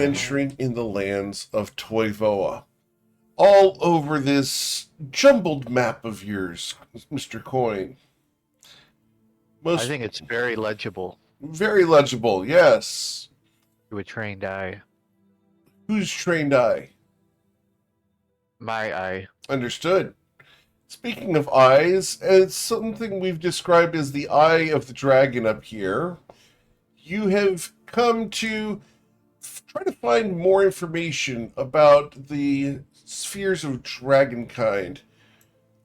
adventuring in the lands of Toivoa. All over this jumbled map of yours, Mr. Coin. I think it's very legible Very legible, yes. to a trained eye. Whose trained eye? My eye. Understood. Speaking of eyes, it's something we've described as the eye of the dragon up here. You have come to try to find more information about the spheres of dragonkind.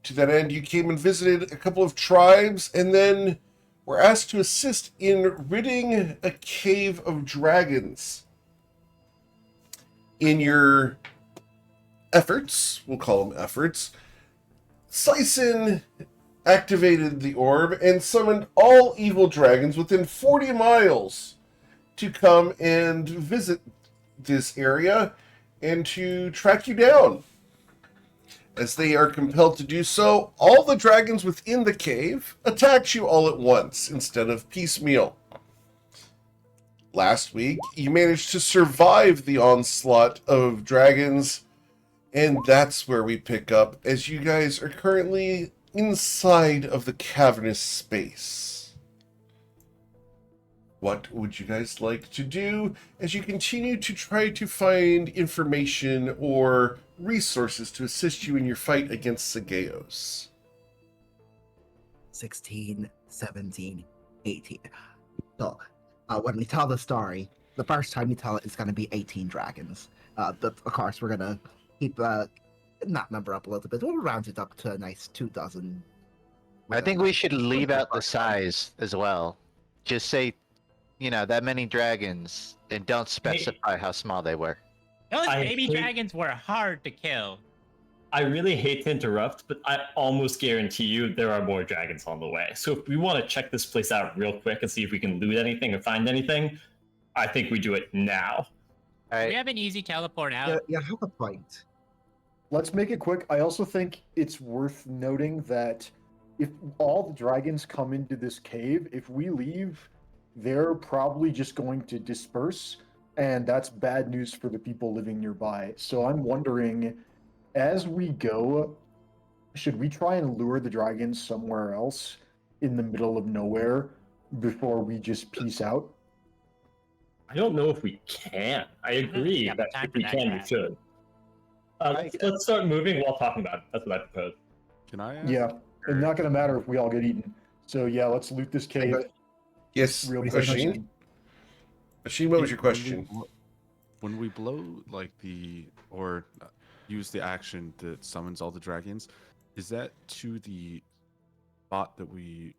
To that end, you came and visited a couple of tribes, and then were asked to assist in ridding a cave of dragons. In your efforts, we'll call them efforts, Sison activated the orb and summoned all evil dragons within 40 miles to come and visit this area and to track you down. As they are compelled to do so, all the dragons within the cave attacked you all at once instead of piecemeal. Last week, you managed to survive the onslaught of dragons, and that's where we pick up, as you guys are currently inside of the cavernous space. What would you guys like to do as you continue to try to find information or resources to assist you in your fight against Sagaeos? 16, 17, 18. So, when we tell the story, the first time we tell it, it's going to be 18 dragons. Of course, we're going to keep that number up a little bit. We'll round it up to a nice 2 dozen. I think we should leave out the size as well. Just say, that many dragons, and don't specify how small they were. Those baby dragons were hard to kill. I really hate to interrupt, but I almost guarantee you there are more dragons on the way. So if we want to check this place out real quick and see if we can loot anything or find anything, I think we do it now. We have an easy teleport out. Yeah, have a point. Let's make it quick. I also think it's worth noting that if all the dragons come into this cave, if we leave, they're probably just going to disperse, and that's bad news for the people living nearby. So I'm wondering, as we go, should we try and lure the dragons somewhere else in the middle of nowhere before we just peace out? I don't know if we can. I agree that if we can, we should. Let's start moving while talking about it. That's what I propose. Can I ask? Yeah, it's not going to matter if we all get eaten. So yeah, let's loot this cave. Yes, Machine? Machine, what was your question? When we blow, use the action that summons all the dragons, is that to the spot that we,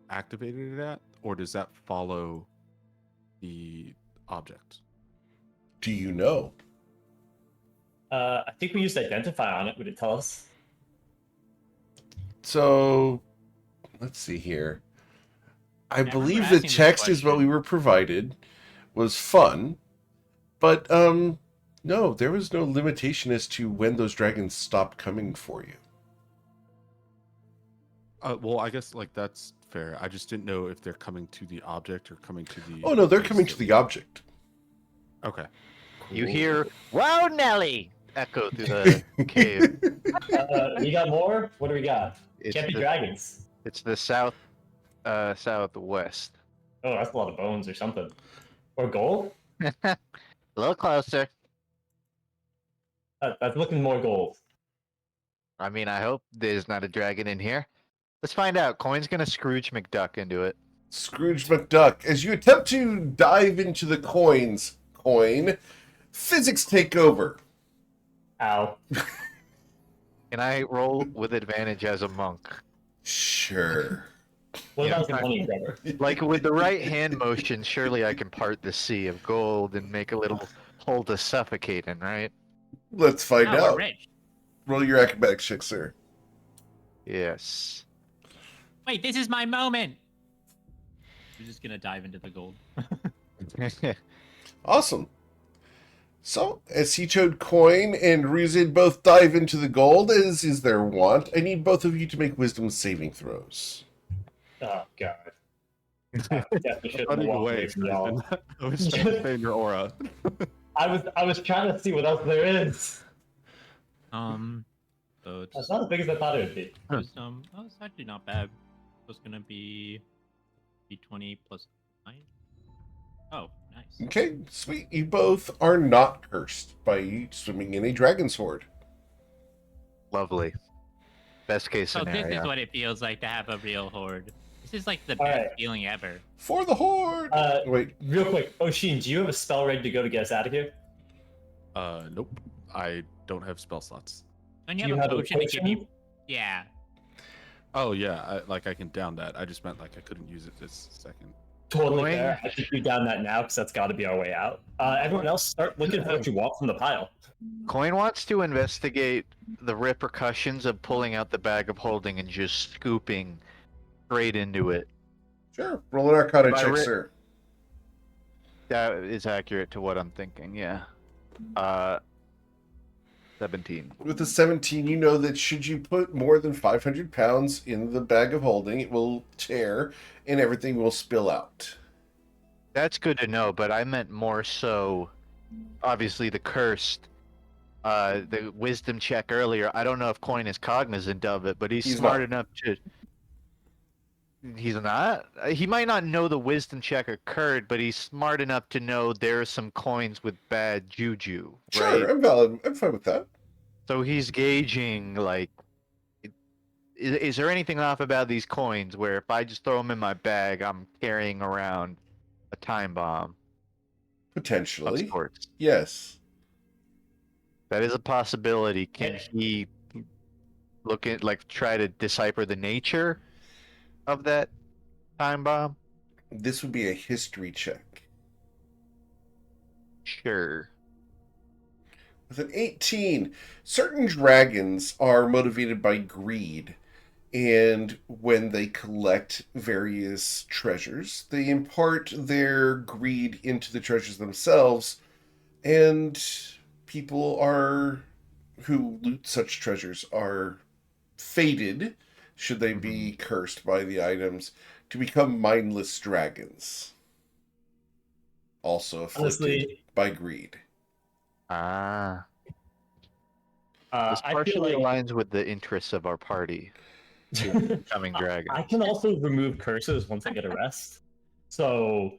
activated it at? Or does that follow the object? Do you know? I think we used identify on it. Would it tell us? So, let's see here. I believe the text is what we were provided, was fun, but no, there was no limitation as to when those dragons stopped coming for you. Well, I guess that's fair. I just didn't know if they're coming to the object or coming to the... Oh no, they're coming to the object. Okay. You hear, "Wow, Nelly!" echo through the cave. We got more? What do we got? Can't be dragons. It's the southwest. Oh, that's a lot of bones or something. Or gold? A little closer. That's looking more gold. I mean, I hope there's not a dragon in here. Let's find out. Coin's gonna Scrooge McDuck into it. Scrooge McDuck. As you attempt to dive into the coin, physics take over. Ow. Can I roll with advantage as a monk? Sure. What about the money, Trevor? Like with the right hand motion, surely I can part the sea of gold and make a little hole to suffocate in, right? Let's find out. We're rich. Roll your acrobatics check, sir. Yes. Wait, this is my moment. You're just gonna dive into the gold. Awesome. So, as Seachode Coin and Ruzid both dive into the gold, as is their wont, I need both of you to make wisdom saving throws. Oh, God. Definitely shouldn't Running walk away. away from y'all. I was trying to stay in your aura. I was trying to see what else there is. So it's That's not as big as I thought it would be. just, oh, it's actually not bad. It's gonna be d20 plus 9. Oh, nice. Okay, sweet. You both are not cursed by swimming in a dragon's horde. Lovely. Best case So scenario. this is what it feels like to have a real horde. This is like the All best right. feeling ever. For the horde! Wait, Real quick, Oshin, do you have a spell ready to go to get us out of here? Nope. I don't have spell slots. Don't Do you have a potion to give you? Yeah. Oh yeah, I can down that. I just meant like I couldn't use it this second. Totally Going- fair. I think you down that now because that's got to be our way out. Everyone else, start looking for what you want from the pile. Coin wants to investigate the repercussions of pulling out the bag of holding and just scooping straight into it. sure. Roll an Arcana By check, ri- sir. That is accurate to what I'm thinking, yeah. 17. With a 17, you know that should you put more than 500 pounds in the bag of holding, it will tear and everything will spill out. That's good to know, but I meant more so, obviously, the cursed, the wisdom check earlier. I don't know if Coin is cognizant of it, but he's smart not. enough to. He's not? He might not know the wisdom check occurred, but he's smart enough to know there are some coins with bad juju, Sure, right? I'm valid. I'm fine with that. So he's gauging, like, is there anything off about these coins where if I just throw them in my bag, I'm carrying around a time bomb of Potentially. sorts? Yes. That is a possibility. Can he look at, like, try to decipher the nature of that time bomb? This would be a history check. Sure. With an 18, certain dragons are motivated by greed, and when they collect various treasures, they impart their greed into the treasures themselves, and people who loot such treasures are fated, should they be cursed by the items, to become mindless dragons. Also afflicted Honestly, by greed. Ah. This I feel partially like aligns with the interests of our party to becoming dragons. I can also remove curses once I get a rest. So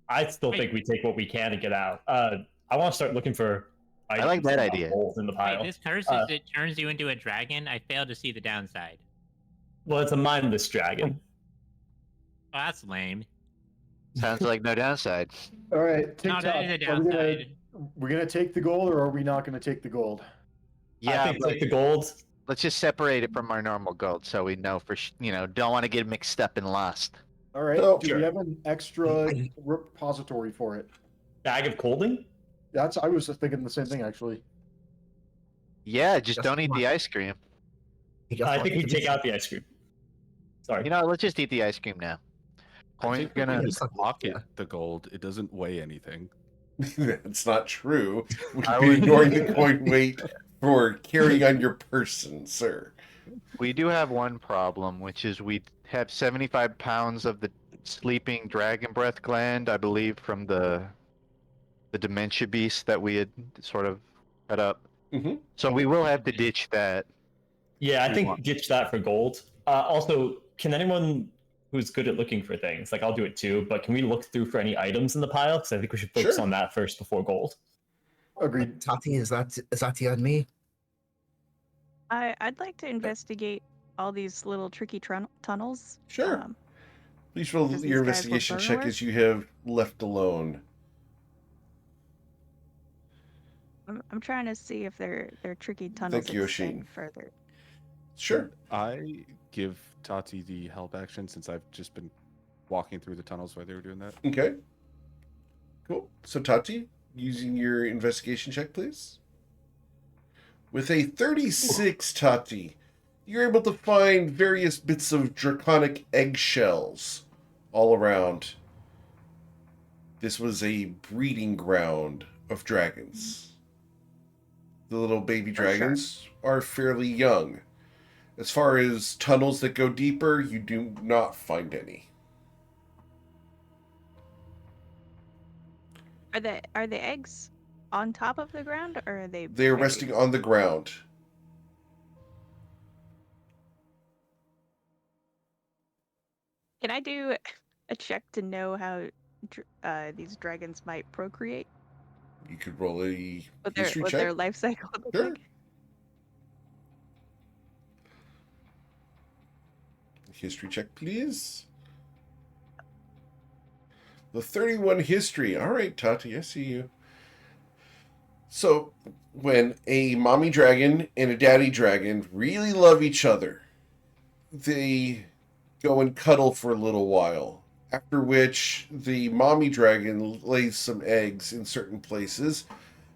I still think we take what we can and get out. I want to start looking for. I like that items, idea. holes in the pile. Wait, this curse it turns you into a dragon. I fail to see the downside. Well, it's a mindless dragon. Oh, that's lame. Sounds like no downside. All right, No, TikTok. that is a Are we downside. we're gonna take the gold, or are we not gonna take the gold? Yeah, I think but take the gold. let's just separate it from our normal gold so we know don't want to get mixed up and lost. All right. No. Do Sure. we have an extra repository for it? Bag of colding? I was just thinking the same thing actually. Yeah, just Just don't eat the one. ice cream. He just I wants think we to take be- out the ice cream. Sorry. Let's just eat the ice cream now. I Coin's think we gonna. can It's just like- pocket yeah. the gold. It doesn't weigh anything. That's not true. I We're would- ignoring the coin weight for carrying on your person, sir. We do have one problem, which is we have 75 pounds of the sleeping dragon breath gland, I believe, from the dementia beast that we had sort of cut up. Mhm. So we will have to ditch that. Yeah, I We think want- ditch that for gold. Also, can anyone who's good at looking for things, like I'll do it too, but can we look through for any items in the pile? Because I think we should focus Sure. on that first before gold. Agreed. Tati, is that you and me? I'd like to investigate all these little tricky tunnels. Sure. Please roll because your these guys were investigation check burglars? as you have left alone. I'm trying to see if they're tricky tunnels Thank you, extend Oshin. further. Sure. I give Tati the help action since I've just been walking through the tunnels while they were doing that. Okay. Cool. So, Tati, using your investigation check, please. With a 36, Tati, you're able to find various bits of draconic eggshells all around. This was a breeding ground of dragons. The little baby For sure. dragons are fairly young. As far as tunnels that go deeper, you do not find any. Are the eggs on top of the ground, or are they? They're buried? resting on the ground. Can I do a check to know how these dragons might procreate? You could roll a What history what check. their life cycle looks Sure. like? History check, please. The 31 history. All right, Tati, I see you. So, when a mommy dragon and a daddy dragon really love each other, they go and cuddle for a little while. After which, the mommy dragon lays some eggs in certain places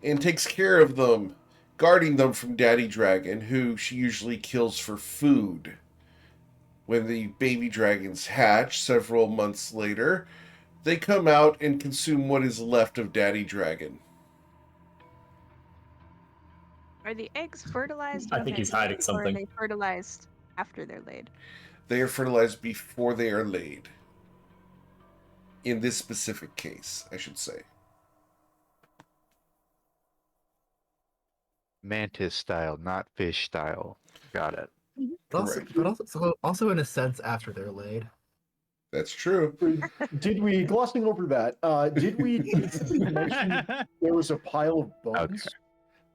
and takes care of them, guarding them from daddy dragon, who she usually kills for food. When the baby dragons hatch several months later, they come out and consume what is left of daddy dragon. Are the eggs fertilized I when think they're he's hiding laid, or something. are they fertilized after they're laid? They are fertilized before they are laid. In this specific case, I should say. Mantis style, not fish style. Got it. Correct. Also in a sense after they're laid. That's true. Did we, glossing over that, did we mention there was a pile of bones?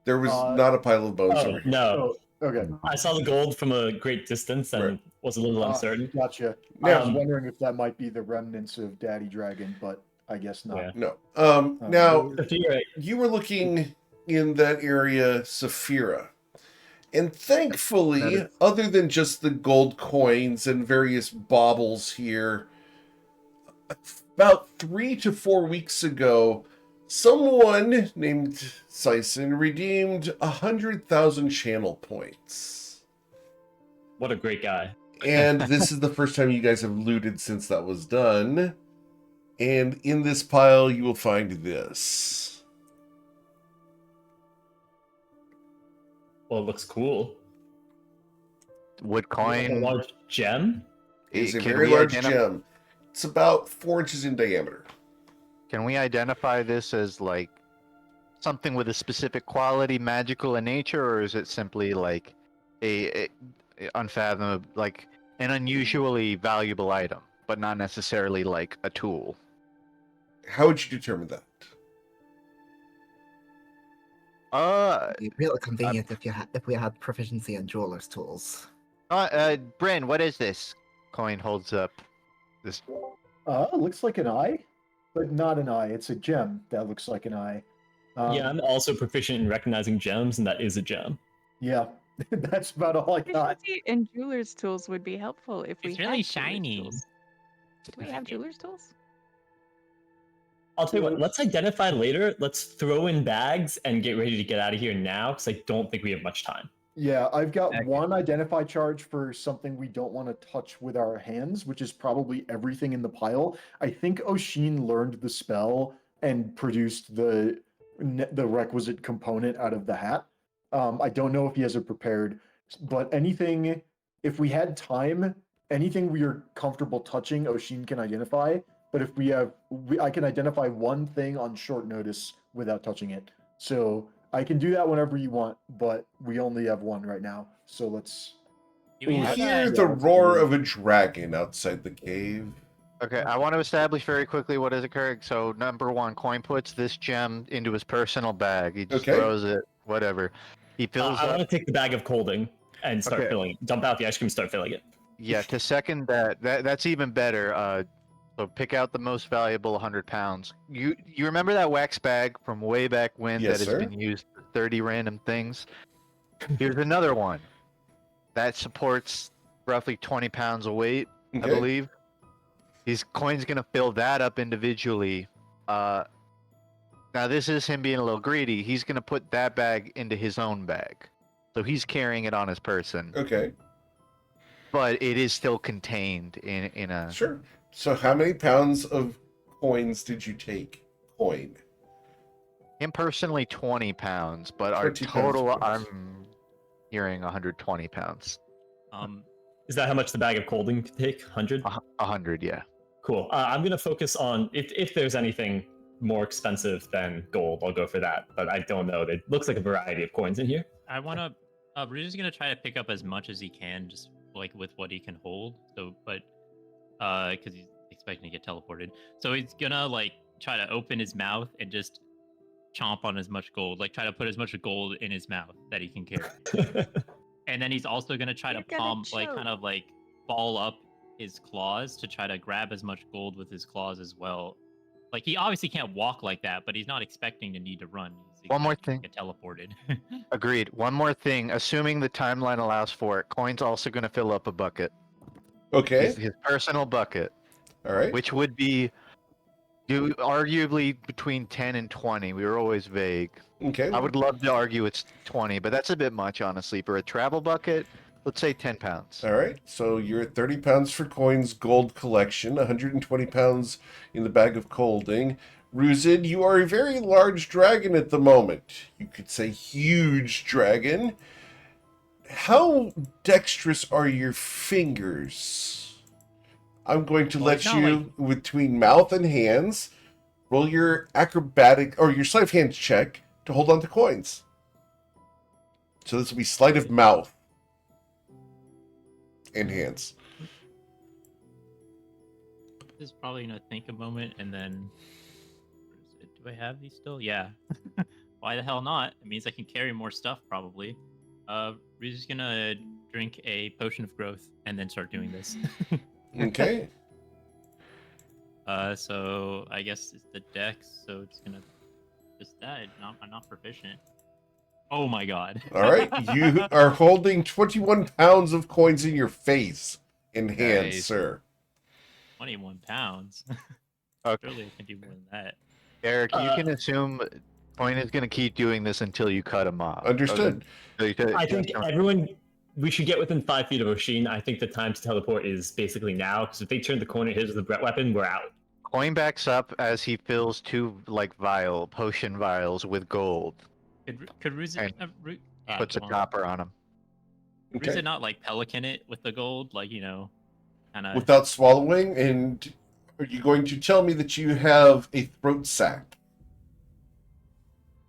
There was Uh, not a pile of bones Oh, over here. no. Oh, okay. I saw the gold from a great distance and Right. was a little uncertain. Gotcha. I Now, was wondering if that might be the remnants of Daddy Dragon, but I guess not. Yeah. no. Now, If you're right, you were looking in that area, Saphira. And thankfully, That is- other than just the gold coins and various baubles here, about 3 to 4 weeks ago, someone named Sison redeemed 100,000 channel points. what a great guy. And this is the first time you guys have looted since that was done. And in this pile, you will find this. Well, it looks cool. Wood A coin. large gem? It's a Can very we large identify- gem. It's about 4 inches in diameter. Can we identify this as like something with a specific quality, magical in nature, or is it simply like a unfathomable, like an unusually valuable item, but not necessarily like a tool? How would you determine that? It'd be really convenient if we had proficiency in jeweler's tools. Bryn, what is this? Coin holds up this. It looks like an eye, but not an eye. It's a gem that looks like an eye. Yeah, I'm also proficient in recognizing gems, and that is a gem. Yeah, that's about all I got. Proficiency in jeweler's tools would be helpful if we It's really had jeweler's shiny. tools. Do we have jeweler's tools? I'll tell you what, let's identify later. Let's throw in bags and get ready to get out of here now, because I don't think we have much time. Yeah, I've got Okay. one identify charge for something we don't want to touch with our hands, which is probably everything in the pile. I think Oshin learned the spell and produced the requisite component out of the hat. I don't know if he has it prepared, but anything, if we had time, anything we are comfortable touching, Oshin can identify. But if I can identify one thing on short notice without touching it. So I can do that whenever you want, but we only have one right now. So let's. Do we You have hear a- the roar of a dragon outside the cave. Okay, I want to establish very quickly what is occurring. So, number one, Coin puts this gem into his personal bag. He just Okay. throws it, whatever. He fills I up. want to take the bag of colding and start Okay. filling it. Dump out the ice cream and start filling it. Yeah, to second that's even better. So pick out the most valuable 100 pounds. You remember that wax bag from way back when Yes, that sir. has been used for 30 random things? Here's another one that supports roughly 20 pounds of weight, I Okay. believe. His coin's gonna fill that up individually. Now this is him being a little greedy. He's gonna put that bag into his own bag, so he's carrying it on his person. Okay, But it is still contained in a. sure. So how many pounds of coins did you take? Coin. Him personally 20 pounds, but our 20 pounds, total please. I'm hearing 120 pounds. Is that how much the bag of colding could take? 100? 100, yeah. Cool. I'm going to focus on, if there's anything more expensive than gold, I'll go for that. But I don't know. It looks like a variety of coins in here. I wanna. We're just gonna try to pick up as much as he can, just like with what he can hold. So, but because he's expecting to get teleported, so he's gonna like try to open his mouth and just chomp on as much gold, like try to put as much gold in his mouth that he can carry. And then he's also gonna try You're to gonna palm, like choke. kind of like ball up his claws to try to grab as much gold with his claws as well. Like he obviously can't walk like that, but he's not expecting to need to run. He's One more expecting to thing. get teleported. Agreed. One more thing. Assuming the timeline allows for it, Coin's also going to fill up a bucket. Okay. His personal bucket, All right. which would be arguably between 10 and 20. We were always vague. Okay. I would love to argue it's 20, but that's a bit much, honestly. For a travel bucket, let's say 10 pounds. All right. So you're at 30 pounds for Coin's gold collection, 120 pounds in the bag of holding. Ruzid, you are a very large dragon at the moment. You could say huge dragon. How dexterous are your fingers? I'm going to Well, let it's not you, between mouth and hands, roll your acrobatic or your sleight of hand check to hold on to coins. So this will be sleight of mouth and hands. This is probably gonna think a moment and then. Do I have these still? Yeah. Why the hell not? It means I can carry more stuff probably. We're just gonna drink a potion of growth and then start doing this. Okay. So I guess it's the dex, so it's gonna just that. I'm not proficient. Oh my god. All right. You are holding 21 pounds of coins in your face and hands, Nice. sir. 21 pounds. Okay. Surely I can do more than that. Eric, you can assume Coin is going to keep doing this until you cut him off. Understood. I think everyone, we should get within 5 feet of Oshin. I think the time to teleport is basically now, because if they turn the corner, hits the Brett weapon, we're out. Coin backs up as he fills 2 like potion vials with gold. Could Ruzit Puts a copper on him. Okay. Ruzit not like pelican it with the gold, like kind of. Without swallowing, and are you going to tell me that you have a throat sac?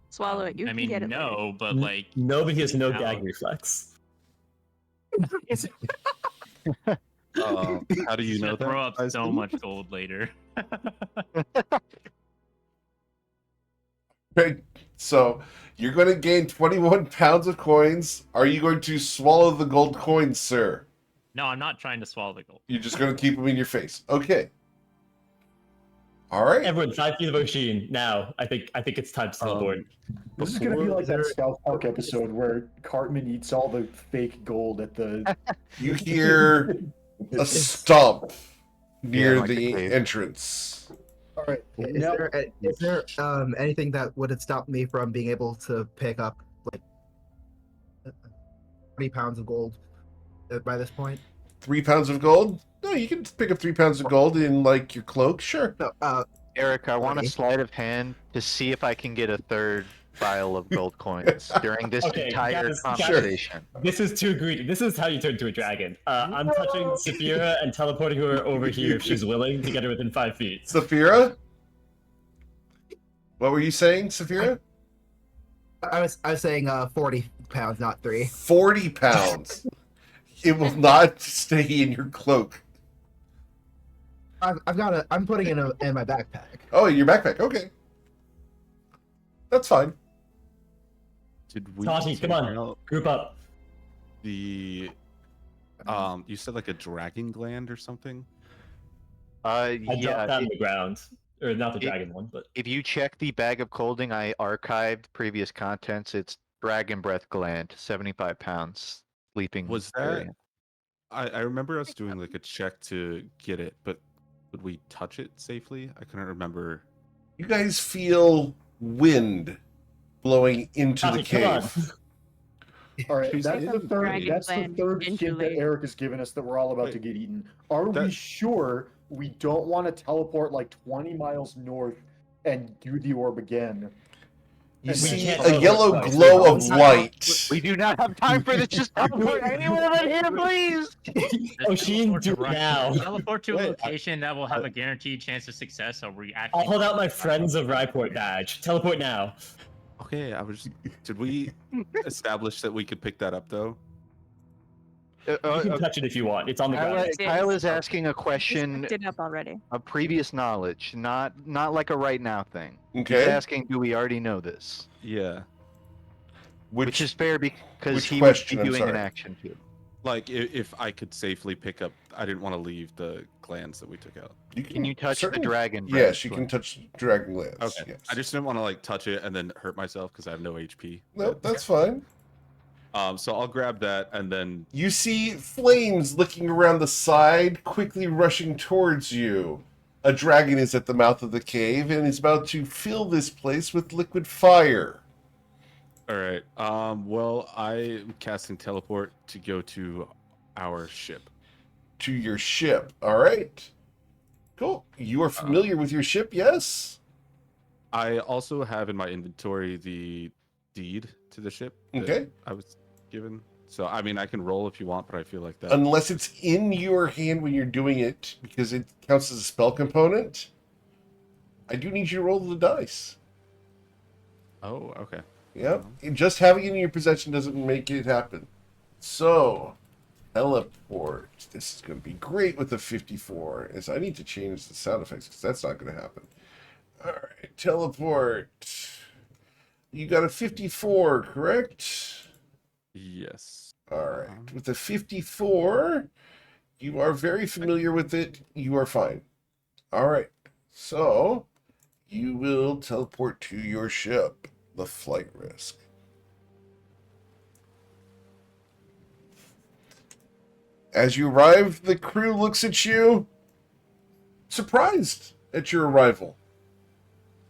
Swallow it. You I can mean, get it. no, but like. No, but he has no Ow. gag reflex. How do you He's know gonna that? throw up so Tyson? much gold later. Right. So you're going to gain 21 pounds of coins. Are you going to swallow the gold coins, sir? No, I'm not trying to swallow the gold. You're just going to keep them in your face. Okay. All right. Everyone, 5 feet of Oshin now. I think it's time to teleport. This is going to be like that South Park episode where Cartman eats all the fake gold at the. You hear a stomp near like the a cave. entrance. All right. Is there anything that would have stopped me from being able to pick up like 20 pounds of gold by this point? 3 pounds of gold? No, you can pick up 3 pounds of gold in like your cloak. Sure. No, Eric, I want a Okay. sleight of hand to see if I can get a third vial of gold coins during this Okay, entire guys, conversation. This is too greedy. This is how you turn into a dragon. I'm touching Saphira and teleporting her over here if she's willing to get her within 5 feet. Saphira? What were you saying, Saphira? I was saying 40 pounds, not 3. 40 pounds. It will not stay in your cloak. I'm putting it in my backpack. Oh, in your backpack. Okay. That's fine. Did we Tashi, come take on. out Group up. the you said like a dragon gland or something? I Yeah. dropped that on the ground. Or not the dragon one, but If you check the bag of holding, I archived previous contents. It's dragon breath gland, 75 pounds, sleeping. Was that area. I remember us doing like a check to get it, but would we touch it safely? I couldn't remember. You guys feel wind blowing into the Tashi, come on. cave. All right, She's that's in the the third. dragon That's the gland third hint that insulate. Eric has given us that we're all about Wait. to get eaten. Are we That- sure we don't want to teleport like 20 miles north and do the orb again? You We see can't a teleport yellow twice. glow of We can't- light. We do not have time for this. Just teleport anyone in here, please. Oh, Sheen, Teleport do to it now. Teleport to a Wait, location that will have a guaranteed chance of success. Or we actually. I'll hold out my Friends of Ryport badge. Teleport now. Okay, did we establish that we could pick that up though? You can touch it if you want. It's on the Kyle, ground. Kyle is asking a I question picked it up already. of previous knowledge, not like a right now thing. He's Okay. asking, do we already know this? Yeah. Which is fair because which he question? would I'm be doing an sorry. action too. Like if I could safely pick up, I didn't want to leave the glands that we took out. Can you touch the certainly- dragon? Yes, you breath? can touch dragon glands. Okay. Yes. I just didn't want to like touch it and then hurt myself because I have no HP. No, that's fine. So I'll grab that and then You see flames licking around the side, quickly rushing towards you. A dragon is at the mouth of the cave and is about to fill this place with liquid fire. all right. Well, I am casting teleport to go to our ship. To your ship. All right. Cool. You are familiar with your ship, yes? I also have in my inventory the deed to the ship. that Okay. I was given. So I mean, I can roll if you want, but I feel like that. Unless it's in your hand when you're doing it, because it counts as a spell component. I do need you to roll the dice. Oh, okay. Yep. Just having it in your possession doesn't make it happen. So, teleport. This is going to be great with the 54. As I need to change the sound effects because that's not going to happen. All right, teleport. You got a 54, correct? Yes. All right. With the 54, you are very familiar with it. You are fine. All right. So, you will teleport to your ship, the flight risk. As you arrive, the crew looks at you, surprised at your arrival.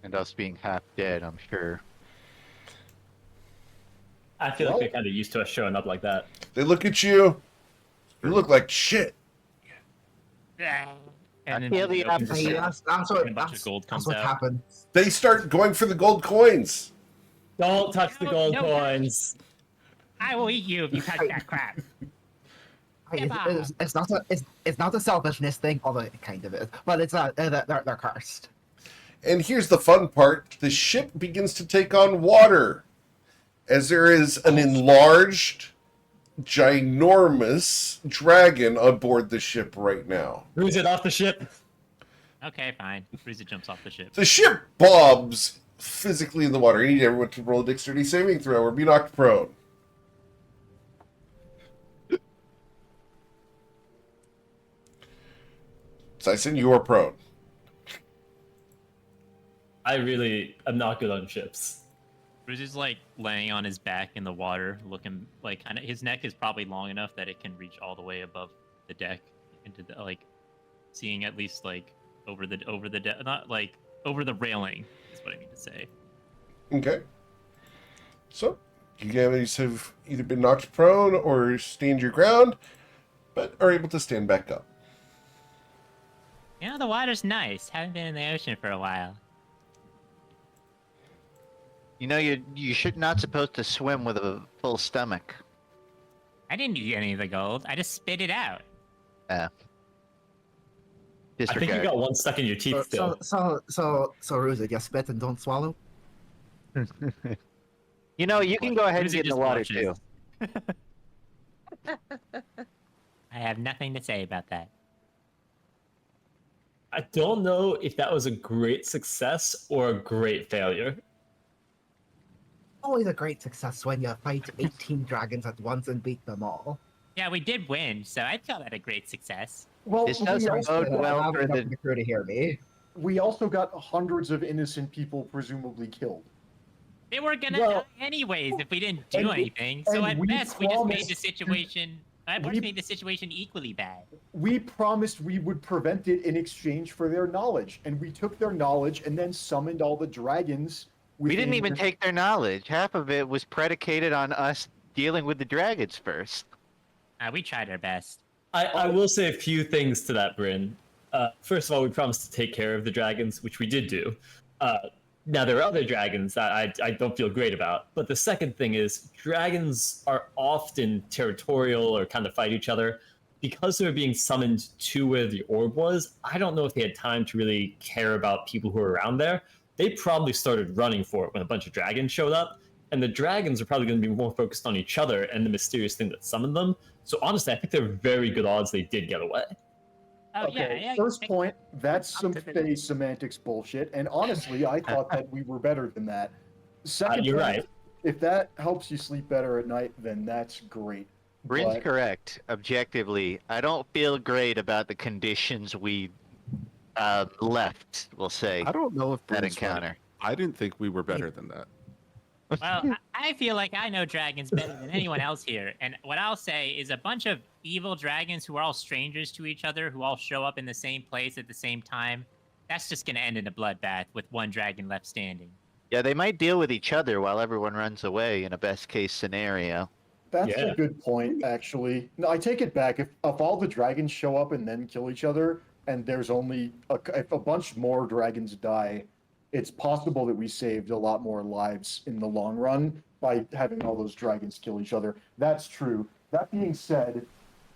And us being half dead, I'm sure. I feel like they're kind of used to us showing up like that. They look at you. You look like shit. And then feel the he opens opposite. the Hey, door, that's what, and a bunch of that's, gold that's comes what out. happened. They start going for the gold coins. Don't touch the No, gold no. coins. I will eat you if you touch that crap. Hey, Come on. it's not a selfishness thing, although it kind of is. But it's they're cursed. And here's the fun part. The ship begins to take on water. As there is an enlarged, ginormous dragon on board the ship right now. Who's it off the ship? Okay, fine. Frieza jumps off the ship. The ship bobs physically in the water. You need everyone to roll a dexterity saving throw or be knocked prone. Tyson, you are prone. I really am not good on ships. Frieza's like laying on his back in the water, looking like kind of his neck is probably long enough that it can reach all the way above the deck into the like seeing at least like over the deck, not like over the railing is what I mean to say. Okay. So, you guys have either been knocked prone or stand your ground, but are able to stand back up. You know, the water's nice. Haven't been in the ocean for a while. You know, you should not supposed to swim with a full stomach. I didn't eat any of the gold. I just spit it out. I think you Disregard. got one stuck in your teeth still. So Ruza, just spit and don't swallow. You know, you can go ahead and Frieza get in the just water watches. too. I have nothing to say about that. I don't know if that was a great success or a great failure. Always a great success when you fight 18 dragons at once and beat them all. Yeah, we did win, so I'd call that a great success. Well, This does bode well I'm for not the. the crew to hear me. we also got hundreds of innocent people presumably killed. They were gonna Well, die anyways if we didn't do and we- anything. So and at we best, we just made the promised- situation. At worst, we- made the situation equally bad. We promised we would prevent it in exchange for their knowledge, and we took their knowledge and then summoned all the dragons. We didn't within even the- take their knowledge. Half of it was predicated on us dealing with the dragons first. We tried our best. I will say a few things to that, Bryn. First of all, we promised to take care of the dragons, which we did do. Now, there are other dragons that I don't feel great about. But the second thing is, dragons are often territorial or kind of fight each other. Because they were being summoned to where the orb was, I don't know if they had time to really care about people who were around there. They probably started running for it when a bunch of dragons showed up. And the dragons are probably going to be more focused on each other and the mysterious thing that summoned them. So honestly, I think they're very good odds they did get away. Oh Okay, yeah. first point, that's some Optimism. phase semantics bullshit, and honestly, I thought that we were better than that. Second You're point, right. if that helps you sleep better at night, then that's great. Bryn's But correct. Objectively, I don't feel great about the conditions we left, we'll say, I don't know if that Bryn's right. encounter. I didn't think we were better than that. Well, I feel like I know dragons better than anyone else here. And what I'll say is a bunch of evil dragons who are all strangers to each other, who all show up in the same place at the same time, that's just going to end in a bloodbath with one dragon left standing. Yeah, they might deal with each other while everyone runs away in a best case scenario. that's Yeah. a good point, actually. No, I take it back. If all the dragons show up and then kill each other, and there's only if a bunch more dragons die, it's possible that we saved a lot more lives in the long run by having all those dragons kill each other. That's true. That being said,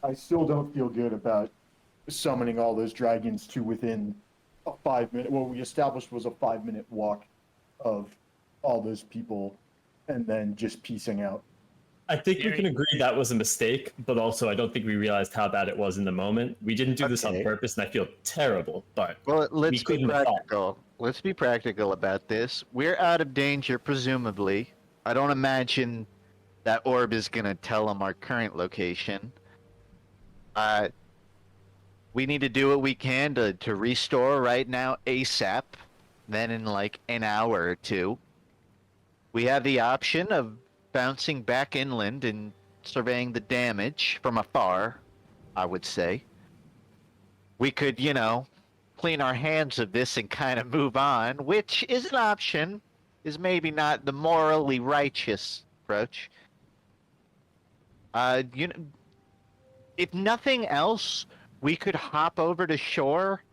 I still don't feel good about summoning all those dragons to within a 5 minute. What we established was a 5 minute walk of all those people, and then just piecing out. I think we can agree that was a mistake, but also I don't think we realized how bad it was in the moment. We didn't do this on Okay. purpose, and I feel terrible, but Well, let's be couldn't have thought. practical. Let's be practical about this. We're out of danger, presumably. I don't imagine that orb is going to tell them our current location. We need to do what we can to restore right now ASAP. Then in like an hour or two, we have the option of bouncing back inland and surveying the damage from afar, I would say. We could, clean our hands of this and kind of move on, which is an option, is maybe not the morally righteous approach. If nothing else, we could hop over to shore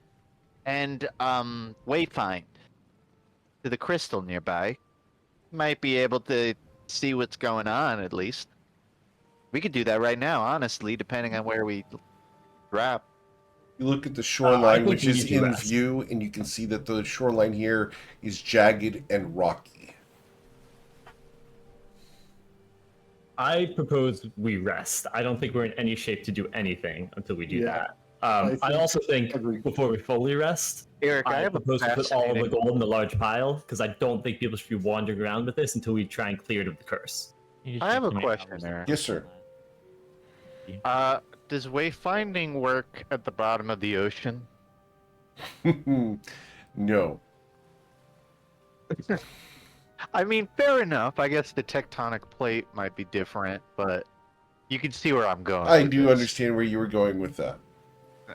and wayfind to the crystal nearby. Might be able to see what's going on at least. We could do that right now, honestly, depending on where we drop. You look at the I shoreline, think which we is need to in rest. view, and you can see that the shoreline here is jagged and rocky. I propose we rest. I don't think we're in any shape to do anything until we do Yeah, that. I I also think agreed. before we fully rest, Eric, I I have a propose to put all of the fascinating... gold in the large pile, because I don't think people should be wandering around with this until we try and clear it of the curse. I have a question, Eric. Yes, sir. Does wayfinding work at the bottom of the ocean? No. I mean, fair enough. I guess the tectonic plate might be different, but you can see where I'm going. I with do this. understand where you were going with that.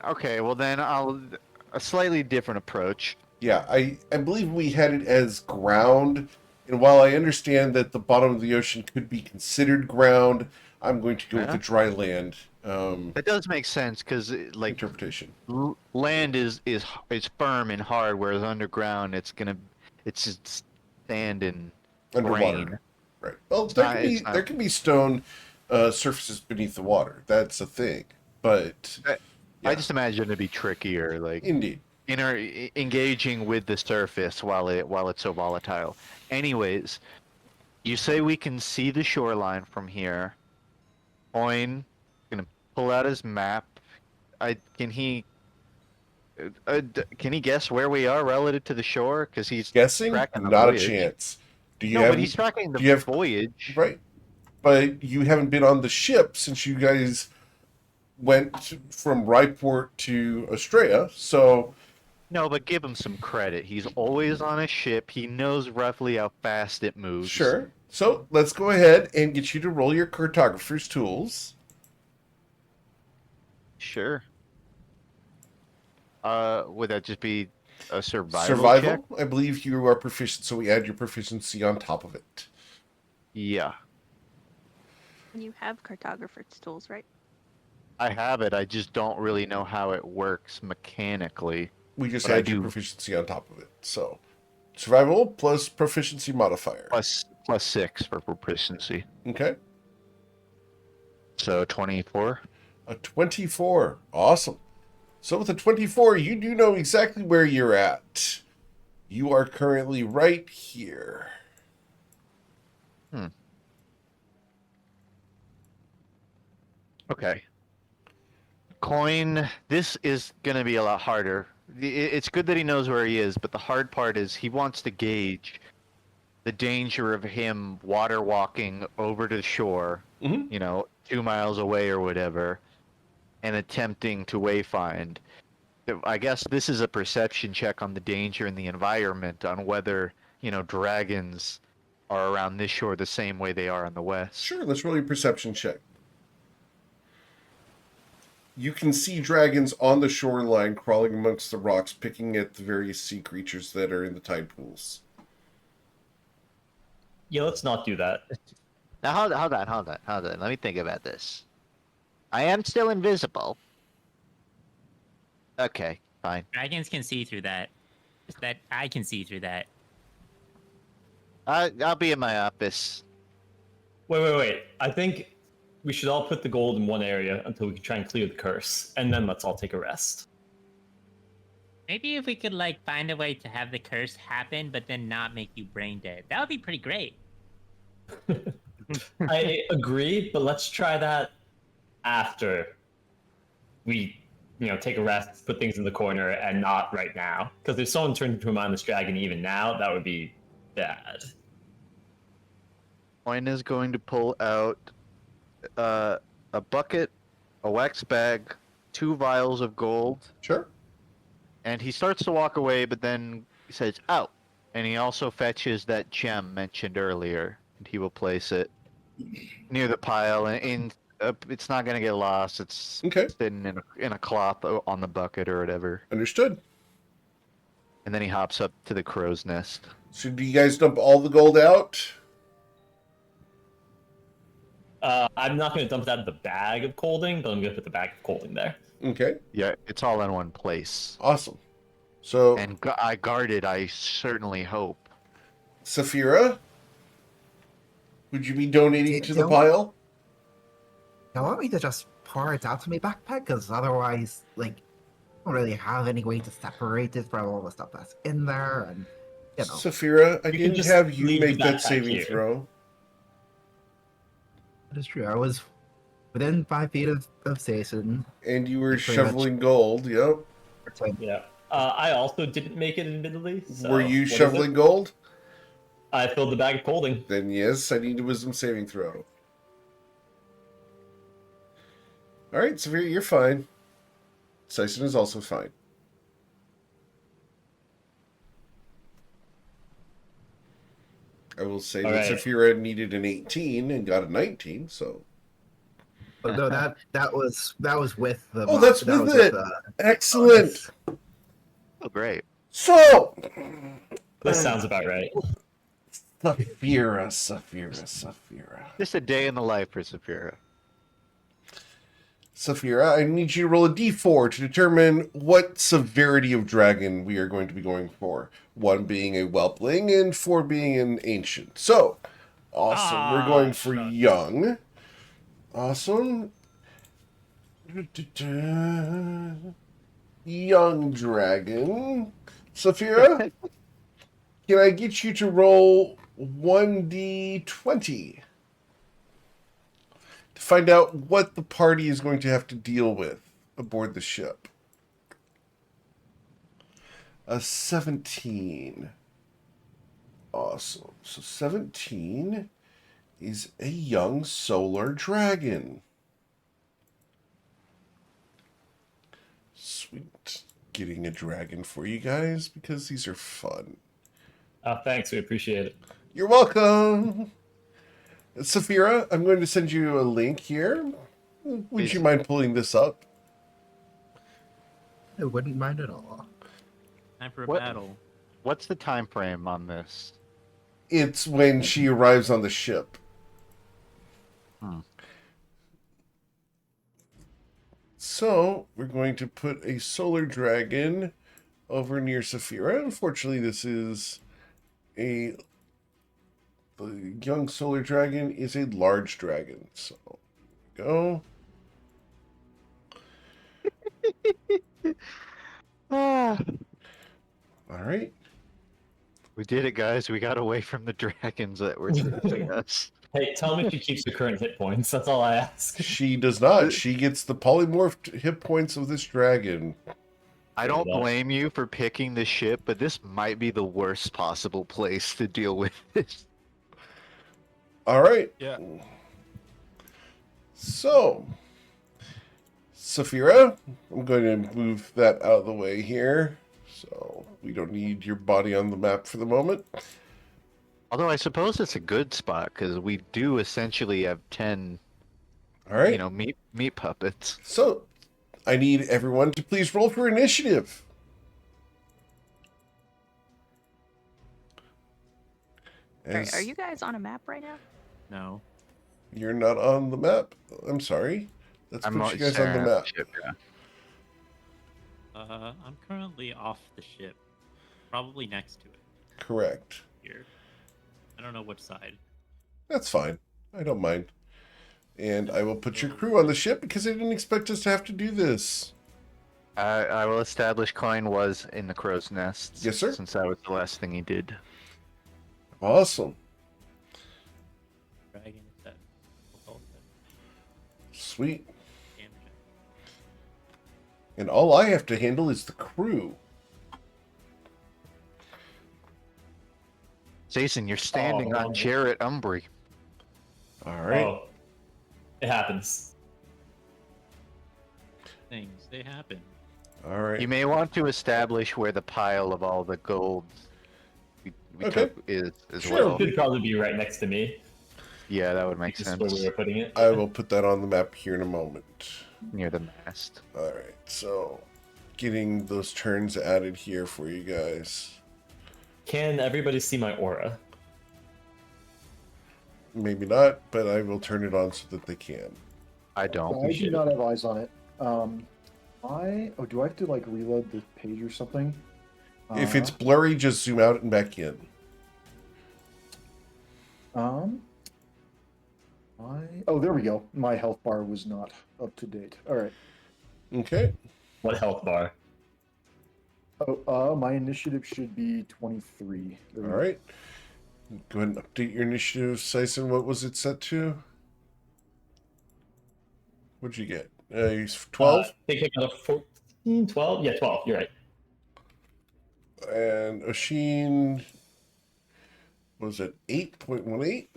Okay, well then a slightly different approach. Yeah, I believe we had it as ground, and while I understand that the bottom of the ocean could be considered ground, I'm going to go with Yeah. the dry land That does make sense because like interpretation. land is firm and hard, whereas underground it's just sand and Underwater. grain. Right. Well, It's there not- can be it's not- there can be stone surfaces beneath the water. That's a thing. But I yeah. just imagine it'd be trickier, like Indeed. engaging with the surface while it's so volatile. Anyways, you say we can see the shoreline from here. Oin gonna pull out his map. Can he guess where we are relative to the shore? Because he's Guessing? tracking the Not a voyage. chance. Do you No, have but he's tracking the do you have- voyage. right? But you haven't been on the ship since you guys went from Ryport to Estrella, so No, but give him some credit. He's always on a ship. He knows roughly how fast it moves. sure. So let's go ahead and get you to roll your cartographer's tools. Sure. Would that just be a survival Survival, check? I believe you are proficient, so we add your proficiency on top of it. Yeah. You have cartographer's tools, right? I have it. I just don't really know how it works mechanically. We just But I add your do- proficiency on top of it. So Survival plus proficiency modifier. Plus 6 for proficiency. Okay. So 24. A 24. Awesome. So with a 24, you do know exactly where you're at. You are currently right here. Okay. Coin, this is going to be a lot harder. It's good that he knows where he is, but the hard part is he wants to gauge the danger of him water walking over to the shore, Mhm. 2 miles away or whatever, and attempting to wayfind. I guess this is a perception check on the danger in the environment, on whether, dragons are around this shore the same way they are on the west. Sure, let's roll your perception check. You can see dragons on the shoreline crawling amongst the rocks, picking at the various sea creatures that are in the tide pools. Yeah, let's not do that. Now, hold on. Let me think about this. I am still invisible. Okay, fine. Dragons can see through that. Just that I can see through that. I'll be in my office. Wait. I think we should all put the gold in one area until we can try and clear the curse, and then let's all take a rest. Maybe if we could find a way to have the curse happen, but then not make you brain dead. That would be pretty great. I agree, but let's try that after we, take a rest, put things in the corner, and not right now. Because if someone turned into a mindless dragon even now, that would be bad. Coin is going to pull out a bucket, a wax bag, 2 vials of gold, Sure. and he starts to walk away, but then he says, "Out!" And he also fetches that gem mentioned earlier, and he will place it near the pile, and it's not going to get lost. It's Okay. sitting in a cloth on the bucket or whatever. Understood. And then he hops up to the crow's nest. So do you guys dump all the gold out? I'm not going to dump that in the bag of colding, but I'm going to put the bag of colding there. Okay. Yeah, it's all in one place. Awesome. So, And I guard it, I certainly hope. Saphira, would you be donating to the Don't- pile? You want me to just pour it out to my backpack? Because otherwise, I don't really have any way to separate it from all the stuff that's in there, and Saphira, I You can didn't just have you leave make the that backpack saving here. throw. that is true. I was within 5 feet of Station. And you were Pretty much. shoveling gold, yep. Yeah. I also didn't make it, admittedly. So Were you what is it? shoveling gold? I filled the bag of colding. Then yes, I need a wisdom saving throw. Alright, Saphira, you're fine. Sison is also fine. I will say All that right. Saphira needed an 18 and got a 19, so... But no, that was with the. Oh, that's that with was it! Excellent! Oh, great. So... This sounds about right. Saphira. Just a day in the life for Saphira. Saphira, I need you to roll a d4 to determine what severity of dragon we are going to be going for. 1 being a whelpling and 4 being an ancient. So, awesome. We're going for shucks. young. Awesome. Young dragon. Saphira, can I get you to roll 1d20? To find out what the party is going to have to deal with aboard the ship. A 17. Awesome. So 17 is a young solar dragon. Sweet. Getting a dragon for you guys because these are fun. Thanks, we appreciate it. You're welcome. Saphira, I'm going to send you a link here. Would Please. you mind pulling this up? I wouldn't mind at all. Time for a What? battle. What's the time frame on this? It's when she arrives on the ship. Hmm. So, we're going to put a solar dragon over near Saphira. Unfortunately, this is the young solar dragon is a large dragon. So, go. Ah, All right. we did it, guys. We got away from the dragons that were chasing us. Hey, tell me if she keeps the current hit points. That's all I ask. She does not. She gets the polymorphed hit points of this dragon. I don't blame you for picking the ship, but this might be the worst possible place to deal with this. All right. Yeah. So, Saphira, I'm going to move that out of the way here. So we don't need your body on the map for the moment. Although I suppose it's a good spot because we do essentially have 10, All right. meat puppets. So I need everyone to please roll for initiative. Sorry, are you guys on a map right now? No. You're not on the map? I'm sorry. Let's put you guys on the map. Ship, yeah. I'm currently off the ship, probably next to it Correct. here. I don't know which side. That's fine. I don't mind. And I will put your crew on the ship because I didn't expect us to have to do this. I will establish Klein was in the crow's nest. Yes, sir. Since that was the last thing he did. Awesome. Dragon is that. Sweet. And all I have to handle is the crew. Jason, you're standing on Jarrett Umbry. All right. Oh, it happens. Things, they happen. All right. You may want to establish where the pile of all the gold we Okay. took is as Sure. well. It could probably be right next to me. Yeah, that would make Just sense. where we were putting it. I will put that on the map here in a moment. Near the mast. All right. So getting those turns added here for you guys. Can everybody see my aura? Maybe not, but I will turn it on so that they can. I don't. I do not have eyes on it. Do I have to like reload the page or something? If it's blurry, just zoom out and back in. Oh, there we go. My health bar was not up to date. All right. Okay. What health bar? Oh, my initiative should be 23. All right. Go ahead and update your initiative, Sison. What was it set to? What'd you get? 12? I think I got a 14, 12? Yeah, 12. You're right. And Oshin was it 8.18?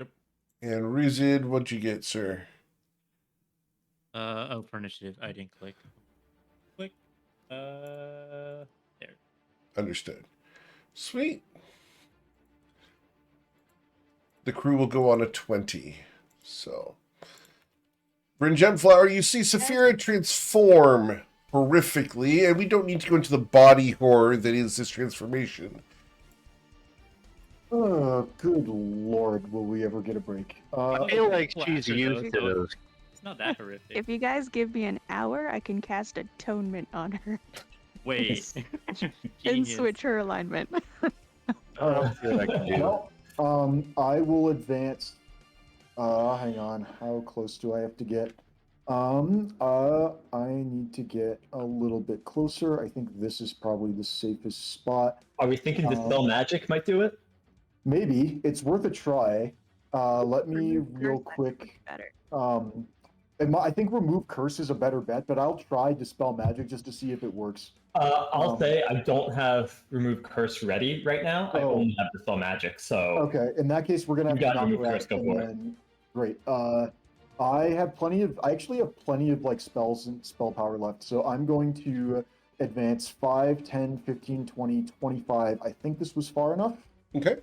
Yep. And Rizid, what'd you get, sir? For initiative, I didn't click. Click. There. Understood. Sweet. The crew will go on a 20. So, Bryn Gemflower, you see Saphira transform horrifically, and we don't need to go into the body horror that is this transformation. Oh, good lord, will we ever get a break? I feel like she's Flasher, used though, to so those. It's not that horrific. If you guys give me an hour, I can cast Atonement on her Wait. and Genius. switch her alignment. Let's see what I can do. Well, I will advance. Hang on. How close do I have to get? I need to get a little bit closer. I think this is probably the safest spot. Are we thinking Dispel Magic might do it? Maybe it's worth a try. Let me Remove real curse, quick. Better. I think remove curse is a better bet, but I'll try Dispel Magic just to see if it works. I'll say I don't have Remove Curse ready right now. I Oh. only have Dispel Magic, so Okay, in that case, we're gonna have You to got knock remove her curse, out, go and for it. then- Great. I actually have plenty of like spells and spell power left, so I'm going to advance 5, 10, 15, 20, 25. I think this was far enough. Okay.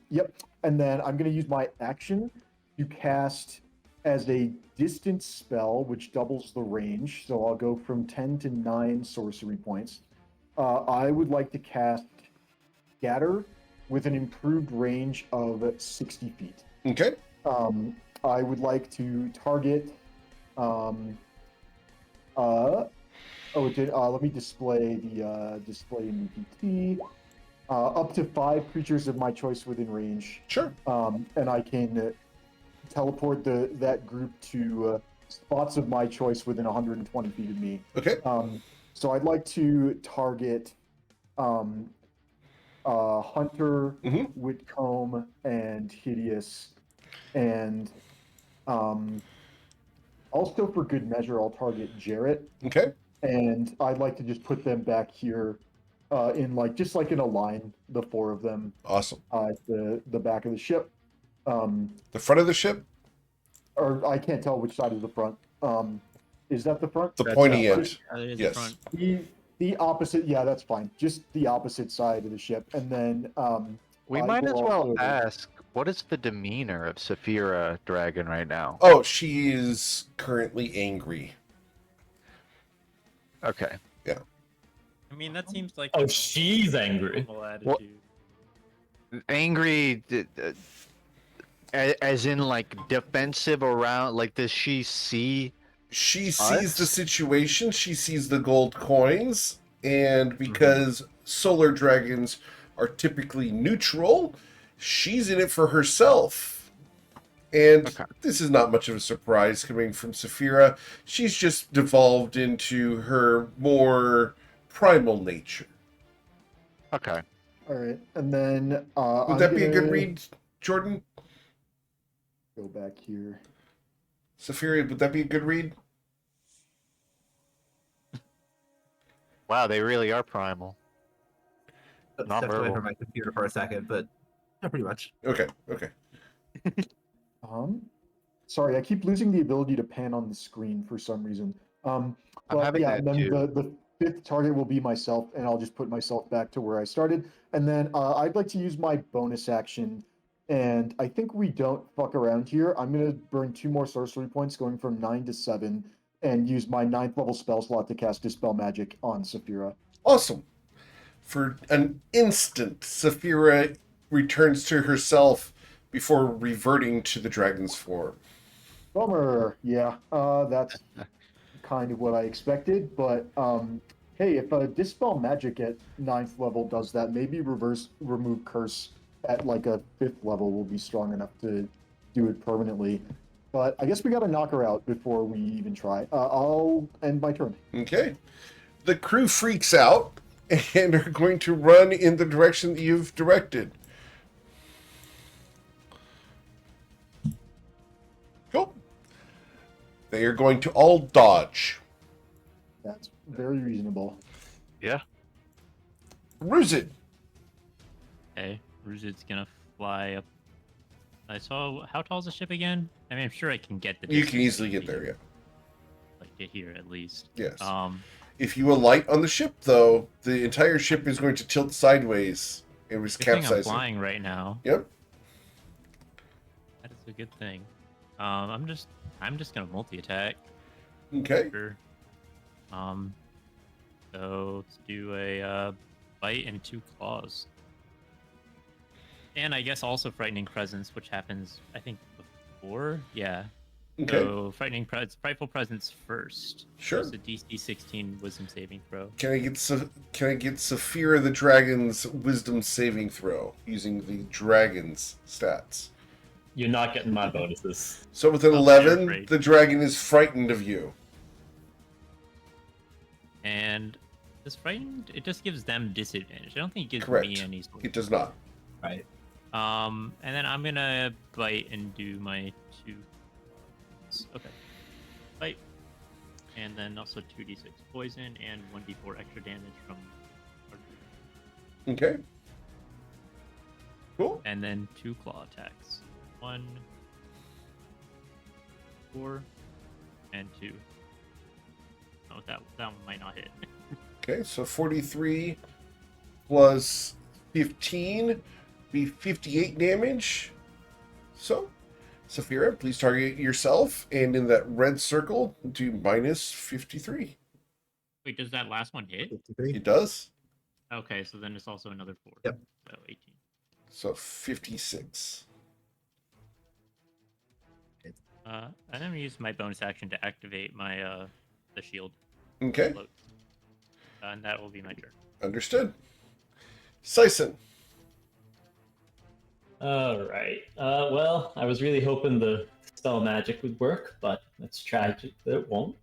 Yep. And then I'm going to use my action to cast as a distance spell, which doubles the range. So I'll go from 10 to 9 sorcery points. I would like to cast Scatter with an improved range of 60 feet. Okay. I would like to target. Let me display the display in the PT. up to 5 creatures of my choice within range. Sure. And I can teleport that group to spots of my choice within 120 feet of me. Okay. So I'd like to target Hunter, Mhm. Whitcomb, and Hideous, and also for good measure, I'll target Jarrett, Okay. and I'd like to just put them back here, in just like in a line, the 4 of them, Awesome. at the back of the ship. The front of the ship? Or I can't tell which side is the front. Is that the front? The That's pointy up. end. That is the Yes. front. The opposite. Yeah, that's fine. Just the opposite side of the ship, and then We I might as will well also- ask, what is the demeanor of Saphira Dragon right now? Oh, she is currently angry. Okay. I mean, that seems like. Oh, she's angry. normal What- attitude. Angry, as in like defensive around, like does she see? She sees the Us? situation, she sees the gold coins, and because solar dragons are typically neutral, she's in it for herself. And Okay. this is not much of a surprise coming from Saphira. She's just devolved into her more primal nature. Okay. All right, and then Would that be a good read, Jordan? Go back here. Saphira, would that be a good read? Wow, they really are primal. Stepped away verbal. from my computer for a second, but yeah, pretty much. Okay, okay. Sorry, I keep losing the ability to pan on the screen for some reason. I'm But having yeah, that and then too. the 5th target will be myself, and I'll just put myself back to where I started. And then I'd like to use my bonus action, and I think we don't fuck around here. I'm gonna burn 2 more sorcery points, going from 9 to 7, and use my 9th level spell slot to cast Dispel Magic on Saphira. Awesome. For an instant, Saphira returns to herself before reverting to the dragon's form. Bummer. Yeah, that's kind of what I expected. But hey, if Dispel Magic at 9th level does that, maybe remove Curse at like a 5th level will be strong enough to do it permanently. But I guess we gotta knock her out before we even try. I'll end my turn. Okay. The crew freaks out and are going to run in the direction that you've directed. Cool. They are going to all dodge. That's very reasonable. Yeah. Ruzid. Okay, Ruzid's gonna fly up. I saw. How tall is the ship again? I mean, I'm sure I can get the. You can distance easily I get need, there, yeah. Like get here at least. Yes. If If you alight on the ship, though, the entire ship is going to tilt sideways. It was good thing I'm capsizing. flying right now. Yep. That is a good thing. I'm just gonna multi-attack. Okay. Sure. So let's do a bite and 2 claws. And I guess also frightening presence, which happens I think before. Yeah. Okay. So frightful presence first. Sure. It's a DC 16 Wisdom saving throw. Can I get Saphira the Dragon's Wisdom saving throw using the Dragon's stats? You're not getting my bonuses. So with an Oh, 11, you're afraid. the dragon is frightened of you. And this frightened, it just gives them disadvantage. I don't think it gives Correct. me any. Sort It does not. Right. And then I'm gonna bite and do my 2. Okay. Bite. And then also 2d6 poison and 1d4 extra damage from. Okay. Cool. And then 2 claw attacks. 1, 4, and 2. Oh, that one might not hit. Okay, so 43 plus 15 be 58 damage. So, Saphira, please target yourself, and in that red circle, do minus 53. Wait, does that last one hit? 53. It does. Okay, so then it's also another 4. Yep. So 18. So 56. And I'm gonna use my bonus action to activate my the shield Okay, float. And that will be my turn. understood. Sison. All right. Well, I was really hoping the spell magic would work, but it's tragic that it won't.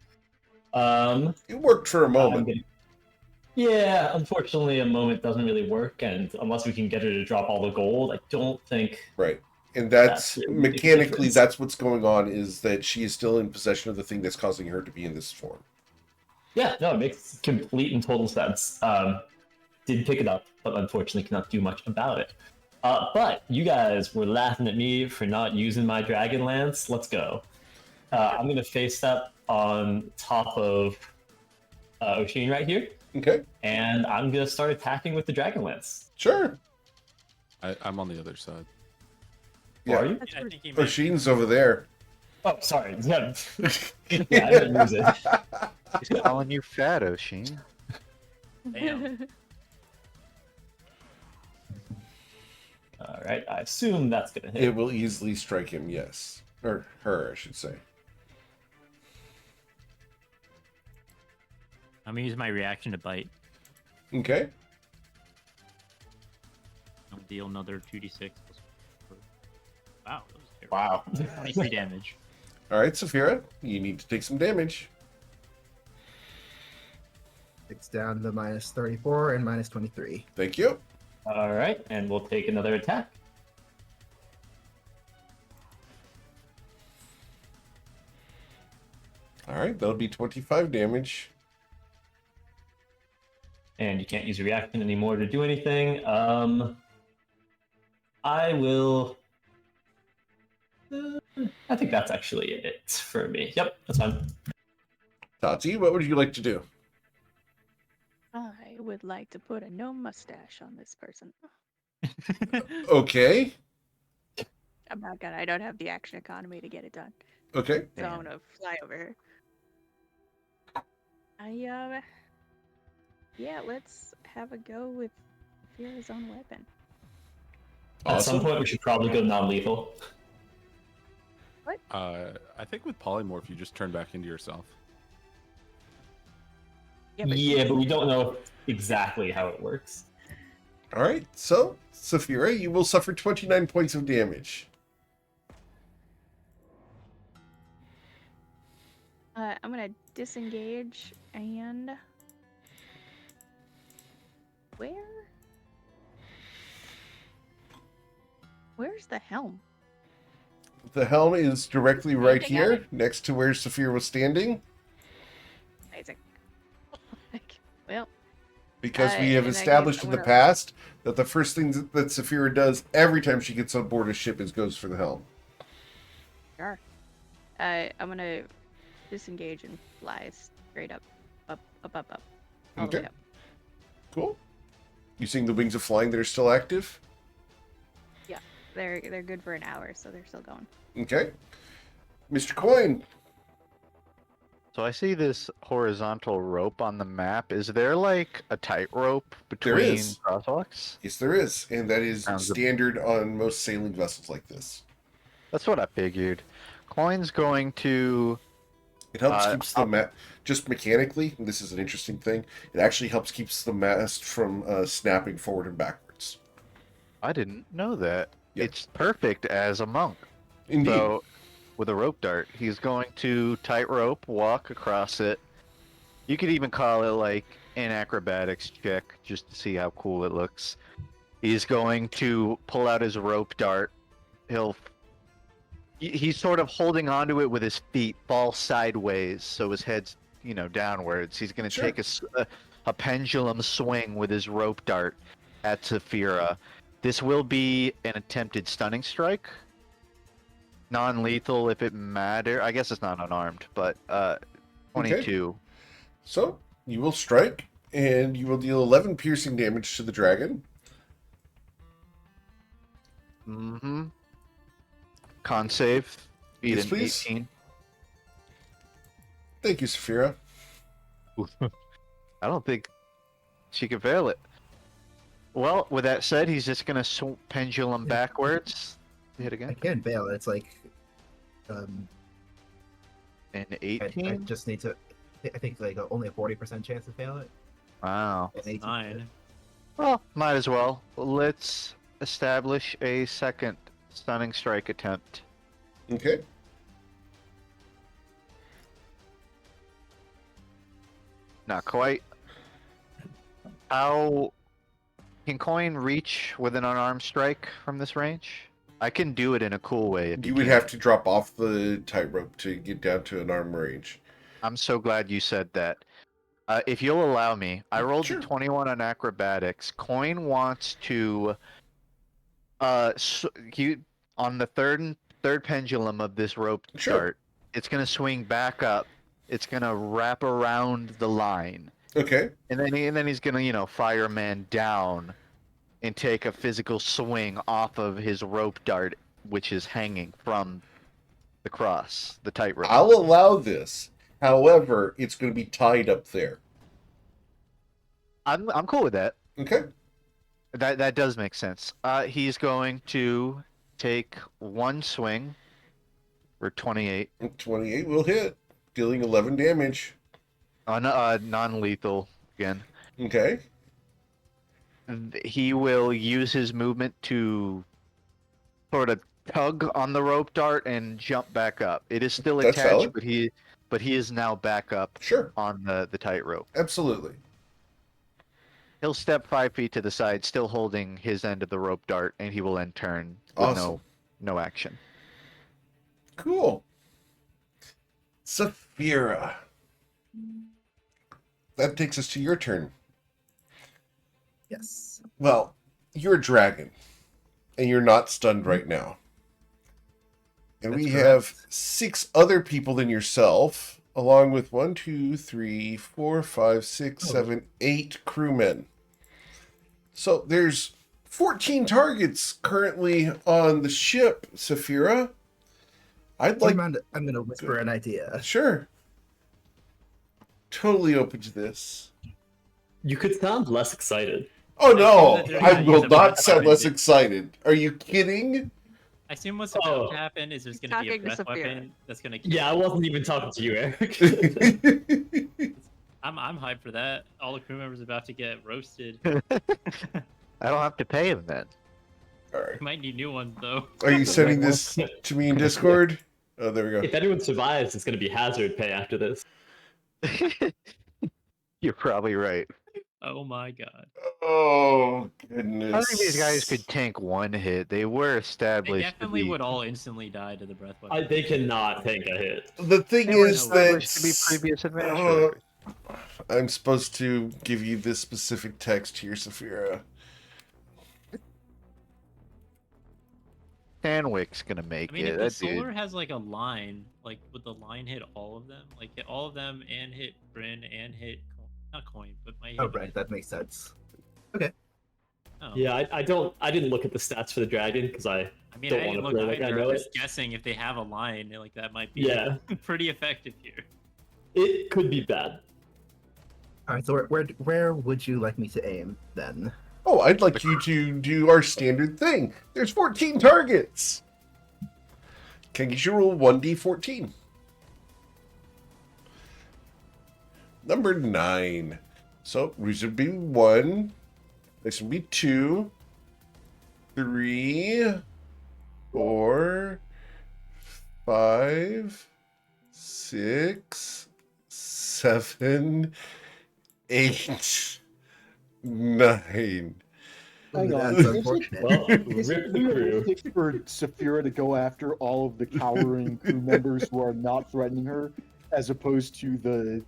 It worked for a I'm moment. gonna- Yeah, unfortunately, a moment doesn't really work, and unless we can get her to drop all the gold, I don't think. Right. And that's That's really big mechanically, difference. that's what's going on, is that she is still in possession of the thing that's causing her to be in this form. Yeah, no, it makes complete and total sense. Did pick it up, but unfortunately cannot do much about it. But you guys were laughing at me for not using my Dragon Lance. Let's go. I'm going to face up on top of Oshin right here, Okay. and I'm going to start attacking with the Dragon Lance. Sure. I'm on the other side. Or are Yeah. you? That's Yeah, I rude. think he might. Oshin's over there. Oh, sorry. Yeah, yeah I didn't use it. He's calling you fat, Oshin. Damn. All right, I assume that's going to hit. It will easily strike him, yes. Or her, I should say. I'm gonna use my reaction to bite. Okay. I'll deal another 2d6. Wow, that was terrible. Wow. 23 damage. All right, Saphira, you need to take some damage. It's down to minus 34 and minus 23. Thank you. All right, and we'll take another attack. All right, that'll be 25 damage. And you can't use a reaction anymore to do anything. I will. I think that's actually it for me. Yep, that's fine. Tati, what would you like to do? I would like to put a no mustache on this person. Okay. I'm not gonna. I don't have the action economy to get it done, Okay. so I'm gonna fly over her. Yeah, let's have a go with Fira's own weapon. At some Awesome. point, we should probably go non-lethal. I think with polymorph, you just turn back into yourself. Yeah, but we don't know exactly how it works. All right, so, Saphira, you will suffer 29 points of damage. I'm gonna disengage and where's the helm? The helm is directly right Standing at here, it. next to where Saphira was standing, Amazing. Well, because we have in that case, established I'm in the gonna- past that the first thing that Saphira does every time she gets on board a ship is goes for the helm. sure. I'm gonna disengage and fly straight up, up, all the way Okay. up. Cool. You seeing the wings of flying that are still active? They're good for an hour, so they're still going. Okay. Mr. Coin. So I see this horizontal rope on the map. Is there like a tightrope There between is. crosswalks? Yes, there is, and that is Sounds a- standard on most sailing vessels like this. That's what I figured. Coin's going to. It helps Uh, keeps the just mechanically. And this is an interesting thing. It actually helps keeps the mast from snapping forward and backwards. I didn't know that. Yeah. It's perfect as a monk. Indeed. So, with a rope dart, he's going to tightrope, walk across it. You could even call it like an acrobatics check just to see how cool it looks. He's going to pull out his rope dart. He's sort of holding onto it with his feet, fall sideways, so his head's downwards. He's going to Sure. take a pendulum swing with his rope dart at Saphira. This will be an attempted stunning strike. Non-lethal if it matter. I guess it's not unarmed, but 22. So, you will strike, and you will deal 11 piercing damage to the dragon. Mm-hmm. Con save. Beat Yes, an please. 18. Thank you, Saphira. I don't think she can fail it. Well, with that said, he's just gonna pendulum backwards. Hit I again. can't bail. It's like, An I 18. just need to. I think like only a 40% chance to fail it. Wow. An 18. Nine. Well, might as well. Let's establish a second stunning strike attempt. Okay. Not quite. How can Coin reach with an unarmed strike from this range? I can do it in a cool way. If You would have to drop off the tightrope to get down to an arm range. I'm so glad you said that. If you'll allow me, I rolled Sure. a 21 on acrobatics. Coin wants to, on the third pendulum of this rope Sure. dart, it's gonna swing back up. It's gonna wrap around the line, Okay. and then he's gonna fireman down, and take a physical swing off of his rope dart, which is hanging from the cross, the tightrope. I'll allow this. However, it's going to be tied up there. I'm cool with that. Okay. That does make sense. He's going to take one swing for 28 28 will hit, dealing 11 damage. on non-lethal again. Okay. He will use his movement to sort of tug on the rope dart and jump back up. It is still That's attached, valid. but he is now back up Sure. on the tightrope. Absolutely. He'll step 5 feet to the side, still holding his end of the rope dart, and he will end turn with Awesome. no action. Cool. Saphira. That takes us to your turn. Yes. Well, you're a dragon, and you're not stunned right now. And That's we correct. have 6 other people than yourself, along with 1, 2, 3, 4, 5, 6, 7, 8 crewmen. So there's 14 targets currently on the ship, Saphira. I'd like... I'm going to whisper an idea. Sure. Totally open to this. You could sound less excited. Oh no! that they're I gonna will use a not breath sound weapon. less excited. Are you kidding? I assume what's about to happen is there's gonna be a Talking to breath Sophia. weapon that's gonna kill. Yeah, I wasn't even talking to you, Eric. I'm hyped for that. All the crew members about to get roasted. I don't have to pay him then. Alright. Might need new ones though. Are you sending this to me in Discord? Oh, there we go. If anyone survives, it's going to be hazard pay after this. You're probably right. Oh my god. Oh, goodness. I think these guys could tank one hit. They were They established. definitely to be, would all instantly die to the breath weapon. They cannot take a hit. The thing They were is established to be that previous advantage. I'm supposed to give you this specific text here, Saphira. Stanwick's gonna make I mean, it. if the That solar dude. has like a line, like would the line hit all of them? Like hit all of them and hit Bryn and hit not coin, but my Oh, right. That makes sense. Oh. Yeah, I didn't look at the stats for the dragon because I mean, don't I didn't wanna look feel like I either. know I'm it. just guessing if they have a line, like that might be Yeah. pretty effective here. it could be bad. All right. So where would you like me to aim then? Oh, I'd like you to do our standard thing. There's 14 targets. Can you roll 1d14? Number 9. So, these would be 1. This would be 2. 3. 4. 5. 6. 7. 8. 9. Hang on. That's Is it- unfortunate. Well, Is rip it the crew. realistic for Saphira to go after all of the cowering crew members who are not threatening her, as opposed to the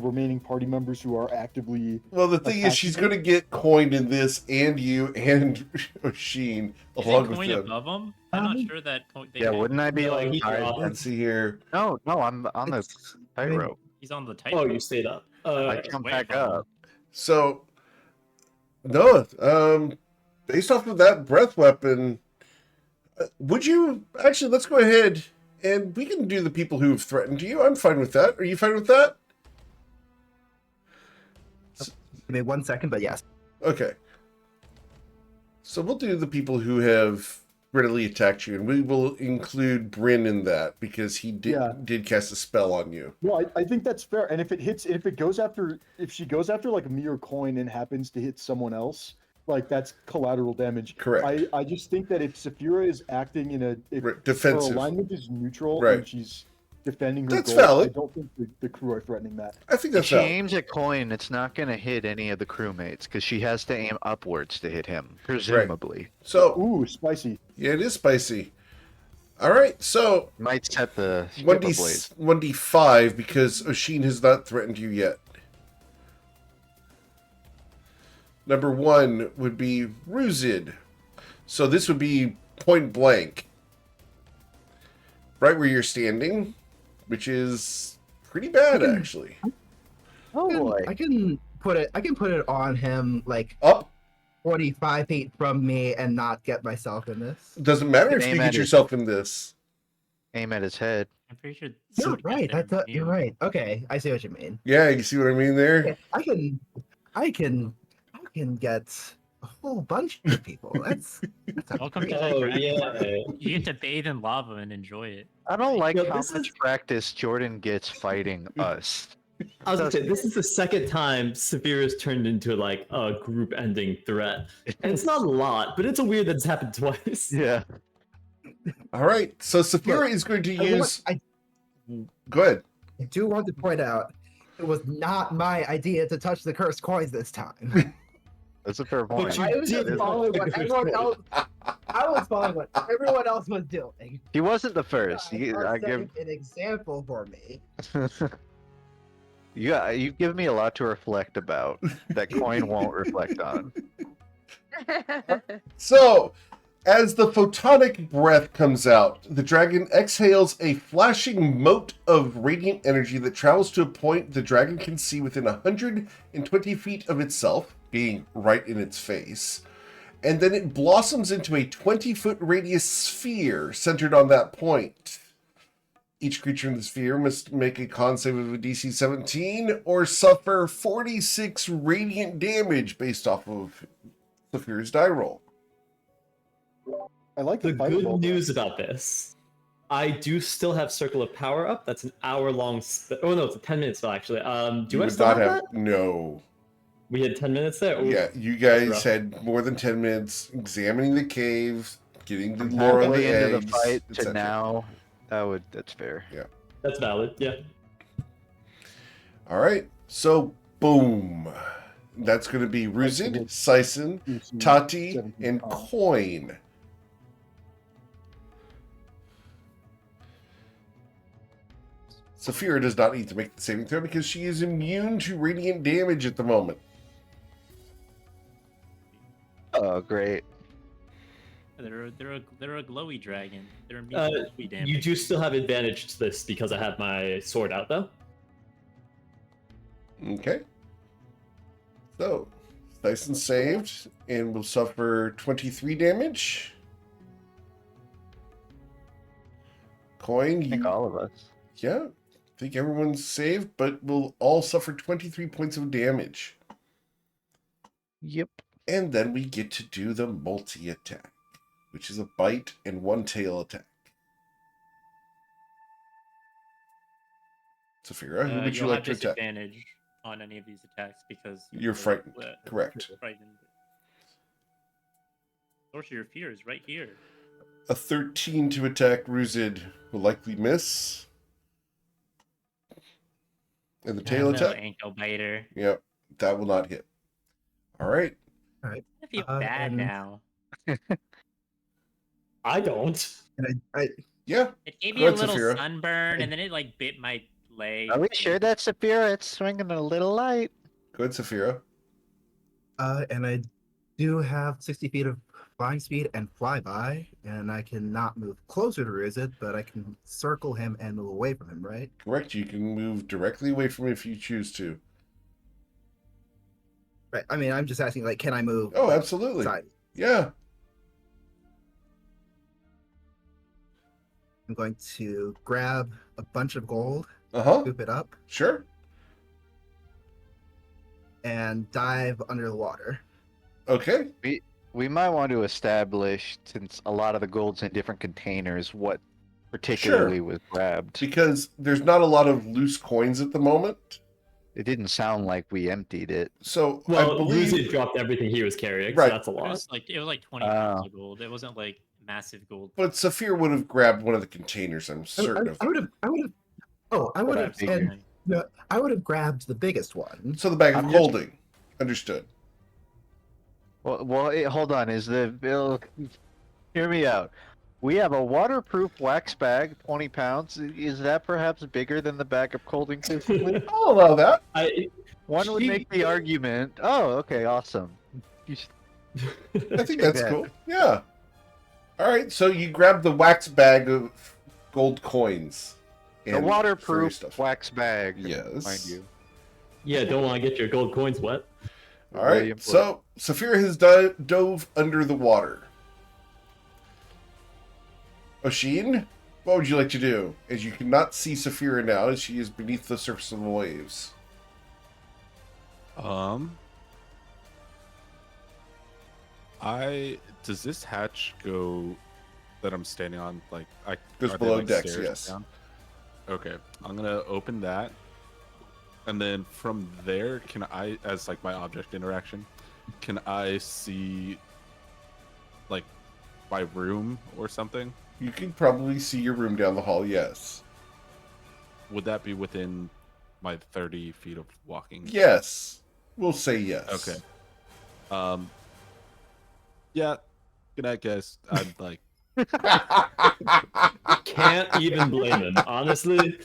remaining party members who are actively? Well, the thing is, she's going to get coined in this, and you, and Sheen, Is along it with coin them. above them? I'm not sure that coin. Yeah, wouldn't I be No, like? he's tied off. then? Let's see here. No, I'm on the It's- I mean, tightrope. He's on the tight. Oh, you stayed up. I jump way back above up. So, Noah, based off of that breath weapon, would you actually? Let's go ahead and we can do the people who have threatened you. I'm fine with that. Are you fine with that? Give me 1 second, but yes. Okay. So we'll do the people who have readily attacked you, and we will include Bryn in that because he Yeah. did cast a spell on you. No, I think that's fair. And if she goes after like a mere coin and happens to hit someone else, like that's collateral damage. Correct. I just think that if Saphira is acting if her Defensive. alignment is neutral Right. and she's defending her That's goal, valid. I don't think the crew are threatening that. I think If that's she valid. aims at Coin, it's not going to hit any of the crewmates because she has to aim upwards to hit him, presumably. So, Ooh, spicy. yeah, it is spicy. All right, so Might set the ship 1d ablaze. 1d5 because Oshin has not threatened you yet. Number 1 would be Ruzid. So this would be point blank. Right where you're standing, which is pretty bad actually. Oh boy. I can put it on him like Up 45 feet from me and not get myself in this. doesn't matter if Aim you at get it. yourself in this. Aim at his head. I'm pretty sure. You're Soot right. is I their thought you're immune. right. Okay, I see what you mean. Yeah, you see what I mean there? I can get a whole bunch of people. That's a Welcome to great- the Oh Dragon yeah. World. You get to bathe in lava and enjoy it. I don't like Yo, how this much is- practice Jordan gets fighting us. I was gonna say this is the second time Saphira's turned into like a group-ending threat, and it's not a lot, but it's a weird that it's happened twice. Yeah. All right, so Saphira is going to use. I Go ahead. do want to point out it was not my idea to touch the cursed coins this time. That's a fair But point. you I was just did. following what everyone else. I was following what everyone else was doing. He wasn't the first. You I are give setting an example for me. you give me a lot to reflect about that Coin won't reflect on. So, as the photonic breath comes out, the dragon exhales a flashing mote of radiant energy that travels to a point the dragon can see within 120 feet of itself, being right in its face. And then it blossoms into a 20-foot radius sphere centered on that point. Each creature in the sphere must make a con save of a DC 17 or suffer 46 radiant damage based off of Saphira's die roll. I like The the good fireball. news about this, I do still have Circle of Power up. That's an hour-long. Oh no, it's a 10-minute spell actually. Do You I would still not have have that? no. We had 10 minutes there. Ooh. Yeah, you guys rough. had more than 10 minutes examining the cave, getting the From lore on halfway the into eggs, the fight to etc. now, that's fair. That's valid. Yeah. All right, so boom. That's going to be Ruzid, Sison, DC Tati, 17. and Coin. Saphira does not need to make the saving throw because she is immune to radiant damage at the moment. Oh, great. They're a glowy dragon. They're immune Uh, to glowy damage. You do still have advantage to this because I have my sword out though. Okay. So, Dyson saved and will suffer 23 damage. Coin, I think you, all of us. yeah, I think everyone's saved, but will all suffer 23 points of damage. Yep. And then we get to do the multi-attack, which is a bite and one tail attack. Saphira, who would you You'll like have to attack? disadvantage on any of these attacks because You're frightened. Correct. Frightened. Sorcerer of Fear is right here. A 13 to attack Ruzid will likely miss. And the tail Little attack? ankle biter. Yep, that will not hit. All right. I feel Uh, bad and- now. I don't. And I Yeah, It gave Go me a ahead, little Saphira. sunburn, and then it like bit my leg. Are we sure that Saphira? It's swinging a little light. go ahead, Saphira. and I do have 60 feet of flying speed and flyby, and I cannot move closer to Rizit, but I can circle him and move away from him, right? Correct, you can move directly away from him if you choose to. Right. I mean, I'm just asking, like, can I move? Oh, absolutely. Side? Yeah. I'm going to grab a bunch of gold, Uh-huh. scoop it up, Sure. and dive under the water. Okay. We might want to establish, since a lot of the gold's in different containers, what particularly was grabbed. Because there's not a lot of loose coins at the moment. It didn't sound like we emptied it. So I Well, believe Lucy dropped everything he was carrying, Right. so that's a It lot. was like 20 pounds of gold. It wasn't like massive gold. But Saphir would have grabbed one of the containers, I'm certain of I it. would have. I would have. figured. And no, I would have grabbed the biggest one. So the bag of I'm just- holding. Understood. Well, hold on. Is the bill? Hear me out. We have a waterproof wax bag, 20 pounds. Is that perhaps bigger than the bag of holding physically? I'll allow that. One would She- make the argument. Oh, okay, awesome. You should- I think that's Yeah. cool. Yeah. All right. So you grab the wax bag of gold coins. A and waterproof fairy stuff. wax bag. Yes. Mind you. Yeah, don't want to get your gold coins wet. All Very right. important. So Saphir has dove under the water. Oshin, what would you like to do? As you cannot see Saphira now, as she is beneath the surface of the waves. Does this hatch go that I'm standing on Goes are they, below decks, stairs yes. down? Okay, I'm gonna open that, and then from there, can I, as like my object interaction, can I see like my room or something? You can probably see your room down the hall, yes. Would that be within my 30 feet of walking? Yes. We'll say yes. Okay. Yeah. Good night, guys. I'm like, Can't even blame him, honestly.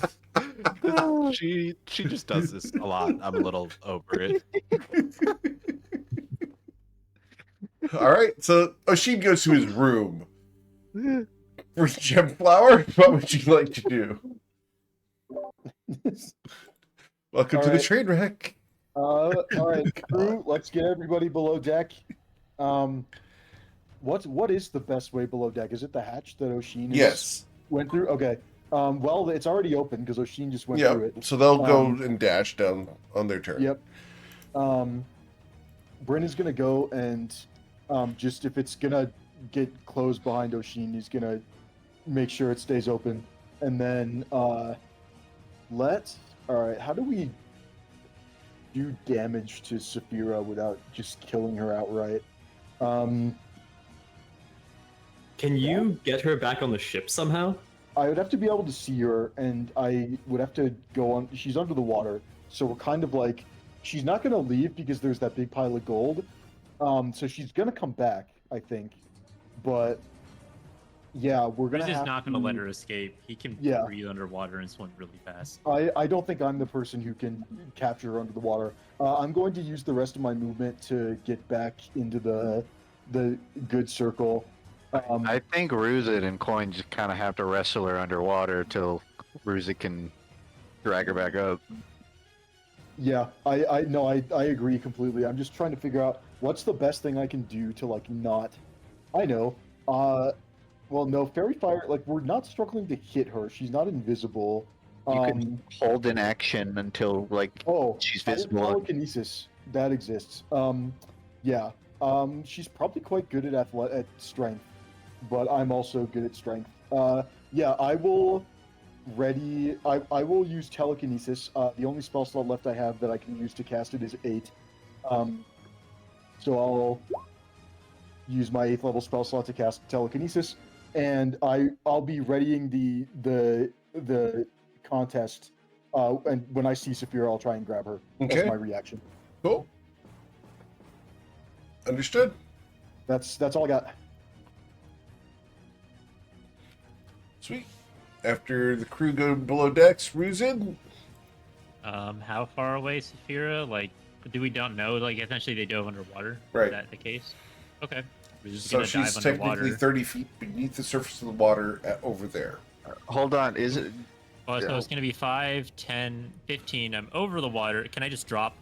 she just does this a lot. I'm a little over it. All right, so Oshin goes to his room. For Gemflower, what would you like to do? Welcome All to the right. train wreck. All right, crew. Let's get everybody below deck. What is the best way below deck? Is it the hatch that Oshin Yes. went through? Okay. Well, it's already open because Oshin just went through Yep. it. So they'll go Um, and dash down on their turn. Yep. Bryn is gonna go and just if it's gonna get closed behind Oshin, he's gonna make sure it stays open, and then all right. How do we do damage to Saphira without just killing her outright? Can you get her back on the ship somehow? I would have to be able to see her, and I would have to go on. She's under the water, so we're kind of like she's not gonna leave because there's that big pile of gold. So she's gonna come back, I think. But yeah, we're gonna. Riz is have not going to to let her escape. He can Yeah. breathe underwater and swim really fast. I don't think I'm the person who can capture her under the water. I'm going to use the rest of my movement to get back into the good circle. I think Ruzit and Coin just kind of have to wrestle her underwater till Ruzit can drag her back up. Yeah, I no, I agree completely. I'm just trying to figure out what's the best thing I can do to like not. I know. Well, no, fairy fire. Like we're not struggling to hit her. She's not invisible. You can hold in action until like Oh, she's I have visible. telekinesis that exists. Yeah. She's probably quite good at strength, but I'm also good at strength. Yeah, I will ready. I will use telekinesis. The only spell slot left I have that I can use to cast it is 8. So I'll use my 8th level spell slot to cast telekinesis, and I'll be readying the contest. And when I see Saphira, I'll try and grab her. Okay. That's my reaction. Cool. Understood. That's all I got. Sweet. After the crew go below decks, Ruzid. How far away is Saphira? Like, we don't know? Like, essentially they dove underwater. Right. Is that the case? Okay. We're just So gonna she's dive technically underwater. 30 feet beneath the surface of the water over there. Hold on, is it? Well, so it's gonna be 5, 10, 15. I'm over the water. Can I just drop?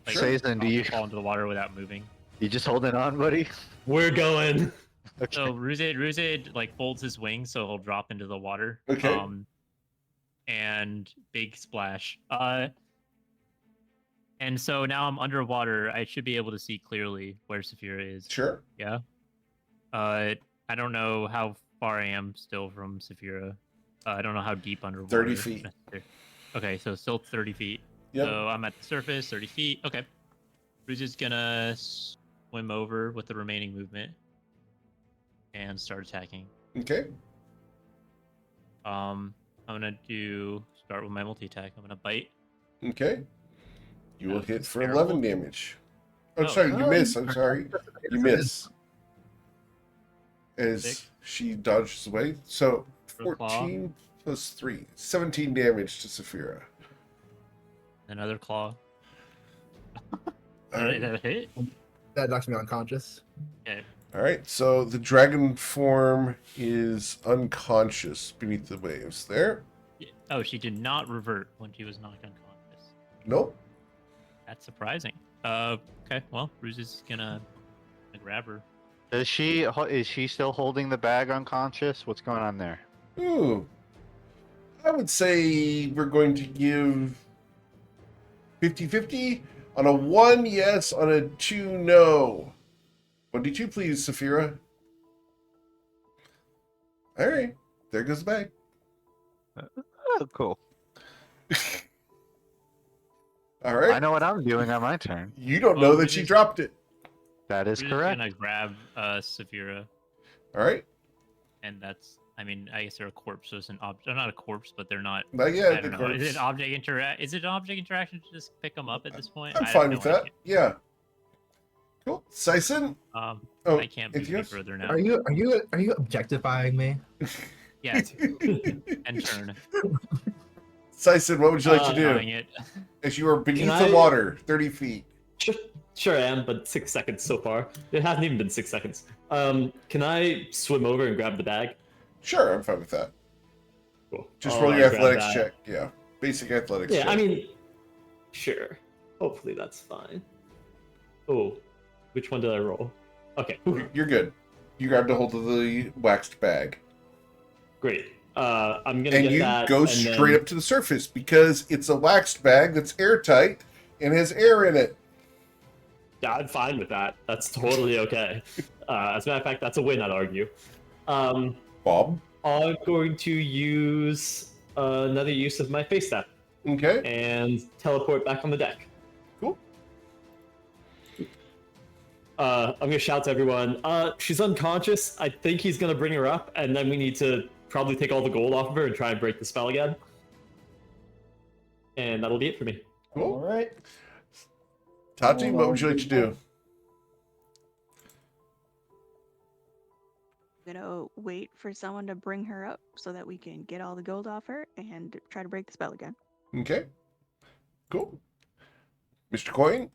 Like, Sazin, do you fall into the water without moving? you just holding on, buddy? We're going. So Ruzid like folds his wings, so he'll drop into the water. Okay. And big splash. And so now I'm underwater. I should be able to see clearly where Saphira is. Sure. Yeah. I don't know how far I am still from Saphira. I don't know how deep underwater. 30 feet. Okay, so still 30 feet. Yep. So I'm at the surface, 30 feet. Okay. Bruce is gonna swim over with the remaining movement and start attacking. Okay. I'm gonna start with my multi-attack. I'm gonna bite. Okay. You will That's hit for terrible. 11 damage. Oh, Oh. sorry, you Oh, miss. you- I'm sorry. You miss. As she dodges away. So For claw. 14 plus 3. 17 damage to Saphira. Another claw. All right. Did that hit? That knocks me unconscious. Okay. All right. So the dragon form is unconscious beneath the waves. There. Oh, she did not revert when she was knocked unconscious. Nope. That's surprising. Okay. Well, Bruce is gonna grab her. Is she still holding the bag unconscious? What's going on there? Ooh. I would say we're going to give 50-50. On a 1, yes. On a 2, no. 1d2, please, Saphira. All right. There goes the bag. Oh, cool. All right. I know what I'm doing on my turn. You don't know Well, that we she just- dropped it. That is Bruce correct. is gonna grab Saphira, All right. and that's. I mean, I guess they're a corpse, so it's an object. They're not a corpse, but they're not. Not I yet. don't The know. Is it corpse. object Is it an object interaction to just pick them up at this point? I'm I have fine no with that. idea. Yeah. Cool. Sison? Oh, I can't move anything any else? further now. Are you objectifying me? Yeah, and turn. Sison, what would you like to do? Trying it. As you are beneath Can the I- water, 30 feet. Sure I am, but 6 seconds so far. It hasn't even been 6 seconds. Can I swim over and grab the bag? Sure, I'm fine with that. Cool. Just I'll, roll your grab athletics that. check. Yeah. Basic athletics Yeah, check. I mean, sure. Hopefully that's fine. Oh, which one did I roll? Okay, You're good. You grabbed a hold of the waxed bag. great. I'm gonna And get you that. go and straight then... up to the surface because it's a waxed bag that's airtight and has air in it. Yeah, I'm fine with that. That's totally okay. As a matter of fact, that's a win, I'd argue. Bob? I'm going to use another use of my face step Okay. and teleport back on the deck. Cool. I'm gonna shout to everyone. She's unconscious. I think he's gonna bring her up, and then we need to probably take all the gold off of her and try and break the spell again. And that'll be it for me. Cool. All right. Tati, what would you like to do? I'm gonna wait for someone to bring her up so that we can get all the gold off her and try to break the spell again. Okay. Cool. Mr. Coin?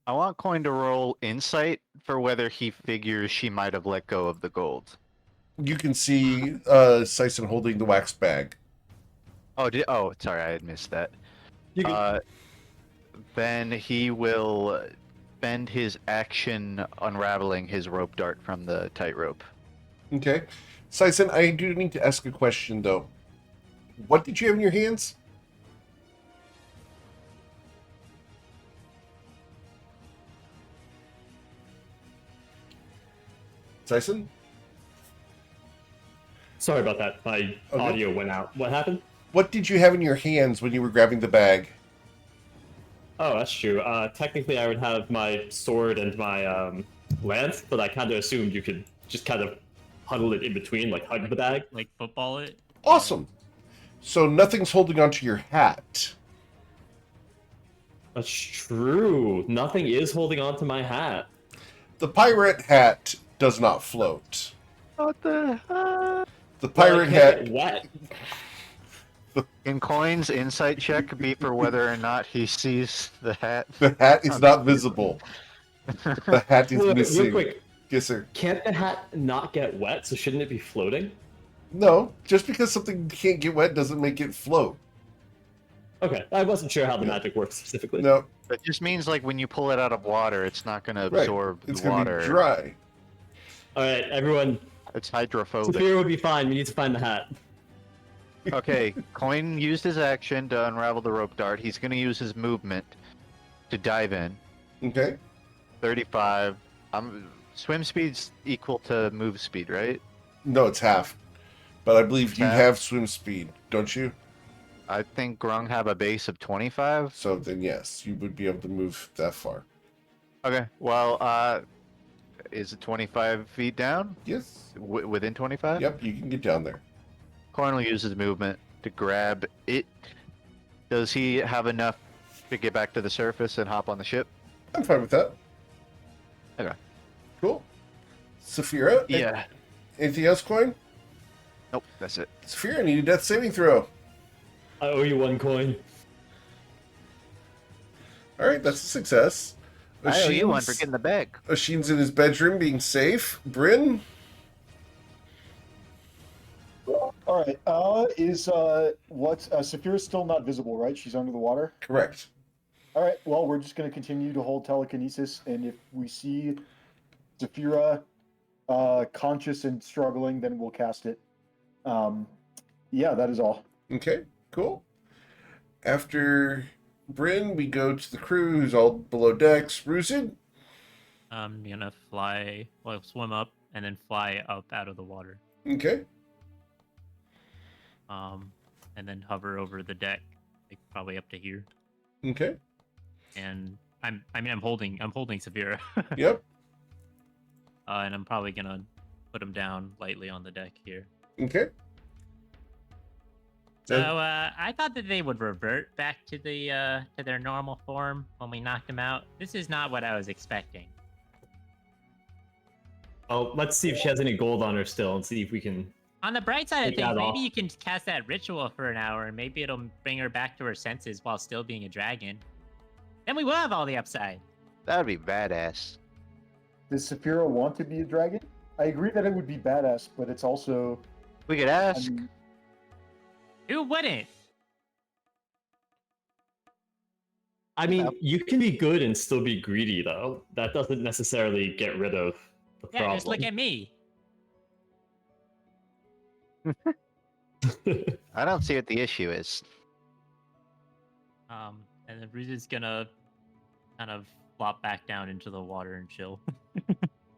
I want Coin to roll insight for whether he figures she might have let go of the gold. You can see Sison holding the wax bag. Oh, sorry, I had missed that. You can... Then he will spend his action unraveling his rope dart from the tightrope. Okay. Sison, I do need to ask a question, though. What did you have in your hands? Sison? Sorry about that. My Okay. audio went out. What happened? What did you have in your hands when you were grabbing the bag? Oh, that's true. Technically, I would have my sword and my lance, but I kind of assumed you could just kind of huddle it in between, like hug the bag. Like football it. Awesome. So nothing's holding onto your hat. That's true. Nothing is holding on to my hat. The pirate hat does not float. What the? The Well, pirate I can't hat. get wet. Can Coin's insight check be for whether or not he sees the hat? The hat is not visible. The hat is Wait, missing. real quick, Yes, sir. can't the hat not get wet? So shouldn't it be floating? No, just because something can't get wet doesn't make it float. Okay, I wasn't sure how the magic works specifically. No, That just means like when you pull it out of water, it's not going to right. absorb It's the going to water. be dry. All right, everyone. It's hydrophobic. Saphira would be fine. We need to find the hat. Okay, Coin used his action to unravel the rope dart. He's going to use his movement to dive in. Okay. 35. I'm Swim speed's equal to move speed, right? No, it's half. But I believe you Half? have swim speed, don't you? I think Grung have a base of 25. So then, yes, you would be able to move that far. Okay. Well, is it 25 feet down? Yes. Within 25? Yep, you can get down there. Cornel uses movement to grab it. Does he have enough to get back to the surface and hop on the ship? I'm fine with that. Okay. Cool. Saphira? Yeah. Anything else, Coin? Nope, that's it. Saphira, I need a death saving throw. I owe you 1 coin. All right, that's a success. I owe you one for Oshin's- getting the bag. Oshin's in his bedroom being safe. Bryn? All right. Saphira's still not visible, right? She's under the water. Correct. All right. Well, we're just going to continue to hold telekinesis, and if we see Saphira conscious and struggling, then we'll cast it. Yeah, that is all. Okay, cool. After Bryn, we go to the crew who's all below decks. Ruzid? I'm gonna swim up and then fly up out of the water. Okay. And then hover over the deck, like probably up to here. Okay. And I'm holding Saphira. Yep. And I'm probably gonna put him down lightly on the deck here. Okay. So I thought that they would revert back to their normal form when we knocked them out. This is not what I was expecting. Oh, let's see if she has any gold on her still, and see if we can. On the bright side of Take that things, maybe off. you can cast that ritual for an hour, and maybe it'll bring her back to her senses while still being a dragon. Then we will have all the upside. That would be badass. Does Saphira want to be a dragon? I agree that it would be badass, but it's also. We could ask. Who wouldn't? I mean, you can be good and still be greedy, though. That doesn't necessarily get rid of the Yeah, problem. just look at me. I don't see what the issue is. And then Ruz is gonna kind of flop back down into the water and chill.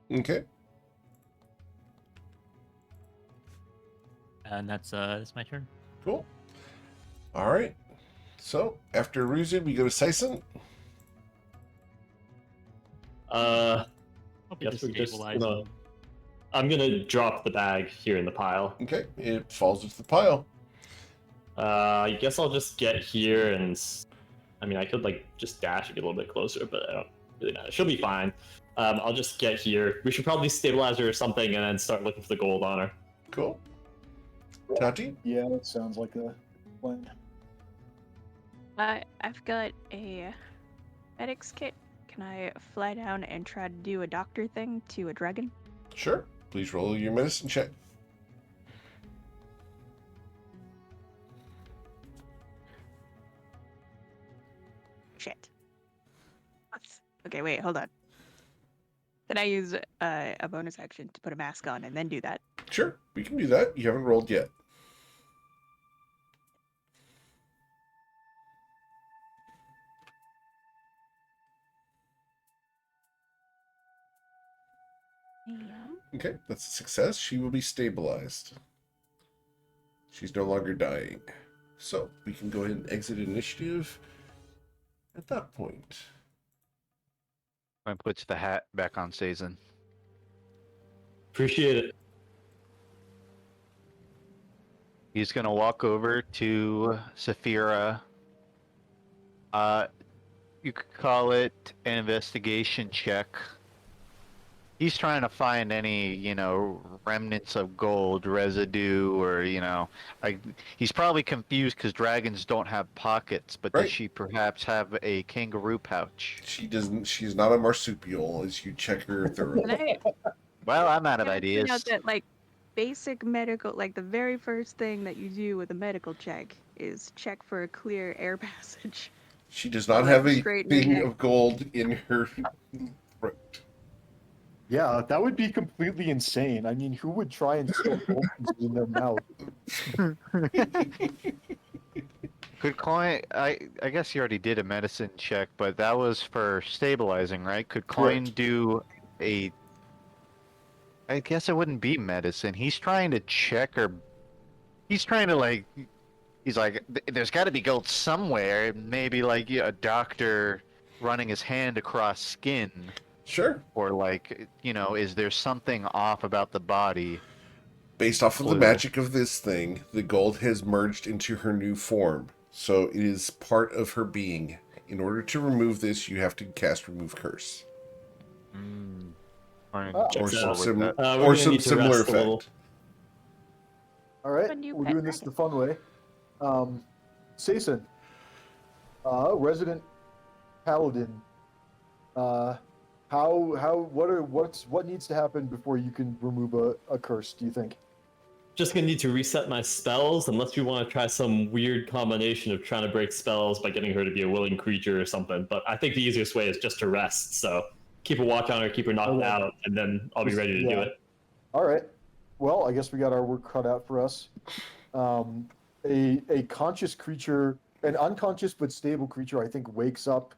Okay. And that's my turn. Cool. All right. So after Ruzid, we go to Saison. Hoping Guess to we're just stabilize gonna. him. I'm gonna drop the bag here in the pile. Okay. It falls into the pile. I guess I'll just get here and. I mean, I could like just dash and get a little bit closer, but I don't really know. She'll be fine. I'll just get here. We should probably stabilize her or something, and then start looking for the gold on her. Cool. Tati? Yeah, that sounds like a plan. I've got a medics kit. Can I fly down and try to do a doctor thing to a dragon? Sure. Please roll your medicine check. Shit. Okay, wait, hold on. Did I use a bonus action to put a mask on and then do that? Sure. We can do that. You haven't rolled yet. Yeah. Okay. That's a success. She will be stabilized. She's no longer dying. So we can go ahead and exit initiative at that point. I puts the hat back on Saison. Appreciate it. He's gonna walk over to Saphira. You could call it an investigation check. He's trying to find any, remnants of gold, residue, or, he's probably confused because dragons don't have pockets, but Right. does she perhaps have a kangaroo pouch? She doesn't. She's not a marsupial as you check her thoroughly. Can I Well, I'm out of point ideas. out that like basic medical, like the very first thing that you do with a medical check is check for a clear air passage. She does not Like have a straight in her thing neck. of gold in her throat. Yeah, that would be completely insane. I mean, who would try and steal gold pieces in their mouth? Could Coin? I guess you already did a medicine check, but that was for stabilizing, right? Could Coin Correct. do a I guess it wouldn't be medicine. He's trying to check her. He's trying to like. He's like, there's got to be gold somewhere. Maybe like a doctor running his hand across skin, Sure. or like, is there something off about the body? Based off of the Clue. magic of this thing, the gold has merged into her new form. So it is part of her being. In order to remove this, you have to cast Remove Curse. Fine, Ah. check Or that some, with sim- that. We're or gonna some need to similar rest a little. effect. All right, A new we're pet doing this dragon. the fun way. Sason, resident paladin. What needs to happen before you can remove a curse? Do you think? Just gonna need to reset my spells, unless we want to try some weird combination of trying to break spells by getting her to be a willing creature or something. But I think the easiest way is just to rest. So keep a watch on her, keep her knocked Okay. out, and then I'll be ready to do Yeah. it. All right. Well, I guess we got our work cut out for us. A conscious creature, an unconscious but stable creature, I think, wakes up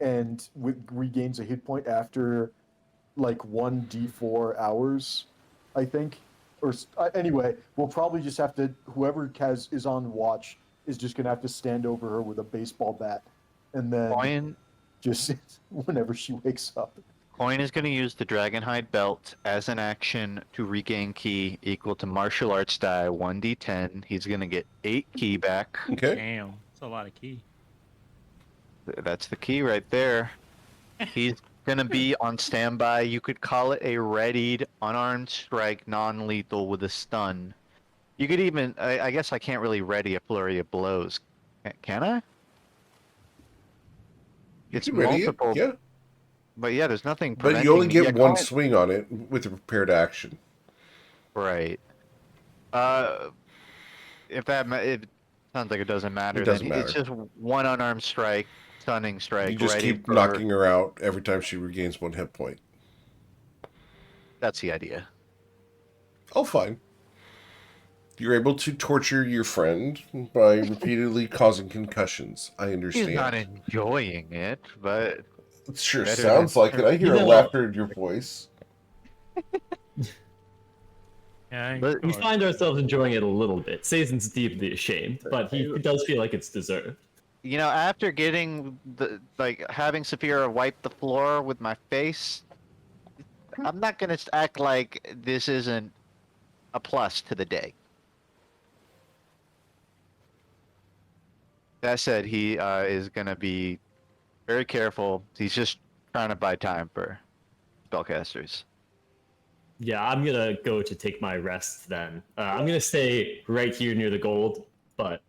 and regains a hit point after like 1d4 hours, I think. Or anyway, we'll probably just have to. Whoever is on watch is just gonna have to stand over her with a baseball bat, and then Coin, just whenever she wakes up. Coin is going to use the Dragonhide belt as an action to regain key equal to martial arts die 1d10. He's going to get 8 key back. Okay. Damn, that's a lot of key. That's the key right there. He's going to be on standby. You could call it a readied, unarmed strike, non-lethal with a stun. You could even, I guess I can't really ready a flurry of blows. Can I? You It's can ready it, multiple, yeah. but yeah, there's nothing But preventing you only me- get yeah, one Coin- swing on it with a prepared action. Right. If it sounds like it doesn't matter, It doesn't then it's matter. just one unarmed strike, stunning strike. You just ready keep for- knocking her out every time she regains 1 hit point. That's the idea. Oh, fine. You're able to torture your friend by repeatedly causing concussions. I understand. He's not enjoying it, but It sure better sounds than- like it. I hear You a know- laughter in your voice. Yeah, But- We find ourselves enjoying it a little bit. Sazon's deeply ashamed, but he does feel like it's deserved. after getting having Saphira wipe the floor with my face, I'm not gonna act like this isn't a plus to the day. That said, he is gonna be very careful. He's just trying to buy time for spellcasters. Yeah, I'm gonna go to take my rest then. I'm gonna stay right here near the gold, but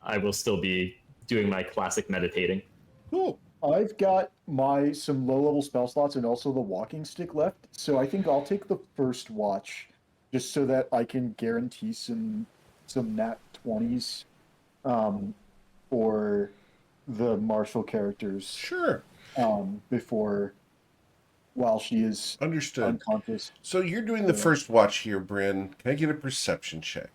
I will still be doing my classic meditating. Cool. I've got some low-level spell slots and also the walking stick left, so I think I'll take the first watch, just so that I can guarantee some nat 20s, for the martial characters, Sure. while she is Understood. unconscious. So you're doing the first watch here, Bryn. Can I get a perception check?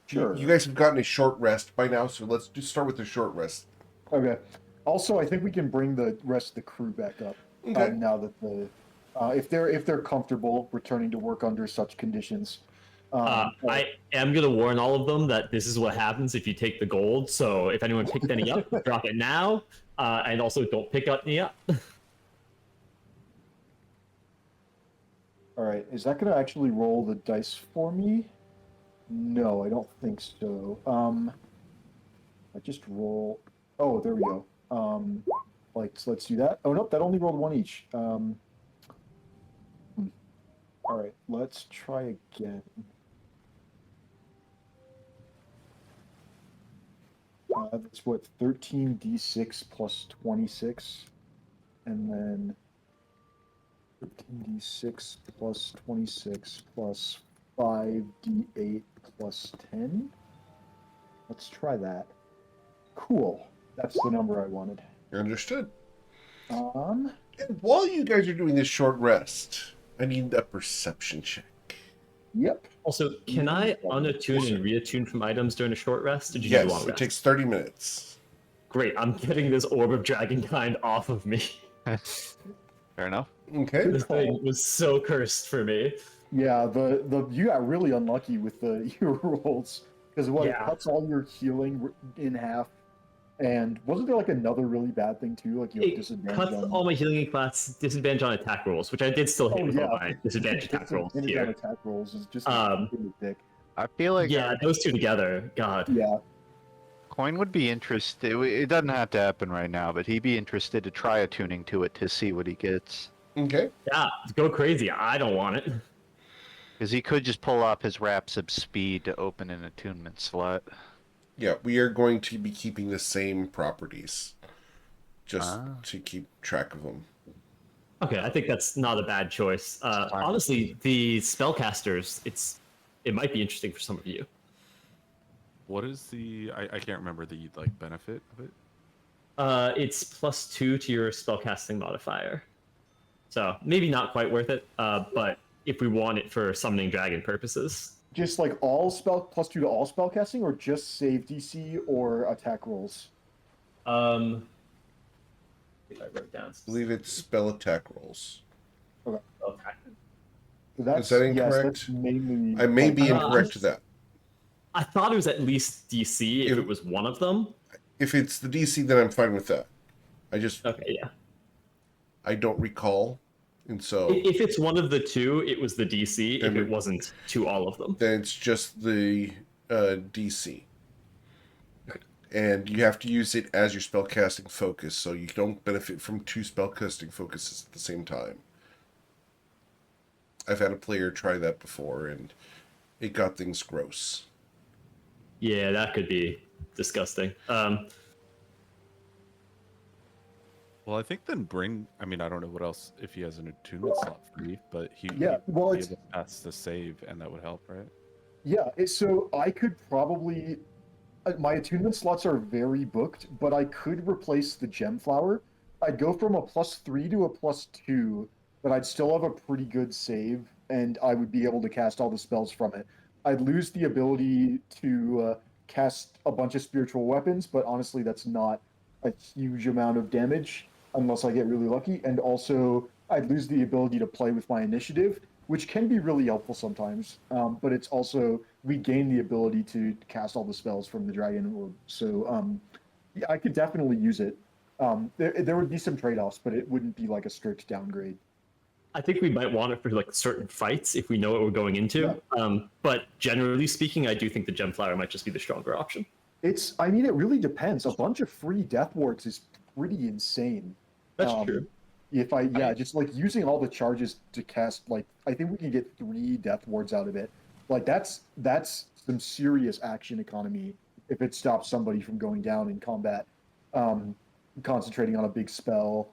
Sure. You guys have gotten a short rest by now, so let's just start with the short rest. Okay. Also, I think we can bring the rest of the crew back up Okay. now that if they're comfortable returning to work under such conditions. I am gonna warn all of them that this is what happens if you take the gold. So if anyone picked any up, drop it now, and also don't pick up any up. All right, is that going to actually roll the dice for me? No, I don't think so. I just roll. Oh, there we go. Let's do that. Oh nope, that only rolled 1 each. All right, let's try again. That's what 13d6 plus 26, and then 13d6 plus 26 plus 5d8 plus 10. Let's try that. Cool. That's the number I wanted. Understood. Um, And while you guys are doing this short rest, I need a perception check. Yep. Also, can I unattune and reattune from items during a short rest? Or do you need a Yes, long it rest? takes 30 minutes. Great, I'm getting this orb of dragonkind off of me. Fair enough. Okay. This thing was so cursed for me. Yeah, you got really unlucky with your rolls because it Yeah. cuts all your healing in half. And wasn't there like another really bad thing too? Like you have It disadvantage cuts on. all my healing class, disadvantage on attack rolls, which I did still hit with all my disadvantage attack rolls Disadvantage on here. attack rolls is just thick. I feel like Yeah, those two together, God. Yeah. Coin would be interested. It doesn't have to happen right now, but he'd be interested to try attuning to it to see what he gets. Okay. Yeah, go crazy. I don't want it. Because he could just pull off his Raps of Speed to open an attunement slot. Yeah, we are going to be keeping the same properties, just Ah. to keep track of them. Okay, I think that's not a bad choice. Honestly, the spellcasters, it might be interesting for some of you. What is the? I can't remember the like benefit of it. It's +2 to your spellcasting modifier, so maybe not quite worth it. But if we want it for summoning dragon purposes, Just like all spell +2 to all spell casting, or just save DC or attack rolls. if I wrote down, I believe it's spell attack rolls. okay. So that's, Is that yes, incorrect? that's mainly. I may be Uh, incorrect to that. I thought it was at least DC if If- it was one of them. If it's the DC, then I'm fine with that. Okay, yeah. I don't recall, and so If it's one of the two, it was the DC. If Then it wasn't to all of them. then it's just the DC. And you have to use it as your spellcasting focus, so you don't benefit from two spellcasting focuses at the same time. I've had a player try that before, and it got things gross. Yeah, that could be disgusting. Well, I think then bring. I mean, I don't know what else if he has an attunement slot free, but Yeah, well, be it's- able to pass the save, and that would help, right? Yeah, so I could probably. My attunement slots are very booked, but I could replace the gem flower. I'd go from a +3 to a +2, but I'd still have a pretty good save, and I would be able to cast all the spells from it. I'd lose the ability to cast a bunch of spiritual weapons, but honestly, that's not a huge amount of damage unless I get really lucky. And also, I'd lose the ability to play with my initiative, which can be really helpful sometimes. But it's also, we gain the ability to cast all the spells from the dragon orb. So yeah, I could definitely use it. There would be some trade-offs, but it wouldn't be like a strict downgrade. I think we might want it for like certain fights if we know what we're going into. But generally speaking, I do think the gem flower might just be the stronger option. I mean, it really depends. A bunch of free death warts is pretty insane. That's true. Just like using all the charges to cast, like, I think we can get 3 death wards out of it. Like, that's some serious action economy if it stops somebody from going down in combat, concentrating on a big spell.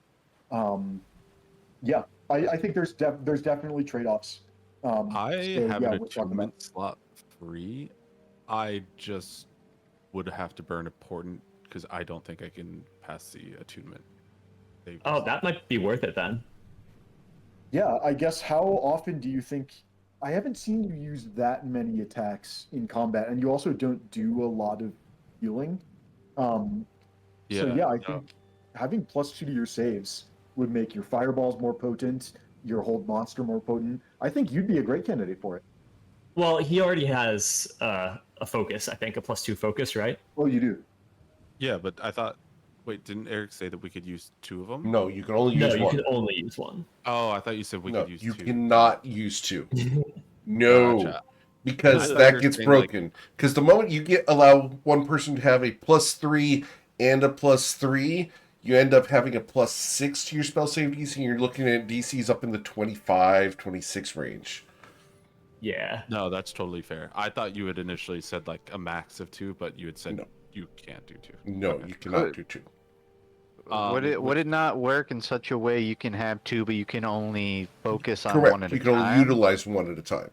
Yeah, I think there's definitely trade-offs. I have yeah, an we're talking attunement slot free. I just would have to burn a portent because I don't think I can pass the attunement. Oh, that might be worth it then. Yeah, I guess how often do you think? I haven't seen you use that many attacks in combat, and you also don't do a lot of healing. So yeah, I think having +2 to your saves would make your fireballs more potent, your hold monster more potent. I think you'd be a great candidate for it. Well, he already has a focus, I think, a +2 focus, right? Oh, you do? Yeah, but I thought. Wait, didn't Eric say that we could use 2 of them? No, you can only No, use you one. can only use one. Oh, I thought you said we No, could use you 2. cannot use 2. No, Gotcha. because I thought you that were gets saying, like- broken. Because the moment you allow one person to have a +3 and a +3, you end up having a +6 to your spell save DC, and you're looking at DCs up in the 25, 26 range. Yeah. No, that's totally fair. I thought you had initially said like a max of 2, but you had said No. you can't do 2. No, Okay. you cannot do 2. Would it not work in such a way you can have 2, but you can only focus on one Correct. at You a can only time? utilize one at a time.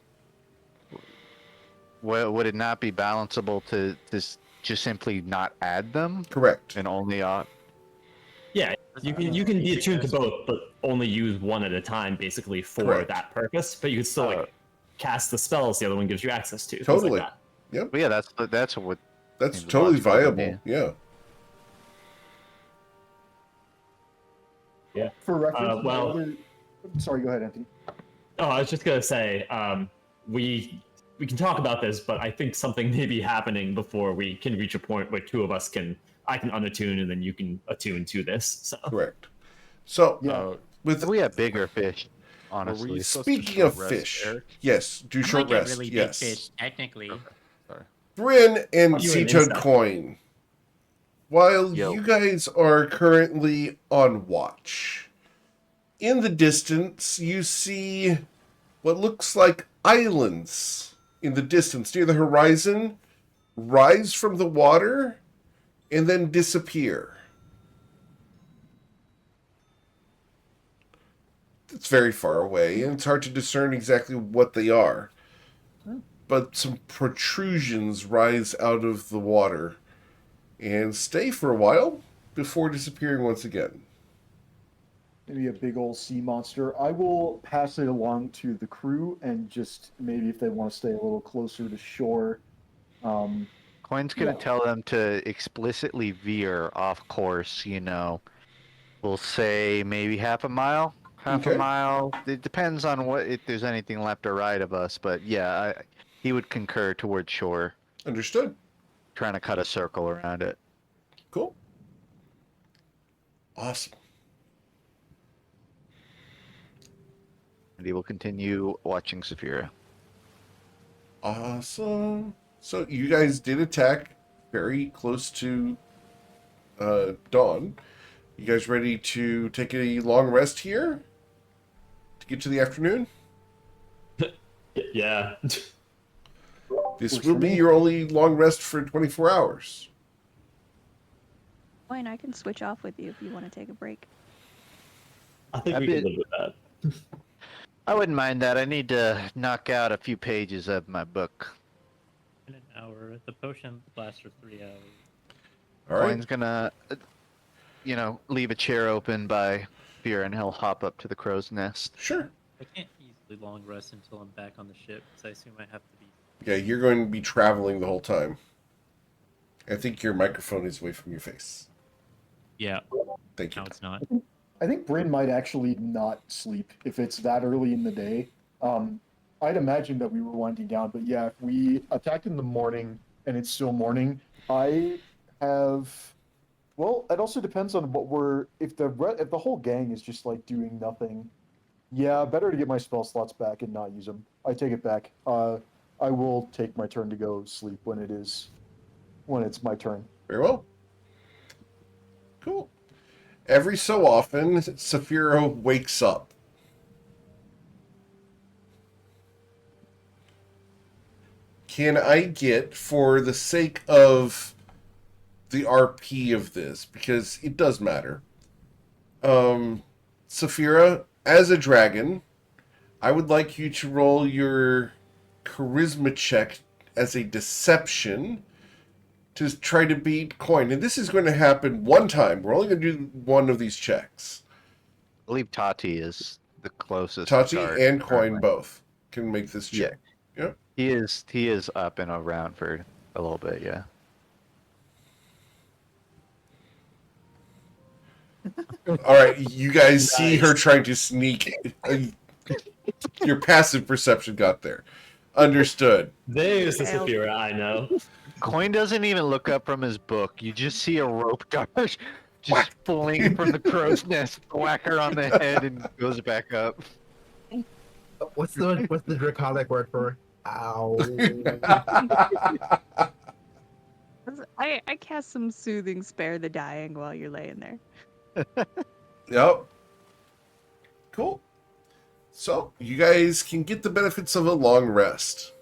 Would it not be balanceable to just simply not add them Correct. and only Yeah, you can be attuned to both, but only use one at a time, basically for Correct. that purpose. But you can still like cast the spells the other one gives you access to. things Totally. Like that. Well, yeah, that's what. That's Seems totally logical to viable. me. Yeah. For reference, well- sorry, go ahead, Anthony. Oh, I was just gonna say, we can talk about this, but I think something may be happening before we can reach a point where I can unattune and then you can attune to this. So Correct. So, Yeah. with We have bigger fish, Were honestly. we supposed to speaking short of rest, fish, Eric? yes, do I short might get rest. really Yes. big fish, technically. Okay. Sorry. Bryn and You an Sea insect. Coin, while Yo. you guys are currently on watch, in the distance you see what looks like islands in the distance near the horizon rise from the water and then disappear. It's very far away and it's hard to discern exactly what they are. But some protrusions rise out of the water and stay for a while before disappearing once again. Maybe a big old sea monster. I will pass it along to the crew and just maybe if they want to stay a little closer to shore. Coin's gonna Yeah. tell them to explicitly veer off course, you know. We'll say maybe half a mile. Okay. It depends on if there's anything left or right of us, but yeah, he would concur towards shore, Understood. trying to cut a circle around it. Cool. Awesome. And he will continue watching Saphira. Awesome. So you guys did attack very close to dawn. You guys ready to take a long rest here to get to the afternoon? yeah. This Works will for be me. your only long rest for 24 hours. Fine, I can switch off with you if you want to take a break. I think A we can bit- live with that. I wouldn't mind that. I need to knock out a few pages of my book. In an hour. The potion lasts for 3 hours. All right. Coin's gonna, leave a chair open by Fear and he'll hop up to the crow's nest. Sure. I can't easily long rest until I'm back on the ship, so I assume I have to be. Yeah, you're going to be traveling the whole time. I think your microphone is away from your face. Yeah, Thank you. no, it's not. I think Bryn might actually not sleep if it's that early in the day. I'd imagine that we were winding down, but yeah, if we attacked in the morning and it's still morning, I have. Well, it also depends on what we're. If the whole gang is just like doing nothing, yeah, better to get my spell slots back and not use them. I take it back. I will take my turn to go sleep when it's my turn. Very well. Cool. Every so often, Saphira wakes up. Can I get, for the sake of the RP of this, because it does matter, Saphira, as a dragon, I would like you to roll your charisma check as a deception to try to beat Coin. And this is going to happen one time. We're only going to do one of these checks. I believe Tati is the closest. Tati guard and Coin currently. both can make this Yeah. check. Yep. He is up and around for a little bit, yeah. All right, you guys see her trying to sneak. Your passive perception got there. Understood. There's the Failed. Saphira I know. Coin doesn't even look up from his book. You just see a rope dart just fling from the crow's nest, whack her on the head, and goes back up. What's the draconic word for ow? I cast some soothing spare the dying while you're laying there. Yep. Cool. So, you guys can get the benefits of a long rest.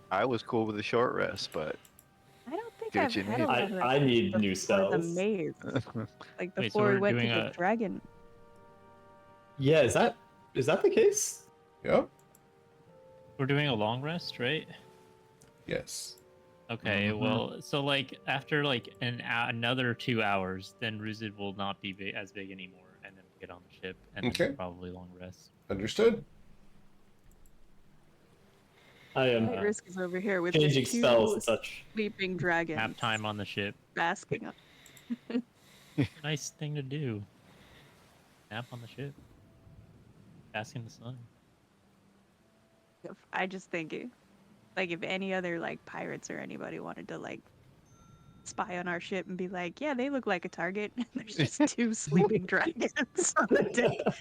I was cool with a short rest, but I don't think Do what I've you had need. a long rest I need new before the spells. maze. Like Wait, so before we we're went to doing the a- dragon. Yeah, is that the case? Yep. We're doing a long rest, right? Yes. Okay, Mhm. well, so like after like another 2 hours, then Ruzid will not be as big anymore, and then we'll get on the ship, and Okay. then probably long rest. Understood. I am Night Risk is over here with changing his two spells and such. sleeping dragons Nap time on the ship. basking up. Nice thing to do. Nap on the ship. Bask in the sun. I just think, like, if any other like pirates or anybody wanted to like spy on our ship and be like, yeah, they look like a target. There's just 2 sleeping dragons on the deck.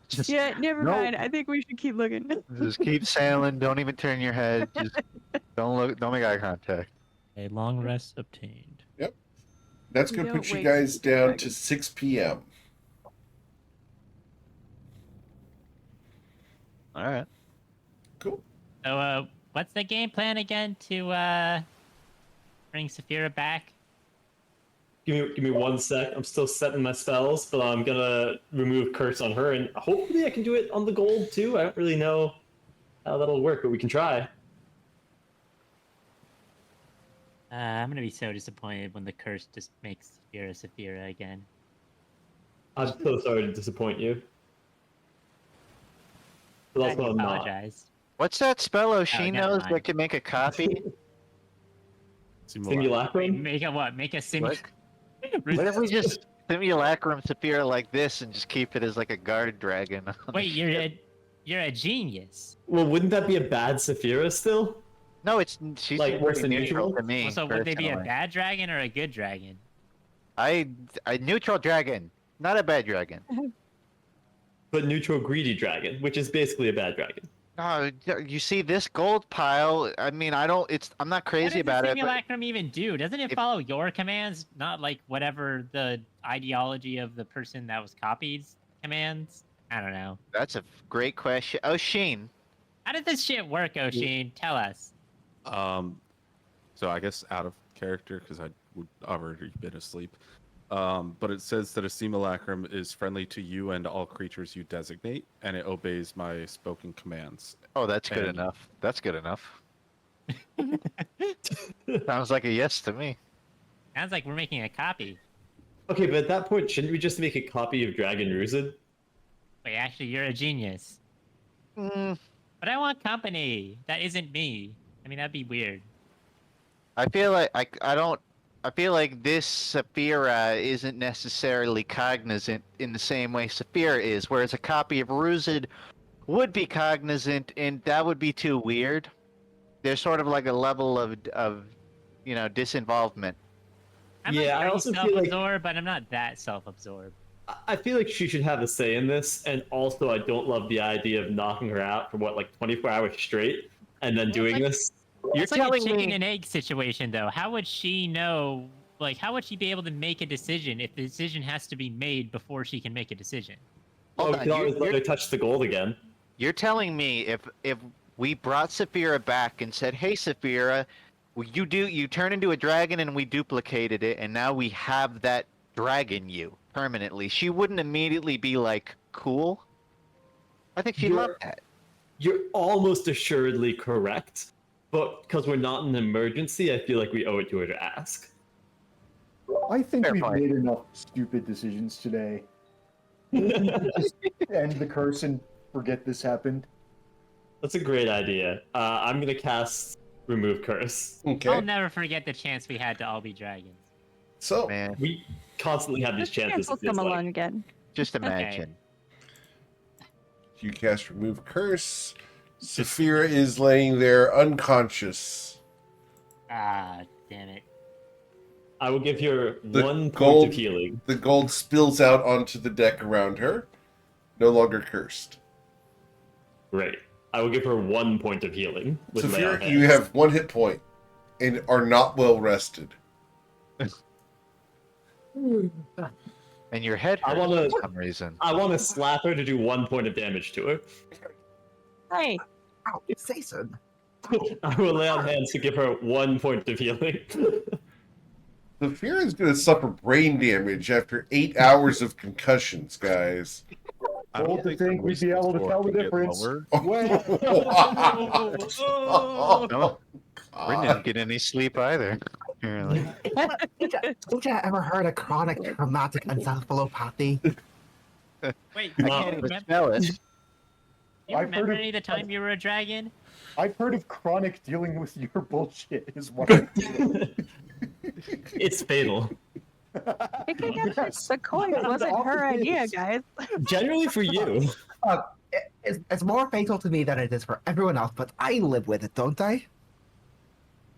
Just, Yeah, never Nope. mind. I think we should keep looking. just keep sailing. Don't even turn your head. Just don't look. Don't make eye contact. A long rest obtained. That's going to Don't put you wake guys sleeping down to dragons. 6 p.m. All right. Cool. So, what's the game plan again to bring Saphira back? Give me 1 sec. I'm still setting my spells, but I'm gonna remove curse on her, and hopefully I can do it on the gold too. I don't really know how that'll work, but we can try. I'm gonna be so disappointed when the curse just makes Saphira again. I'm so sorry to disappoint you. But I also I'm not. apologize. What's that spell O'Sheen never knows mind. that can make a copy? Simulacrum? Make a what? Make a sim. What? What if we just simulacrum Saphira like this and just keep it as like a guard dragon? Wait, you're a genius. Well, wouldn't that be a bad Saphira still? No, she's Like, pretty worse than neutral usual? to me. So would they be a personally. bad dragon or a good dragon? A neutral dragon, not a bad dragon. But neutral greedy dragon, which is basically a bad dragon. No, you see this gold pile. I mean, I'm not crazy What about does it. the But simulacrum even do? Doesn't it if- follow your commands, not like whatever the ideology of the person that was copied commands? I don't know. that's a great question. O'Sheen, How did this shit work, O'Sheen? Tell us. So I guess out of character because I would already been asleep. But it says that a simulacrum is friendly to you and all creatures you designate, and it obeys my spoken commands. oh, that's good And- enough. That's good enough. Sounds like a yes to me. Sounds like we're making a copy. Okay, but at that point, shouldn't we just make a copy of Dragon Ruzid? Wait, actually, you're a genius. Mm, But I want company. That isn't me. I mean, that'd be weird. I feel like I don't. I feel like this Saphira isn't necessarily cognizant in the same way Saphira is, whereas a copy of Ruzid would be cognizant, and that would be too weird. There's sort of like a level of disinvolvement. I'm Yeah, I like also feel like- self-absorbed, but I'm not that self-absorbed. I feel like she should have a say in this, and also I don't love the idea of knocking her out for like 24 hours straight and then Well, doing like- this. You're It's like a telling chicken me and egg situation, though. How would she know? Like, how would she be able to make a decision if the decision has to be made before she can make a decision? Oh, Hold we on, can always let her touch the gold again. you're telling me if we brought Saphira back and said, "Hey, Saphira, you turn into a dragon and we duplicated it, and now we have that dragon you permanently," she wouldn't immediately be like, "Cool." I think she'd You're- love that. You're almost assuredly correct, but because we're not in an emergency, I feel like we owe it to her to ask. I think Fair we've point. made enough stupid decisions today. Just end the curse and forget this happened. That's a great idea. I'm gonna cast Remove Curse. I'll Okay. never forget the chance we had to all be dragons. So, Man, We constantly have these This chance chances. will it feels come like. along again. just imagine. you cast Remove Curse. Saphira is laying there unconscious. Ah, damn it. I will give her The 1 point gold- of healing. The gold spills out onto the deck around her. No longer cursed. Great. I will give her 1 point of healing. With Lay on Saphira, you Hands. have 1 hit point and are not well rested. And your head I hurts wanna- for some reason. I want to slap her to do 1 point of damage to her. Hey, Ow, Jason. I will lay on hands to give her 1 point of healing. Saphira is going to suffer brain damage after 8 hours of concussions, guys. I Bold to think the we'd be able to wisdom tell score the can get difference. lower. Wow. No, we God. didn't get any sleep either. Apparently. Don't you ever heard of chronic traumatic encephalopathy? Wait, I do can't you even remember, spell it. you I've remember heard of- any of the time you were a dragon? I've heard of chronic dealing with your bullshit is what It's fatal. Yes. The coin And wasn't her often idea, is. guys. Generally for you. It's more fatal to me than it is for everyone else, but I live with it, don't I?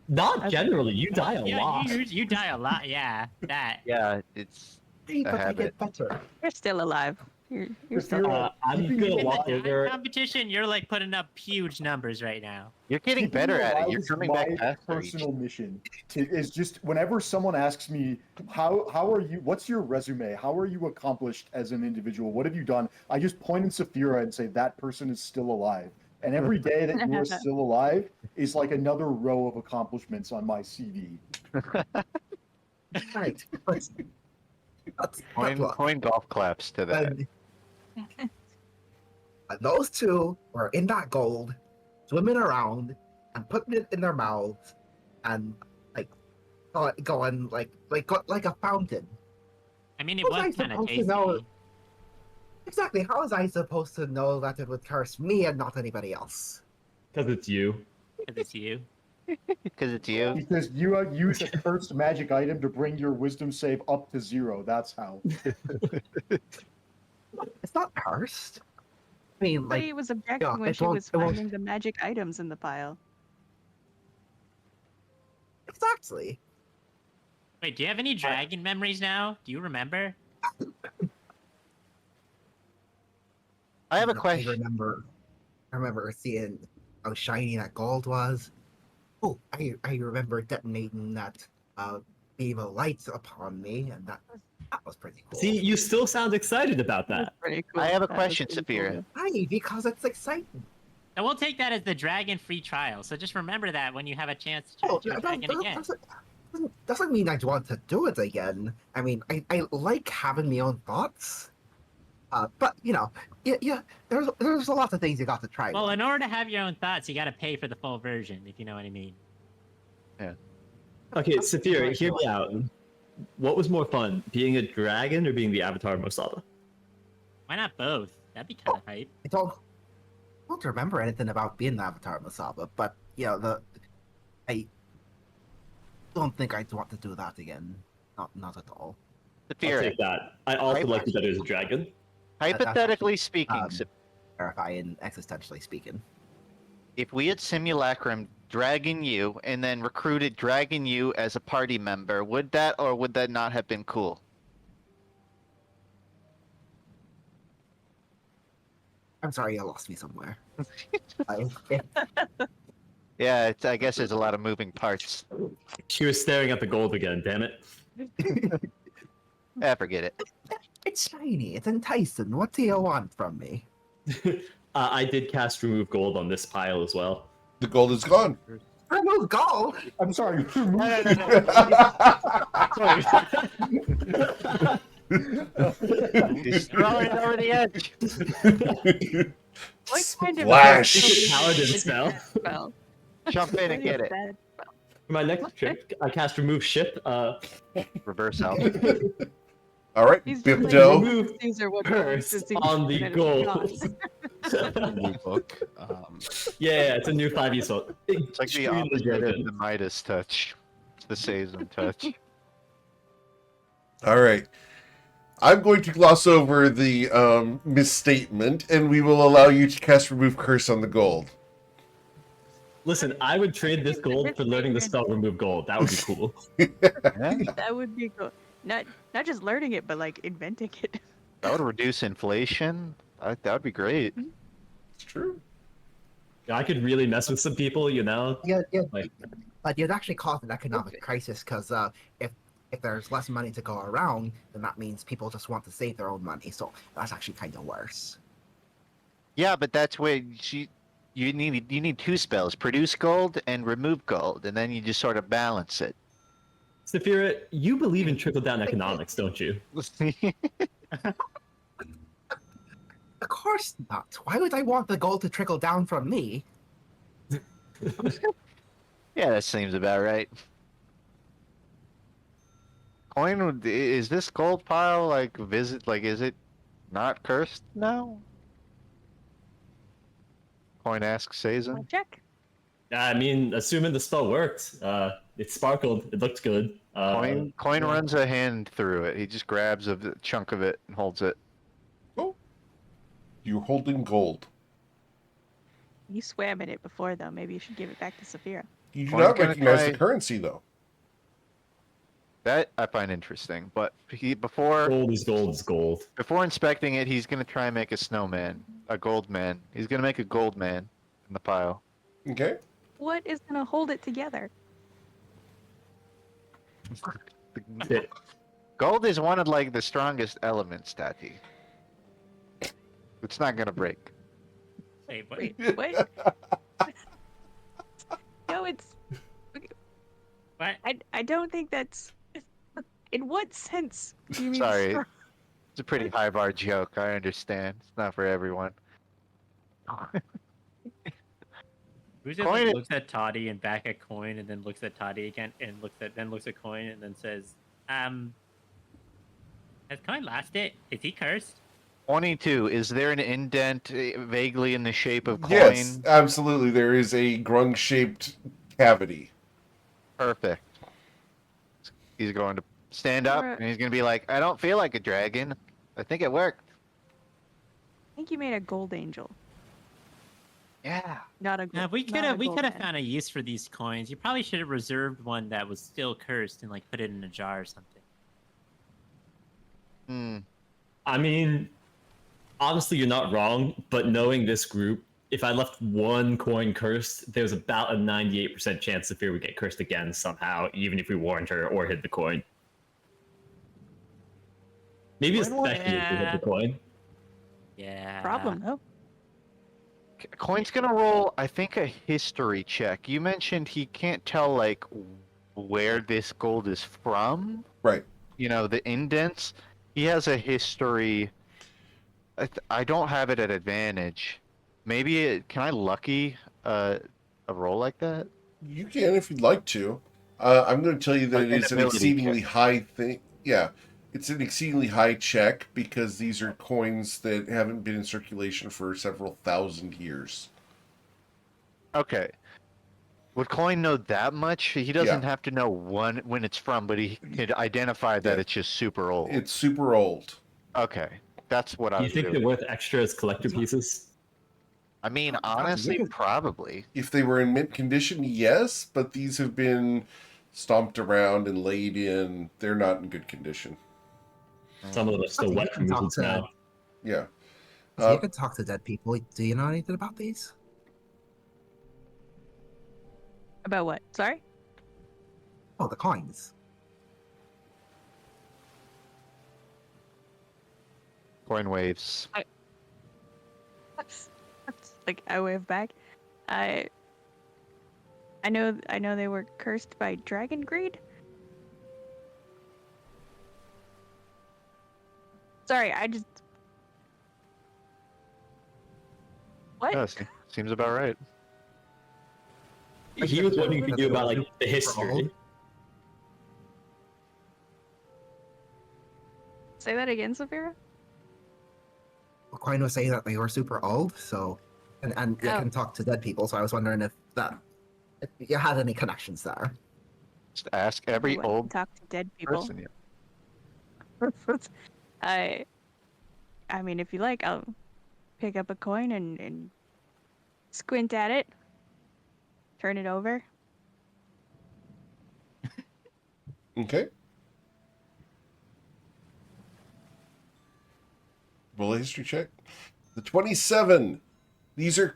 Not generally. You die a Yeah, lot. you die a lot. Yeah, that. Yeah, it's Hey, a but I habit. get better. You're still alive. You're If still you're, alive. I'm keeping gonna you walk alive- over. Competition, you're like putting up huge numbers right now. You're getting keeping better you at it. alive You're is coming back my faster each. personal mission is just whenever someone asks me how are you, what's your resume, how are you accomplished as an individual, what have you done, I just point in Saphira and say that person is still alive, and every day that you're still alive is like another row of accomplishments on my CV. Right. But Coin golf claps to that. Those two were in that gold, swimming around and putting it in their mouths, and like going like a fountain. I mean, it What was was I kind of supposed to tasty. know? Exactly. How was I supposed to know that it would curse me and not anybody else? Because it's you. Because it's you. Because it's you. Because you use a cursed magic item to bring your wisdom save up to 0. That's how. It's not cursed. I mean, But like, he was objecting yeah, when it she won't- was it won't- finding the magic items in the pile. exactly. Wait, do you have any dragon memories now? Do you remember? I have a No, question. I remember seeing how shiny that gold was. Oh, I remember detonating that beam of light upon me, and that was pretty cool. See, you still sound excited about That was that. pretty cool. I have a That was question, pretty Saphira. cool. Hi, because it's exciting. And we'll take that as the dragon free trial. So just remember that when you have a chance to Oh, do a dragon again. doesn't mean I'd want to do it again. I mean, I like having my own thoughts. But you know, yeah, there's a lot of things you got to try. Well, with. in order to have your own thoughts, you got to pay for the full version, if you know what I mean. Okay, Saphira, hear me out. What was more fun, being a dragon or being the Avatar Mosaba? Why not both? That'd be kind of hype. I don't remember anything about being the Avatar Masaba, but yeah, I don't think I'd want to do that again. Not at all. I'll Saphira, take that. I also like it better as a dragon. hypothetically speaking, um, Terrifying, existentially speaking. if we had Simulacrum dragging you and then recruited dragging you as a party member, would that or would that not have been cool? I'm sorry, you lost me somewhere. Yeah, I guess there's a lot of moving parts. She was staring at the gold again, damn it. Forget it. It's shiny. It's enticing. What do you want from me? I did cast Remove Gold on this pile as well. The gold is gone. Remove gold. I'm sorry. He's throwing it over the edge. What kind of Splash! Secret Paladin spell. spell? Jump in and What get is it. that spell? For my next trick, I cast Remove Ship. Reverse out. All right, He's just like, Bipdo. Remove Caesar what curse to see on the and it's gold. not. New book. Yeah, it's a new 5e spell. It's like the opposite of the Midas touch. It's the Sazon touch. All right. I'm going to gloss over the misstatement, and we will allow you to cast Remove Curse on the gold. Listen, I would trade this gold for learning the spell Remove Gold. That would be cool. That would be cool. Not just learning it, but like inventing it. That would reduce inflation. That would be great. It's true. I could really mess with some people, you know? Yeah. Like- But you'd actually cause an economic crisis because if there's less money to go around, then that means people just want to save their own money. So that's actually kind of worse. Yeah, but that's where you need two spells: produce gold and remove gold, and then you just sort of balance it. Saphira, you believe in trickle-down economics, don't you? Of course not. Why would I want the gold to trickle down from me? Yeah, that seems about right. Coin, is this gold pile is it not cursed now? Coin asks Sazon. Check. I mean, assuming the spell worked, it sparkled, it looked good. Coin yeah. runs a hand through it. He just grabs a chunk of it and holds it. Oh, you're holding gold. You swam in it before, though. Maybe you should give it back to Saphira. You do Coin's not gonna recognize the try- currency, though. That I find interesting. But before Gold is gold is gold. inspecting it, he's gonna try and make a snowman, a gold man. He's gonna make a gold man in the pile. Okay. What is gonna hold it together? It- Gold is one of like the strongest elements, Tati. It's not gonna break. Hey, but Wait, what? No, it's. what? I don't think that's. In what sense do you mean Sorry. strong? It's a pretty high bar joke. I understand. It's not for everyone. Who's it Coin like it. looks at Toddy and back at Coin and then looks at Toddy again and looks at Coin and then says, has Coin lost it? Is he cursed? 22. Is there an indent vaguely in the shape of coin? Yes, absolutely. There is a grung-shaped cavity. Perfect. He's going to stand up Alright. and he's going to be like, I don't feel like a dragon. I think it worked. I think you made a gold angel, Yeah. not a. Yeah, we not could a have gold man. found a use for these coins. You probably should have reserved one that was still cursed and like put it in a jar or something. Hmm. I mean, honestly, you're not wrong, but knowing this group, if I left one coin cursed, there's about a 98% chance Saphira would get cursed again somehow, even if we warned her or hid the coin. Maybe it's Coin Becky if we hid the coin. Yeah. Problem though. Coin's going to roll, I think, a history check. You mentioned he can't tell, like, where this gold is from. Right. You know, the indents. He has a history. I don't have it at advantage. Maybe can I lucky a roll like that? You can if you'd like to. I'm going to tell you that Like it an is an ability exceedingly check. high thing. Yeah, it's an exceedingly high check because these are coins that haven't been in circulation for several thousand years. Okay. Would Coin know that much? He doesn't Yeah. have to know when it's from, but he could identify that Yeah. it's just super old. It's super old. Okay, that's what I Do you was think doing. they're worth extra as collector pieces? I mean, Tati, honestly, you could- probably. If they were in mint condition, yes, but these have been stomped around and laid in. They're not in good condition. Some of them are still Tati, you wet can from talk weasels to- now. Yeah. So Uh, you can talk to dead people. Do you know anything about these? About what? Sorry. Oh, the coins. Coin waves. That's like I wave back. I know they were cursed by dragon greed. Sorry, I just. What? Yeah, seems about right. He was wondering if you knew about like the history. Say that again, Saphira. Coin was saying that they were super old, so and you Oh. can talk to dead people. So I was wondering if you had any connections there. Just ask every What, old talk to dead people. person. Yeah. I mean, if you like, I'll pick up a coin and squint at it, turn it over. Okay. Roll a history check. The 27. These are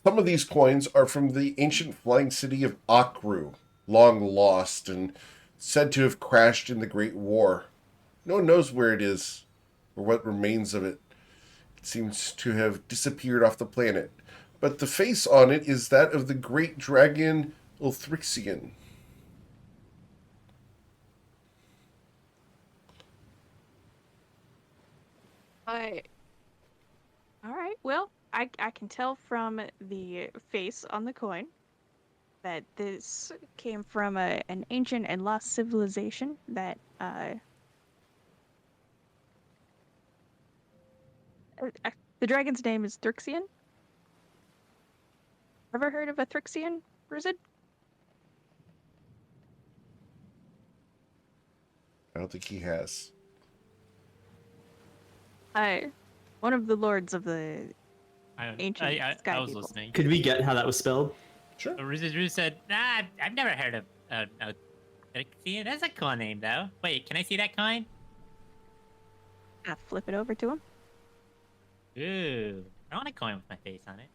some of these coins are from the ancient flying city of Akru, long lost and said to have crashed in the Great War. No one knows where it is or what remains of it. It seems to have disappeared off the planet. But the face on it is that of the great dragon Ulthrixian. All right. Well, I can tell from the face on the coin that this came from an ancient and lost civilization that the dragon's name is Thrixian. Ever heard of a Thrixian, Rizid? I don't think he has. One of the lords of the I ancient sky was people. listening. Could we get how that was spelled? Sure. Ruse said, "Nah, I've never heard of see, that's a cool name though. Wait, can I see that coin? Flip it over to him. Ooh, I want a coin with my face on it.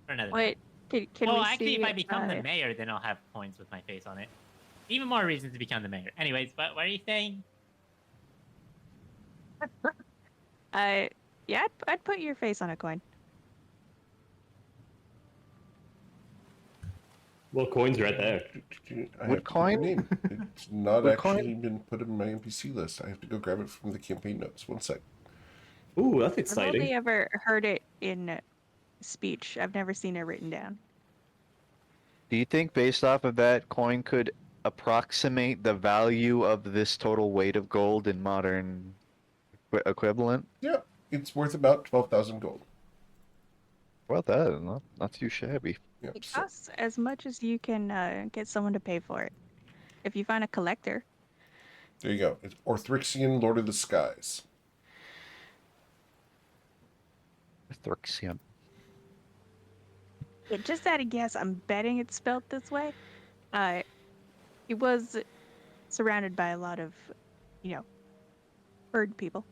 For another. Wait, can well, we actually, see? if I become the mayor, then I'll have coins with my face on it. Even more reasons to become the mayor. Anyways, what are you saying? Yeah, I'd put your face on a coin. Well, coin's right there. I What have to pick coin? your name. It's not What actually coin? been put in my NPC list. I have to go grab it from the campaign notes. One sec. Ooh, that's I've exciting. only ever heard it in speech. I've never seen it written down. Do you think based off of that, coin could approximate the value of this total weight of gold in modern equivalent? Yeah, it's worth about 12,000 gold. Well, that not too shabby. Yep. It So, costs as much as you can get someone to pay for it. If you find a collector, there you go. It's Orthrixian, Lord of the Skies. Thrixian. just at a guess, I'm betting it's spelled this way. He was surrounded by a lot of, bird people.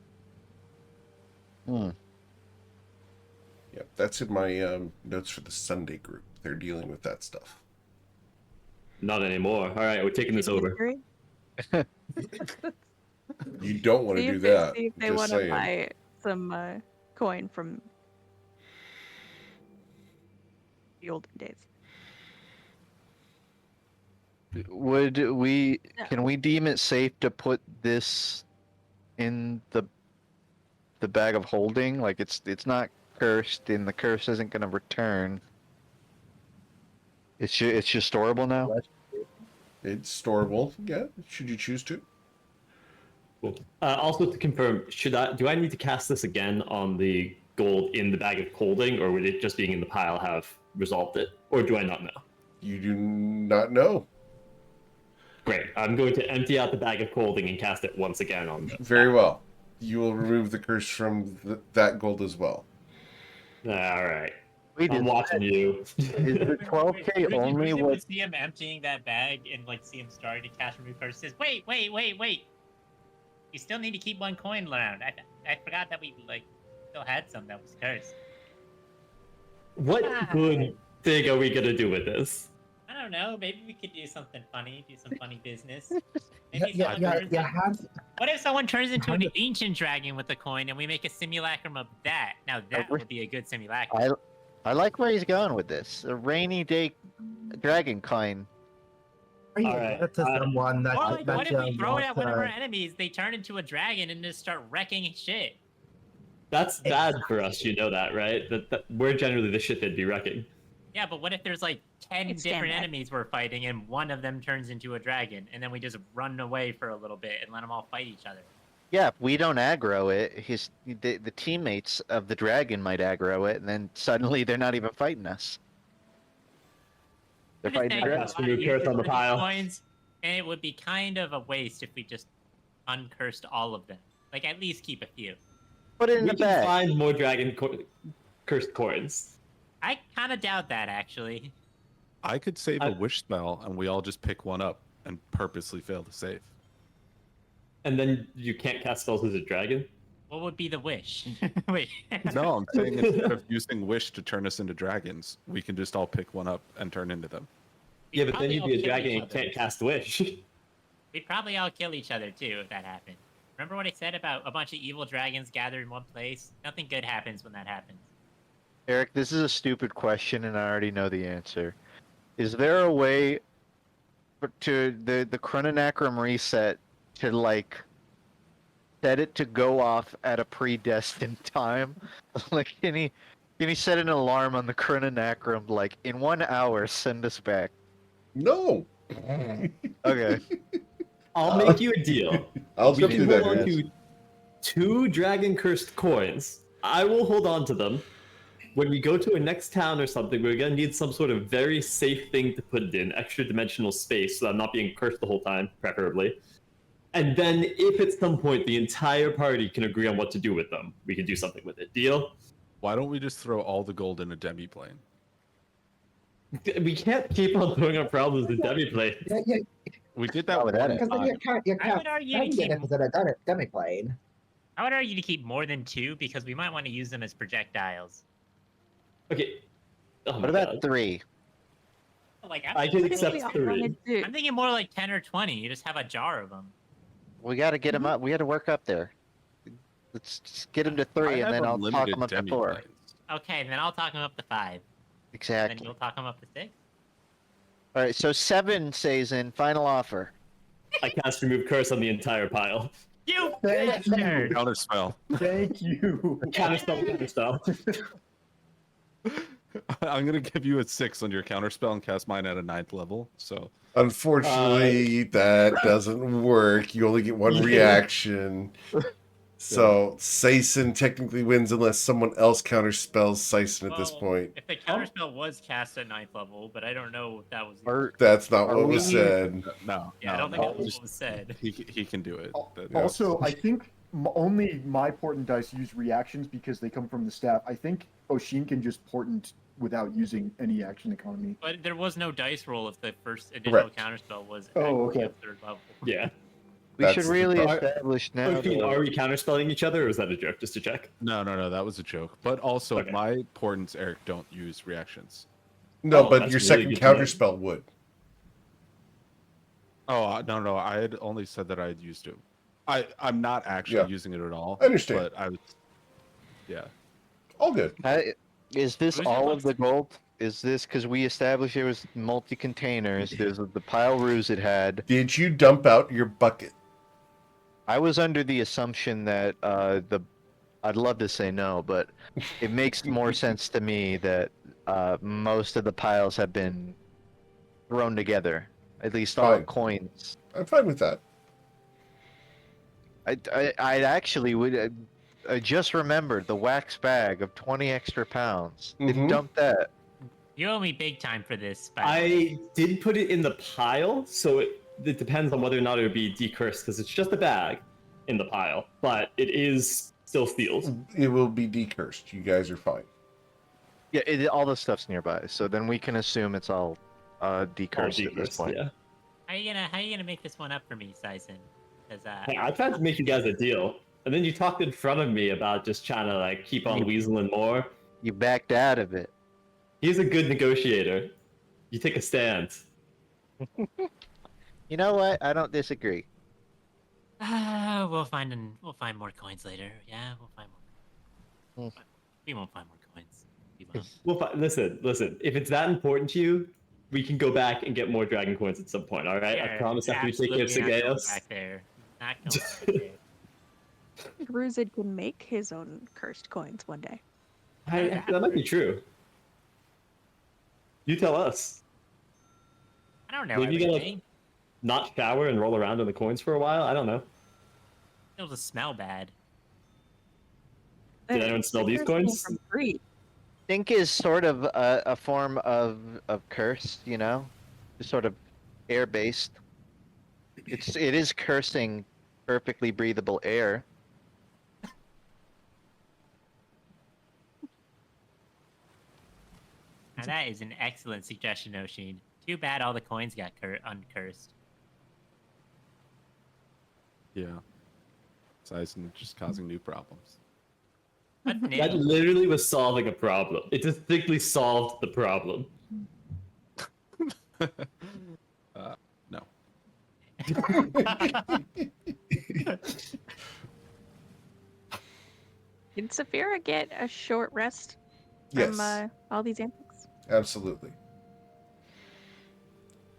Hmm. Yep, that's in my notes for the Sunday group. They're dealing with that stuff. Not anymore. All right, we're taking this over. Agree? You don't want to See do if they, that. see if they Just want to saying. buy some coin from the olden days. Would we? No. Can we deem it safe to put this in the bag of holding? Like it's not cursed, and the curse isn't going to return. It's just storable now. It's storable. Yeah, should you choose to. Cool. Also to confirm, do I need to cast this again on the gold in the bag of holding, or would it just being in the pile have resolved it, or do I not know? You do not know. Great. I'm going to empty out the bag of holding and cast it once again on the Very well. You will remove the curse from that gold as well. All right. Wait, I'm watching you. Is the 12K only Ruzy what? would see him emptying that bag and see him starting to cast remove curse. Says, wait. You still need to keep one coin around. I forgot that we still had some that was cursed. What good thing are we gonna do with this? I don't know. Maybe we could do something funny. Do some funny business. Maybe what if someone turns into an ancient dragon with a coin and we make a simulacrum of that? Now that would be a good simulacrum. I like where he's going with this. A rainy day dragon coin. Are you Alright, to someone that, Or what if we throw it wants, at one of our enemies, they turn into a dragon and just start wrecking shit? That's bad for us, you know that, right? That we're generally the shit they'd be wrecking. Yeah, but what if there's 10 It's different standard. enemies we're fighting and one of them turns into a dragon and then we just run away for a little bit and let them all fight each other? Yeah, if we don't aggro it, the teammates of the dragon might aggro it, and then suddenly they're not even fighting us. They're fighting the That's dragon. when we curse on the pile. Coins, and it would be kind of a waste if we just uncursed all of them. At least keep a few. Put it in We the can bag. find more cursed coins. I kind of doubt that, actually. I could save a wish spell, and we all just pick one up and purposely fail to save. And then you can't cast spells as a dragon? What would be the wish? Wait. No, I'm saying instead of using wish to turn us into dragons, we can just all pick one up and turn into them. Yeah, but then Probably you'd all be a kill dragon each and other. can't cast wish. We'd probably all kill each other, too, if that happened. Remember what I said about a bunch of evil dragons gathered in one place? Nothing good happens when that happens. Eric, this is a stupid question, and I already know the answer. Is there a way to the chrononacrum reset to set it to go off at a predestined time? Can he set an alarm on the chrononacrum in 1 hour send us back? No. Okay. I'll make you a deal. I'll We jump can through hold that. on Yes. to 2 dragon cursed coins. I will hold on to them. When we go to a next town or something, we're gonna need some sort of very safe thing to put it in, extra dimensional space, so I'm not being cursed the whole time, preferably. And then if at some point the entire party can agree on what to do with them, we can do something with it. Deal? Why don't we just throw all the gold in a demi-plane? We can't keep on throwing our problems in demi-planes. Yeah, We did How that would one that because then time. you I would argue to can keep. get it in a demi-plane. I would argue to keep more than 2 because we might want to use them as projectiles. Okay. Oh my What about God. 3? Like I can What if accept we all 3. wanted to- I'm thinking more like 10 or 20. You just have a jar of them. We got to get them up. We got to work up there. Let's just get them to 3, I and have then I'll talk unlimited them up to 4. demi-planes. Okay, then I'll talk them up to 5. Then Exactly. you'll talk them up to 6. All right, so 7 stays in. Final offer. I cast remove curse on the entire pile. You Thank you. bastard! Counterspell. Thank you. Counterspell. I'm gonna give you a 6 on your counterspell and cast mine at a 9th level. So Unfortunately, that doesn't work. You only get one Yeah. reaction. So Sayson technically wins unless someone else counterspells Sayson at this Well, point. If the counterspell was cast at 9th level, but I don't know if that was. Or That's not Are what was we- said. no, Yeah, I no, don't think no, that was just- what was said. he can do it. That- Also, I think only my portent dice use reactions because they come from the staff. I think Oshin can just portent without using any action economy. But there was no dice roll if the first initial Correct. counterspell was Oh, actually okay. at 3rd level. Yeah. we That's should the really problem. establish now. Okay, though- are we counterspelling each other, or is that a joke? Just to check. No, that was a joke. But also, Okay. my portents, Eric, don't use reactions. No, Oh, but that's your really second good to know. counterspell would. Oh no, I had only said that I had used it. I'm not actually Yeah. using it at all. I understand. But I was, yeah. All good. Is this Who's all your of the gold? Is this because we established there was multi-containers? There's the pile ruse it had. Did you dump out your bucket? I was under the assumption that I'd love to say no, but it makes more sense to me that most of the piles have been thrown together. At least all Fine. coins. I'm fine with that. I actually would. I just remembered the wax bag of 20 extra pounds. They Mhm. dumped that. You owe me big time for this. I did put it in the pile, so it depends on whether or not it would be decursed, because it's just a bag in the pile, but it is still sealed. It will be decursed. You guys are fine. Yeah, all the stuff's nearby, so then we can assume it's all All decursed at this decursed, point. yeah. How you gonna make this one up for me, Sison? Because Hey, I tried to make you guys a deal, and then you talked in front of me about just trying to like keep on weaseling more. You backed out of it. He's a good negotiator. You take a stand. You know what? I don't disagree. we'll find more coins later. Yeah, we'll find more. Hmm. We won't find more coins. We won't. Well, listen. If it's that important to you, we can go back and get more dragon coins at some point. All right, I Sure, promise after we take care of absolutely not going Sigeos. back there. Not going back there. Ruzid can make his own cursed coins one day. That might be true. You tell us. I don't know. Maybe you everything. gotta not shower and roll around in the coins for a while. I don't know. It'll just smell bad. Did anyone smell these Cursed came coins? From greed. Think is sort of a form of curse, you know, just sort of air based. It is cursing perfectly breathable air. Now that is an excellent suggestion, Oshin. Too bad all the coins got uncursed. Yeah. Size just causing new problems. What's new? That literally was solving a problem. It distinctly solved the problem. No. Did Saphira get a short rest Yes, from all these antics? absolutely.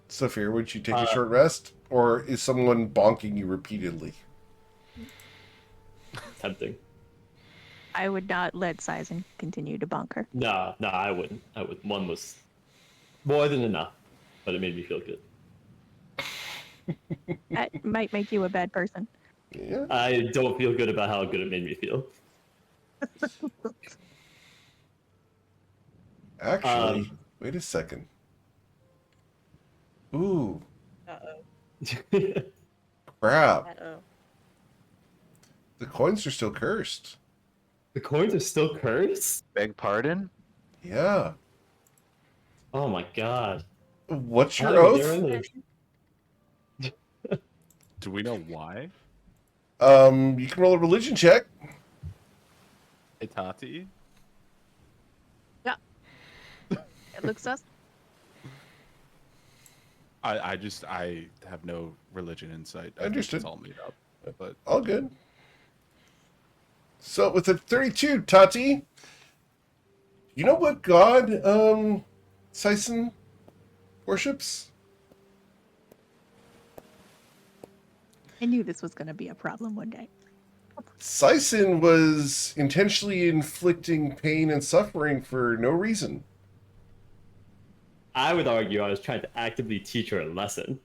Saphir, would you take a Uh, short rest? Or is someone bonking you repeatedly? Tempting. I would not let Sizen continue to bunker. No, I wouldn't. One was more than enough, but it made me feel good. That might make you a bad person. Yeah. I don't feel good about how good it made me feel. Actually, wait a second. Ooh, Crap. Uh-oh. The coins are still cursed. The coins are still cursed? Beg pardon? Yeah. Oh my god. What's How your did we get oath? rid of this? Do we know why? You can roll a religion check. Hey, Tati. It looks sus. I have no religion insight. I think Understood. it's all made up. But All good. So with a 32, Tati, you know what god Sison worships? I knew this was going to be a problem one day. Sison was intentionally inflicting pain and suffering for no reason. I would argue I was trying to actively teach her a lesson.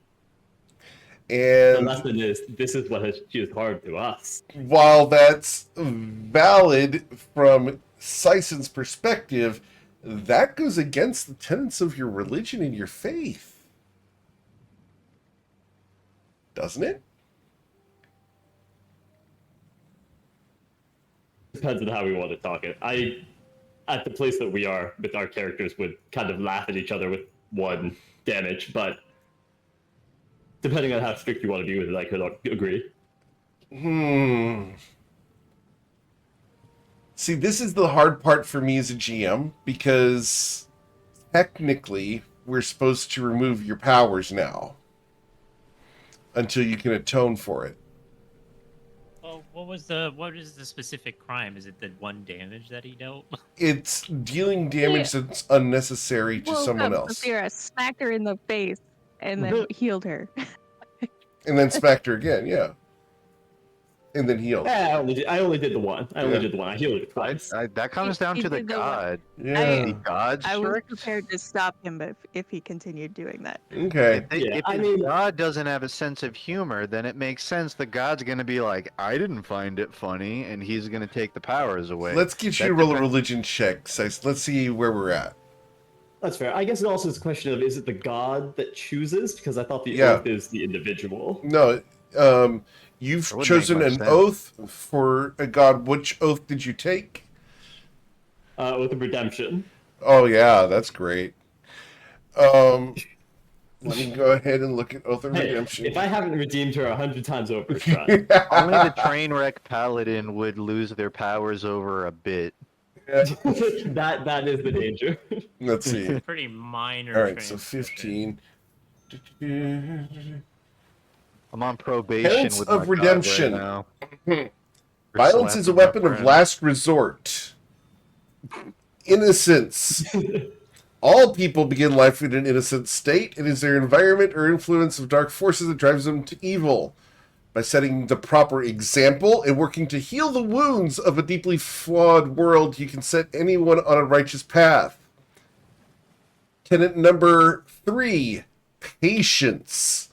And The lesson is this is what she is hard to us. while that's valid from Sison's perspective, that goes against the tenets of your religion and your faith. Doesn't it? Depends on how we want to talk it. At the place that we are with our characters, would kind of laugh at each other with 1 damage, but depending on how strict you want to be with it, I could agree. See, this is the hard part for me as a GM, because technically we're supposed to remove your powers now until you can atone for it. Well, what is the specific crime? Is it the 1 damage that he dealt? It's dealing damage that's unnecessary to Woke someone up, else. Saphira smacked her in the face and then healed her. And then smacked her again, yeah. And then healed. I only did the 1. I only Yeah. did the 1. I healed it twice. That comes down He to the did the one. god. Yeah. The god I was strict? prepared to stop him if he continued doing that. Okay. If I his mean- god doesn't have a sense of humor, then it makes sense the god's going to be like, I didn't find it funny, and he's going to take the powers away. Let's get you That to roll a depends- religion check. So let's see where we're at. That's fair. I guess it also is a question of, is it the god that chooses? Because I thought the Yeah. oath is the individual. No, you've That would chosen make an much sense. oath for a god. Which oath did you take? With the redemption. Oh yeah, that's great. Let me go ahead and look at Oath of Hey, Redemption. if I haven't redeemed her 100 times over, it's fine. Only the Trainwreck Paladin would lose their powers over a bit. that is the danger. Let's see. Pretty minor. All right, so transition. 15. I'm on probation Tenets with of my redemption. God right now. Violence is a Slapping my weapon of friend. last resort. Innocence. All people begin life in an innocent state. It is their environment or influence of dark forces that drives them to evil. By setting the proper example and working to heal the wounds of a deeply flawed world, you can set anyone on a righteous path. Tenet number 3, patience.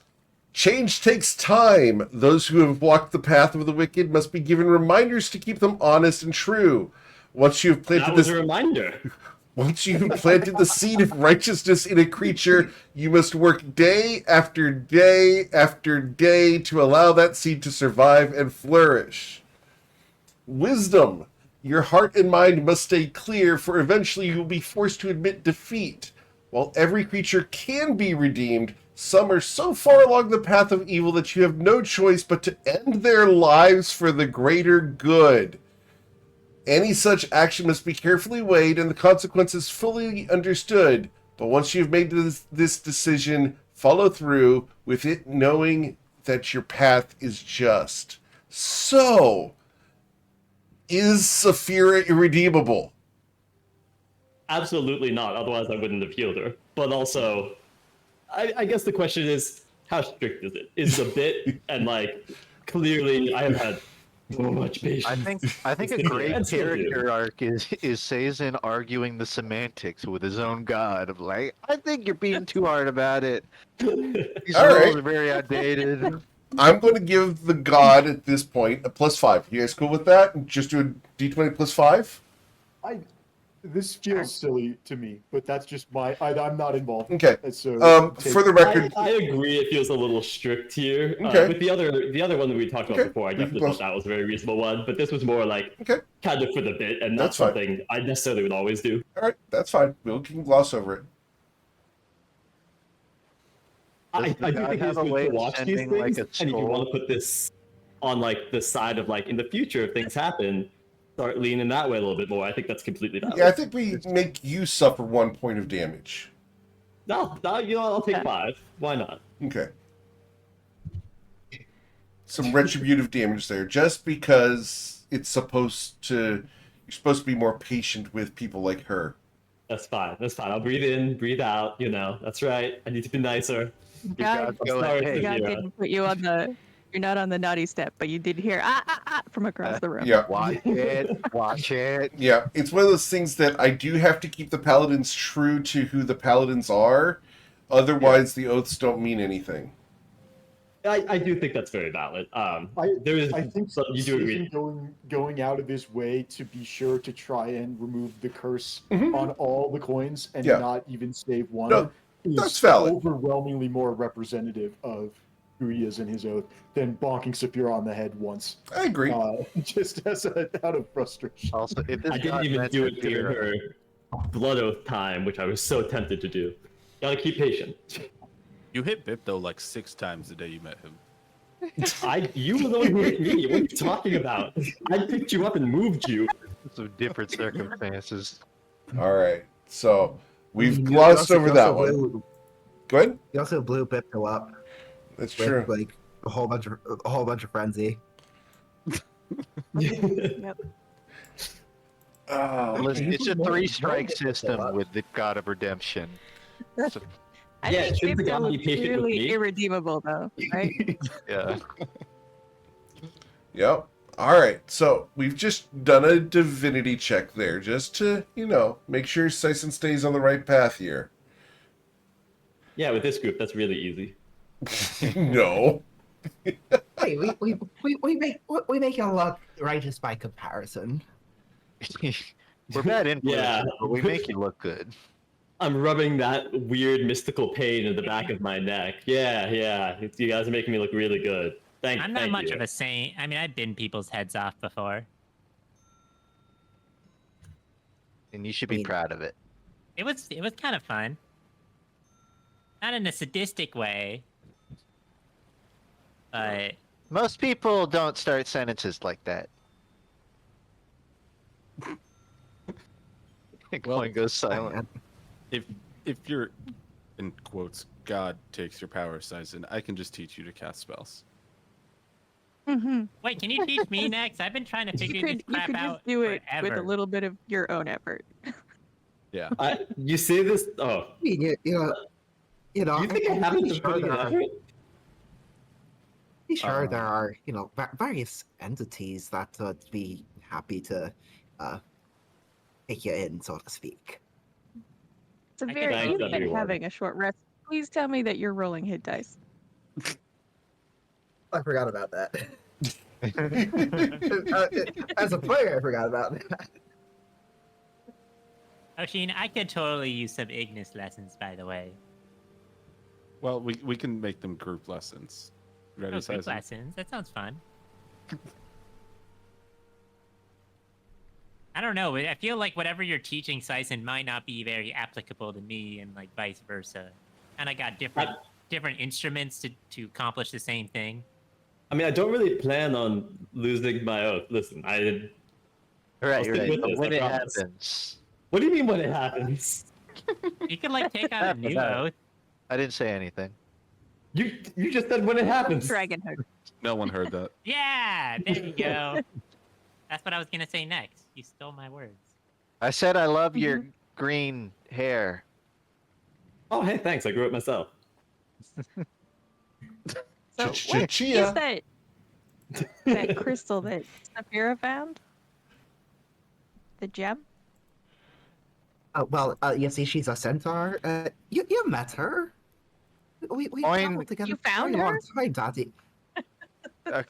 Change takes time. Those who have walked the path of the wicked must be given reminders to keep them honest and true. Once you have That planted was this, a reminder. once you have planted the seed of righteousness in a creature, you must work day after day after day to allow that seed to survive and flourish. Wisdom. Your heart and mind must stay clear, for eventually you will be forced to admit defeat. While every creature can be redeemed, some are so far along the path of evil that you have no choice but to end their lives for the greater good. Any such action must be carefully weighed and the consequences fully understood. But once you've made this decision, follow through with it, knowing that your path is just. So, is Saphira irredeemable? Absolutely not. Otherwise, I wouldn't have healed her. But also, I guess the question is, how strict is it? Is it a bit? And like, clearly, I have had so much patience. I think a great I'd still do. character arc is Sazin arguing the semantics with his own god of like, I think you're being too hard about it. These All rules right. are very outdated. I'm going to give the god at this point a +5. You guys cool with that? Just do a d20 +5? This feels silly to me, but that's just I'm not involved. Okay. So For the record, I agree. It feels a little strict here. Okay. With the other one that we talked about Okay. before, I We can definitely gloss- thought that was a very reasonable one. But this was more like Okay. kind of for the bit, and not That's fine. something I necessarily would always do. all right, that's fine. We can gloss over it. I Does the do guy think have it's a good way to of watch these sending, like, things, a and if you want scroll? to put this on like the side of like in the future, if things happen, start leaning that way a little bit more. I think that's completely valid. Yeah, I think we make you suffer 1 point of damage. No, you know, I'll take Yeah. 5. Why not? Okay. Some retributive damage there, just because it's supposed to. You're supposed to be more patient with people like her. That's fine. That's fine. I'll breathe in, breathe out. You know, that's right. I need to be nicer. God, I'm sorry, Hey, God Sagira. didn't put you on the. You're not on the naughty step, but you did hear from across the room. Yeah. Watch it. Watch it. Yeah, it's one of those things that I do have to keep the paladins true to who the paladins are. Otherwise, the oaths don't mean anything. I do think that's very valid. There is. I think so you do Susan agree. going out of his way to be sure to try and remove the curse Mhm. on all the coins and Yeah. not even save one No, is that's valid. overwhelmingly more representative of who he is in his oath than bonking Sapira on the head once, I agree. just out of frustration. Also, if this I didn't god even meant do to it be during her blood oath time, which I was so tempted to do. Gotta keep patient. You hit Bip though like 6 times the day you met him. You were the one who hit me. What are you talking about? I picked you up and moved you. some different circumstances. All right, so we've You glossed also- over you that also one. blew- Go ahead. You also blew Bipto up That's with true. like a whole bunch of frenzy. Yep. Oh, Listen, it's a More- 3-strike more system difficult. with the God of Redemption. So, I Yeah, think shouldn't the Bipto god be was patient with really me? irredeemable, though, right? yeah. Yep. All right, so we've just done a divinity check there, just to make sure Sison stays on the right path here. Yeah, with this group, that's really easy. No. Hey, we make it look righteous by comparison. We're bad influencers, Yeah. but we make you look good. I'm rubbing that weird mystical pain in the back of my neck. Yeah. You guys are making me look really good. I'm not thank much you. of a saint. I mean, I've been people's heads off before. And you should be mean- proud of it. It was kind of fun. Not in a sadistic way, but Most people don't start sentences like that. Coin goes silent. If you're in quotes, God takes your power, Sison, I can just teach you to cast spells. Mm-hmm. wait, can you teach me next? I've been trying to You figure this could crap out just do it forever. with a little bit of your own effort. Yeah. You see this? Oh, I mean, you know, you think I I'm haven't pretty been sure putting there an are, effort? pretty sure there are, various entities that would be happy to take you in, so to speak. Severe, Thanks, you've been everyone. having a short rest. Please tell me that you're rolling hit dice. I forgot about that. As a player, I forgot about that. Oshin, I could totally use some Ignis lessons, by the way. Well, we can make them group lessons. Ready, Oh, group Sison? lessons. That sounds fun. I don't know. I feel like whatever you're teaching Sison might not be very applicable to me, and like vice versa. And I got different instruments to accomplish the same thing. I mean, I don't really plan on losing my oath. Listen, I'll Right, stick right. with But this, when I it promise. happens, What do you mean when it happens? You could like take out a new oath. I didn't say anything. You just said when it happens. Dragon hook. No one heard that. Yeah, there you go. That's what I was gonna say next. You stole my words. I said I love your green hair. Oh, hey, thanks. I grew it myself. So what Chia. is that crystal that Sapphira found? The gem? Well, you see, she's a centaur. You met her. We Coin- traveled together You for a found very long her? time, Daddy.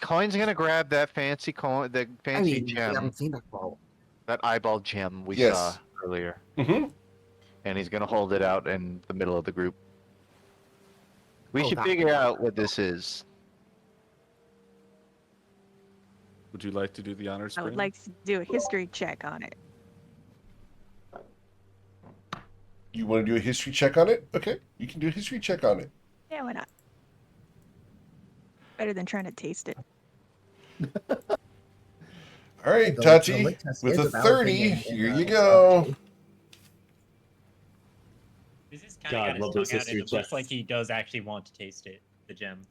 Coin's gonna grab that fancy coin, the I fancy mean, we gem, haven't seen that for. that eyeball gem we Yes. saw earlier, Mm-hmm. and he's gonna hold it out in the middle of the group. We Oh, should that figure would be out what wonderful. this is. Would you like to do the honors? I would Brandon? like to do a history check on it. You want to do a history check on it? Okay, you can do a history check on it. Yeah, why not? Better than trying to taste it. All right, The Tati, lit test with is a valid 30, thing here in you go. RPG. This is kind God, of got his love tongue those out, history and it looks like checks. he does actually want to taste it. The gem.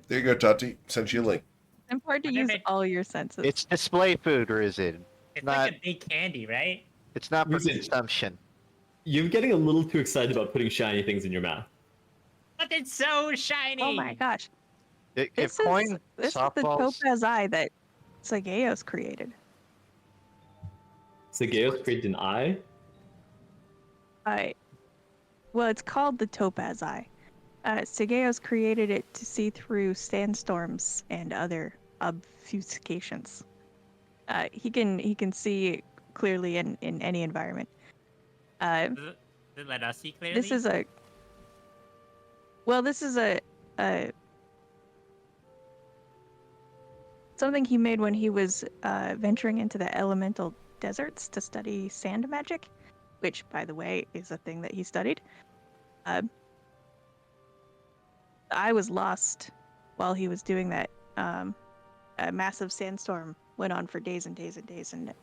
There you go, Tati. Sent you a link. It's important to Wonder if use all your senses. It's display food, or is it? It's Not. like a big candy, right? It's not for Listen. consumption. You're getting a little too excited about putting shiny things in your mouth. But it's so shiny. Oh my gosh. If This coin is the softballs, topaz eye that Sageos created. Sageos created an eye. Well, it's called the topaz eye. Sageos created it to see through sandstorms and other obfuscations. He can see clearly in any environment. Does it let us see clearly? This is a something he made when he was venturing into the elemental deserts to study sand magic, which, by the way, is a thing that he studied. I was lost while he was doing that. A massive sandstorm went on for days and days and days, and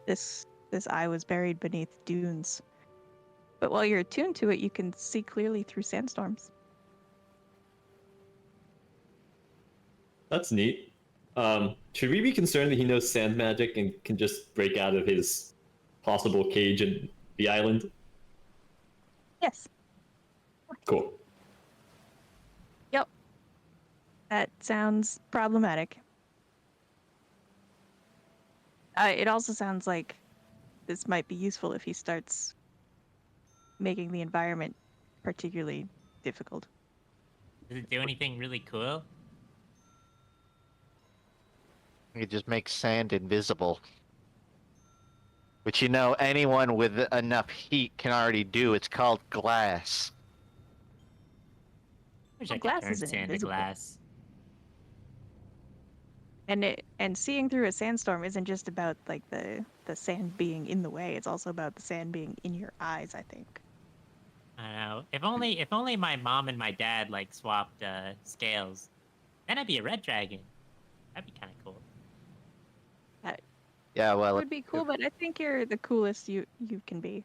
this eye was buried beneath dunes. But while you're attuned to it, you can see clearly through sandstorms. That's neat. Should we be concerned that he knows sand magic and can just break out of his possible cage in the island? Yes. Cool. Yep. That sounds problematic. It also sounds like this might be useful if he starts making the environment particularly difficult. Does it do anything really cool? it just makes sand invisible. Which anyone with enough heat can already do. It's called glass. Wish Well, I could glass turn isn't sand to invisible. glass. And seeing through a sandstorm isn't just about like the sand being in the way. It's also about the sand being in your eyes, I think. I don't know. If only my mom and my dad like swapped scales, then I'd be a red dragon. That'd be kind of cool. Yeah, It well, would be cool, but I think you're the coolest you can be.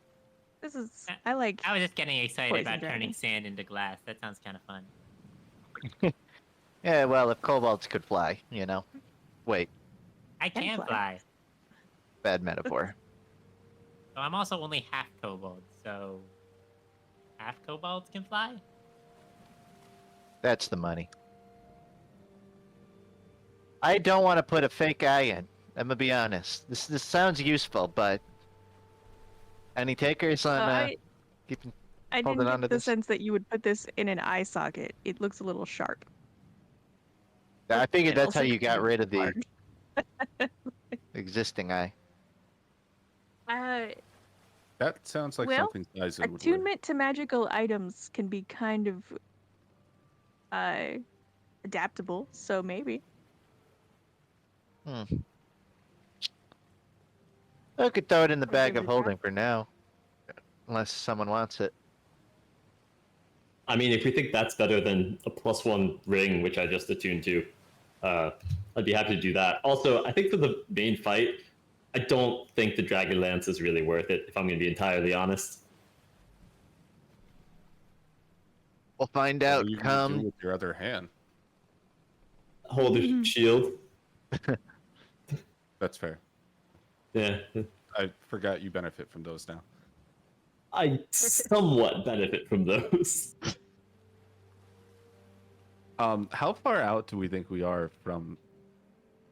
This is I like I was just getting excited Poison about dragon. turning sand into glass. That sounds kind of fun. yeah, well, if kobolds could fly, Wait, I Can can fly. fly. bad metaphor. So I'm also only half kobold, so half kobolds can fly? That's the money. I don't want to put a fake eye in. I'm gonna be honest. This sounds useful, but any takers on keeping? I holding didn't on to get the this? sense that you would put this in an eye socket. It looks a little sharp. I figured It that's how also you got kinda rid of the hard. existing eye. That sounds like Well, something Liza would wear. Attunement to magical items can be kind of adaptable, so maybe. I could throw it in the Or bag give of it a try. holding for now, unless someone wants it. I mean, if we think that's better than a +1 ring, which I just attuned to, I'd be happy to do that. Also, I think for the main fight, I don't think the Dragon Lance is really worth it, if I'm going to be entirely honest. We'll find What out are you gonna do come. with your other hand? Hold a shield. That's fair. Yeah. I forgot you benefit from those now. I somewhat benefit from those. How far out do we think we are from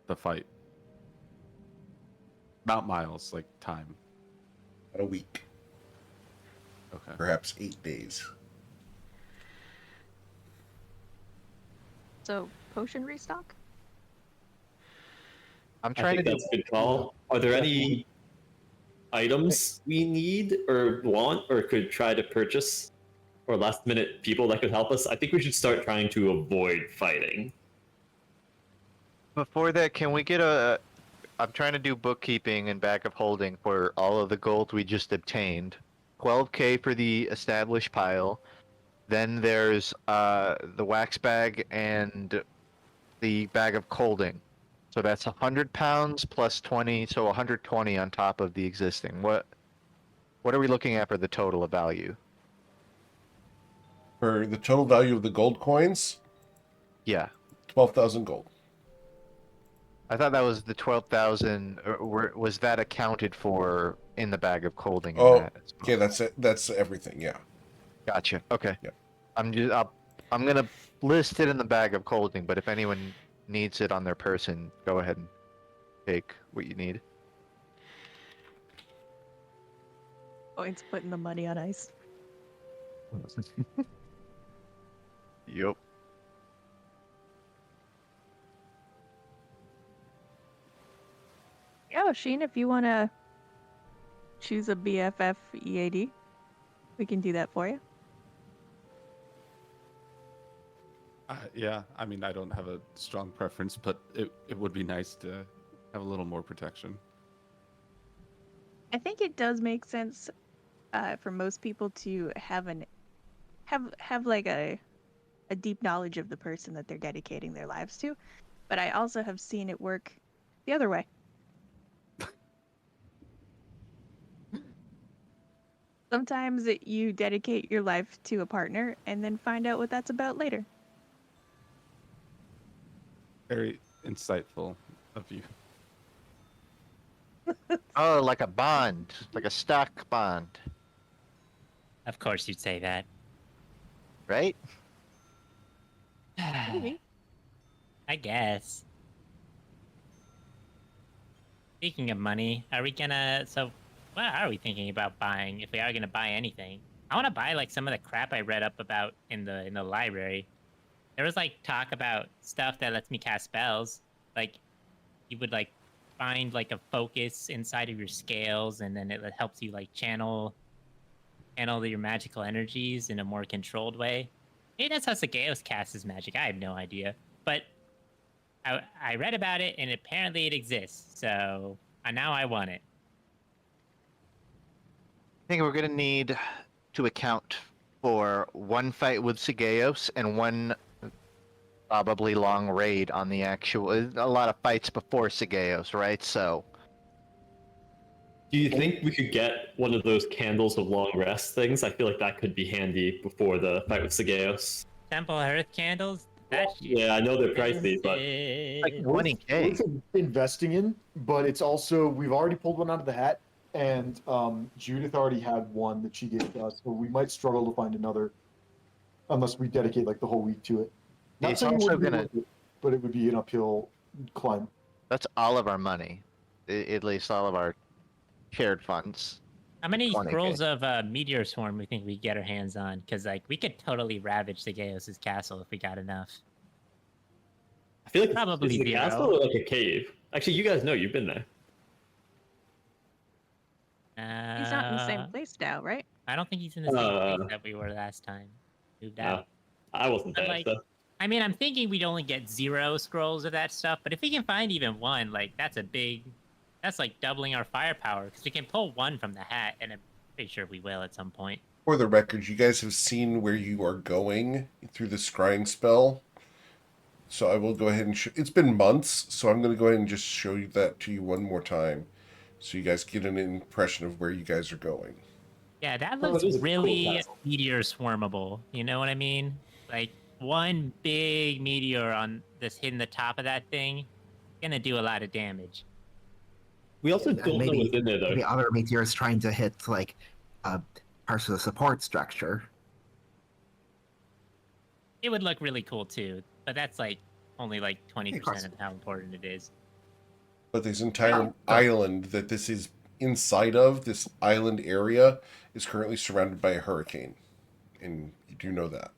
the fight? Not miles, like time. About a week, Okay. perhaps 8 days. So potion restock? I'm I trying to think do. that's a good call. Are there any items we need or want or could try to purchase or last minute people that could help us? I think we should start trying to avoid fighting. Before that, can we get a? I'm trying to do bookkeeping and bag of holding for all of the gold we just obtained. 12K for the established pile. Then there's the wax bag and the bag of holding. So that's 100 pounds plus 20, so 120 on top of the existing. What are we looking at for the total of value? For the total value of the gold coins, Yeah, 12,000 gold. I thought that was the 12,000. Was that accounted for in the bag of holding in Oh, that? as well? okay, that's it. That's everything. Yeah. Gotcha. Okay. Yep. I'm gonna list it in the bag of holding, but if anyone needs it on their person, go ahead and take what you need. Points putting the money on ice. Yep. Yeah, Sheen, if you want to choose a BFF EAD, we can do that for you. Yeah, I mean, I don't have a strong preference, but it would be nice to have a little more protection. I think it does make sense for most people to have like a deep knowledge of the person that they're dedicating their lives to, but I also have seen it work the other way. Sometimes you dedicate your life to a partner and then find out what that's about later. Very insightful of you. Oh, like a bond, like a stock bond, Of course you'd say that. right? Maybe. I guess. Speaking of money, are we gonna? So, what are we thinking about buying? If we are gonna buy anything, I want to buy like some of the crap I read up about in the library. There was like talk about stuff that lets me cast spells. Like, you would like find like a focus inside of your scales, and then it helps you like channel your magical energies in a more controlled way. Maybe that's how Sagaeos casts his magic. I have no idea, but I read about it, and apparently it exists. So now I want it. I think we're gonna need to account for one fight with Sagaeos and one probably long raid on the actual. A lot of fights before Sagaeos, right? So Do you think we could get one of those candles of long rest things? I feel like that could be handy before the fight with Sagaeos. Temple Hearth candles. That shit. Yeah, I know they're pricey, but like Worth 20K. investing in, but it's also we've already pulled one out of the hat, and Judith already had one that she gave to us, so we might struggle to find another unless we dedicate like the whole week to it. Not It's saying it also wouldn't be gonna. worth it, but it would be an uphill climb. That's all of our money, at least all of our shared funds. How many 20K. scrolls of Meteor Swarm we think we get our hands on? Because like we could totally ravage Sagaeos' castle if we got enough. I feel like Probably is the zero. castle or like a cave? Actually, you guys know you've been there. He's not in the same place now, right? I don't think he's in the same place that we were last time. Moved out. I wasn't But, there. like, So. I mean, I'm thinking we'd only get 0 scrolls of that stuff, but if we can find even one, like that's like doubling our firepower because we can pull one from the hat, and I'm pretty sure we will at some point. For the record, you guys have seen where you are going through the scrying spell. So I will go ahead and it's been months, so I'm going to go ahead and just show you that to you one more time, so you guys get an impression of where you guys are going. Yeah, that Oh, looks it is a cool really castle. meteor swarmable. You know what I mean? Like one big meteor on this hitting the top of that thing, gonna do a lot of damage. We also And don't know maybe what's in there though. maybe other meteors trying to hit like parts of the support structure. It would look really cool too, but that's like only like 20% course. of how important it is. But this entire island that this is inside of, this island area, is currently surrounded by a hurricane. And you do know that.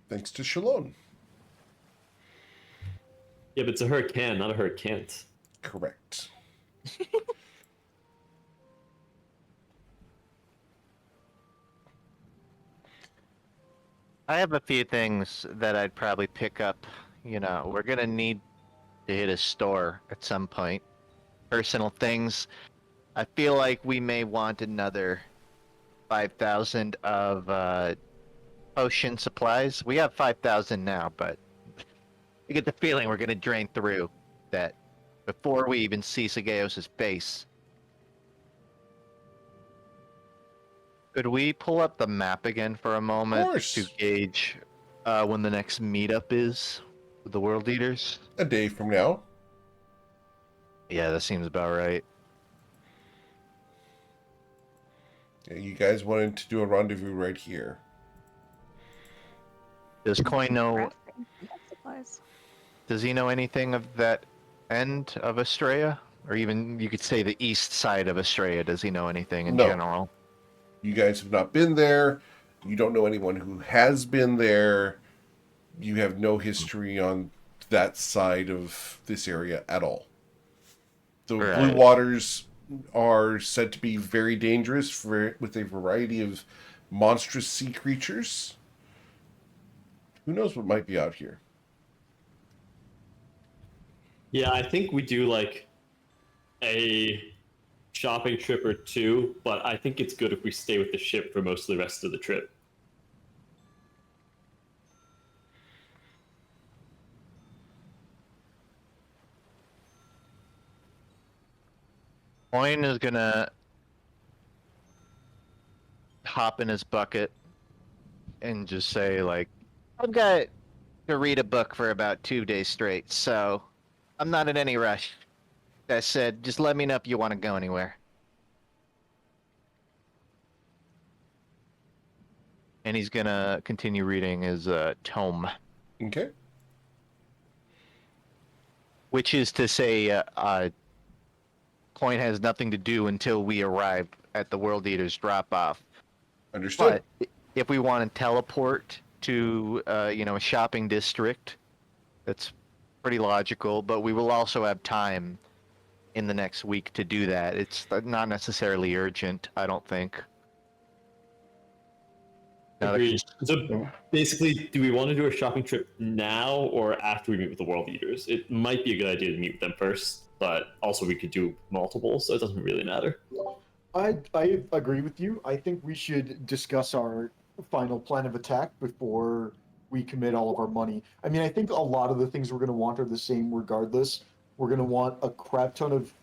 Thanks to Shalom. Yeah, but it's a hurt can, not a hurt can't. Correct. I have a few things that I'd probably pick up. You know, we're gonna need to hit a store at some point. Personal things. I feel like we may want another 5,000 of potion supplies. We have 5,000 now, but you get the feeling we're gonna drain through that before we even see Sageos' face. Could we pull up the map again for a moment course. to gauge when the next meetup is with the World Eaters? A day from now. Yeah, that seems about right. Yeah, you guys wanted to do a rendezvous right here. Does Coin know? Crafting supplies. Does he know anything of that end of Estrella, or even you could say the east side of Estrella? Does he know anything in No. general? You guys have not been there. You don't know anyone who has been there. You have no history on that side of this area at all. The Right. blue waters are said to be very dangerous with a variety of monstrous sea creatures. Who knows what might be out here? Yeah, I think we do like a shopping trip or two, but I think it's good if we stay with the ship for most of the rest of the trip. Coin is gonna hop in his bucket and just say, like, I've got to read a book for about 2 days straight, so I'm not in any rush. I said, just let me know if you want to go anywhere. And he's gonna continue reading his tome, Okay. which is to say, Coin has nothing to do until we arrive at the World Eaters drop-off. Understood. But if we want to teleport to, a shopping district, that's pretty logical. But we will also have time in the next week to do that. It's not necessarily urgent, I don't think. Now that- Agreed. So basically, do we want to do a shopping trip now or after we meet with the World Eaters? It might be a good idea to meet with them first, but also we could do multiple, so it doesn't really matter. I agree with you. I think we should discuss our final plan of attack before we commit all of our money. I mean, I think a lot of the things we're going to want are the same regardless. We're going to want a crap ton of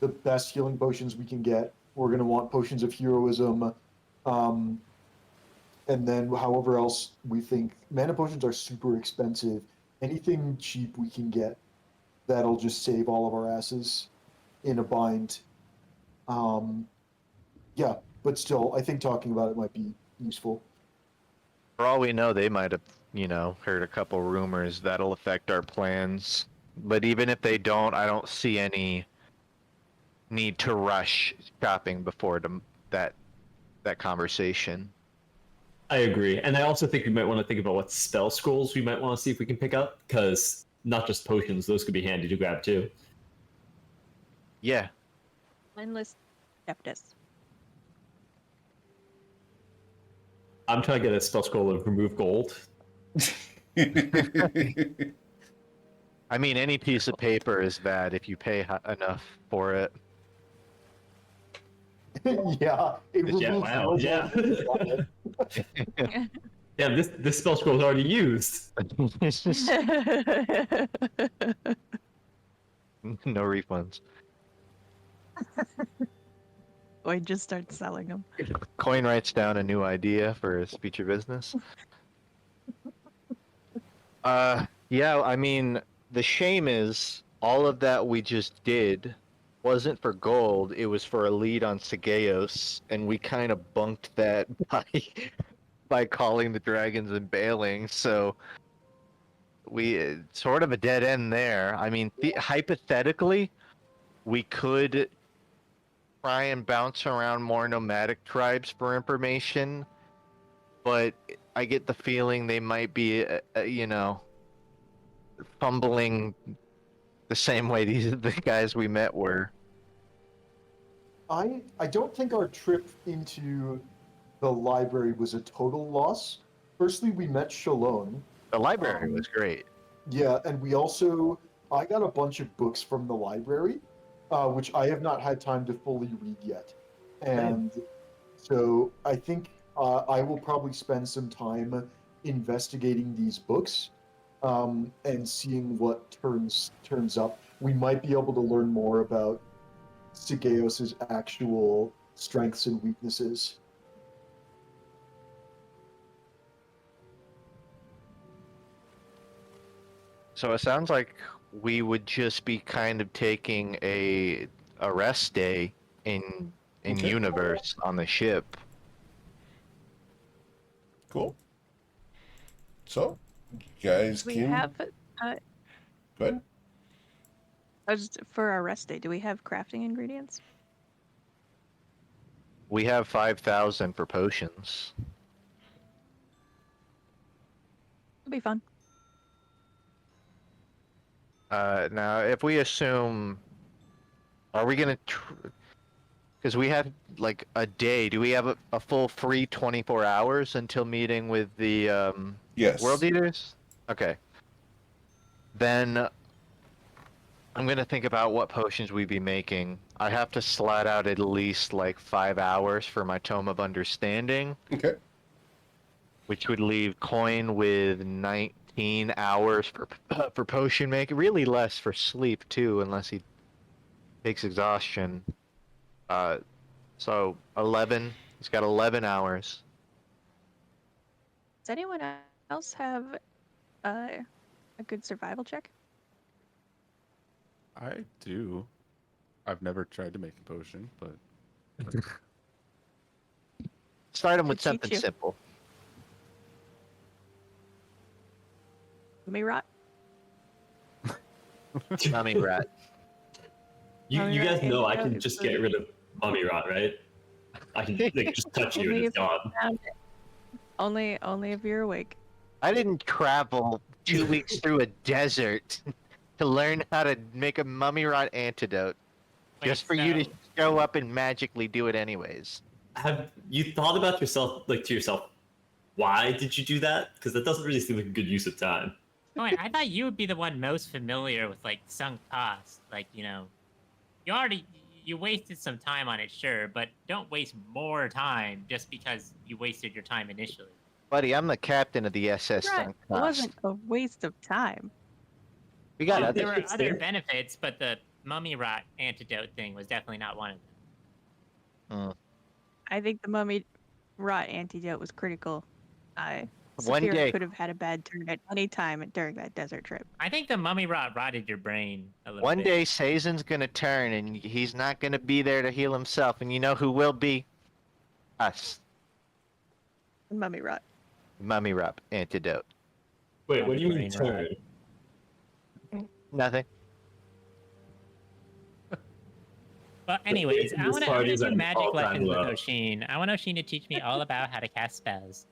the best healing potions we can get. We're going to want potions of heroism. And then however else we think mana potions are super expensive. Anything cheap we can get that'll just save all of our asses in a bind. Yeah, but still, I think talking about it might be useful. For all we know, they might have, heard a couple rumors that'll affect our plans. But even if they don't, I don't see any need to rush shopping before that conversation. I agree. And I also think we might want to think about what spell scrolls we might want to see if we can pick up, because not just potions, those could be handy to grab too. Yeah. Mindless Adeptus. I'm trying to get a spell scroll of remove gold. I mean, any piece of paper is bad if you pay enough for it. Yeah, it Yeah, removes wow, no yeah. gold. Yeah, this spell scroll is already used. No refunds. Or just start selling them. Coin writes down a new idea for his future business. Yeah, I mean, the shame is all of that we just did wasn't for gold, it was for a lead on Sageos, and we kind of bunked that by calling the dragons and bailing, so we sort of a dead end there. I mean, hypothetically, we could try and bounce around more nomadic tribes for information, but I get the feeling they might be, fumbling the same way the guys we met were. I don't think our trip into the library was a total loss. Firstly, we met Shalon. The library was great. Yeah, and I got a bunch of books from the library, which I have not had time to fully read yet. And so I think I will probably spend some time investigating these books and seeing what turns up. We might be able to learn more about Sigeos's actual strengths and weaknesses. So it sounds like we would just be kind of taking a rest day in Okay. universe on the ship. Cool. So, you guys We can have go ahead. for our rest day. Do we have crafting ingredients? We have 5,000 for potions. It'll be fun. Now, if we assume, are we gonna? Because we have like a day. Do we have a full free 24 hours until meeting with the Yes. world eaters? Okay. Then I'm gonna think about what potions we'd be making. I have to slat out at least like 5 hours for my Tome of Understanding, Okay. which would leave Coin with 19 hours for potion making. Really less for sleep too, unless he takes exhaustion. So 11. He's got 11 hours. Does anyone else have a good survival check? I do. I've never tried to make a potion, but Start him with Teach something you. simple. Mummy rot. Mummy rat. You Mummy guys rot know I antidote can is just really get rid of mummy rot, right? I can like just touch you and Only it's if you gone. found it. Only if you're awake. I didn't travel 2 weeks through a desert to learn how to make a mummy rot antidote just for you to so- show up and magically do it anyways. Have you thought about yourself, like to yourself, why did you do that? Because that doesn't really seem like a good use of time. Wait, I thought you would be the one most familiar with like sunk costs. Like, you wasted some time on it, sure, but don't waste more time just because you wasted your time initially. Buddy, I'm the captain of the SS Right. Sunk It wasn't a waste of time. We got Well, other there were benefits other there. benefits, but the mummy rot antidote thing was definitely not one of them. I think the mummy rot antidote was critical. One Saphira day. could have had a bad turn at any time during that desert trip. I think the mummy rot rotted your brain a little One bit. day, Sazen's gonna turn, and he's not gonna be there to heal himself. And you know who will be? Us. Mummy rot. Mummy rot antidote. Wait, what do you mean Brain rot. turn? Nothing. But anyways, I This want to party is do an magic all-time lessons with low. Oshin. I want Oshin to teach me all about how to cast spells.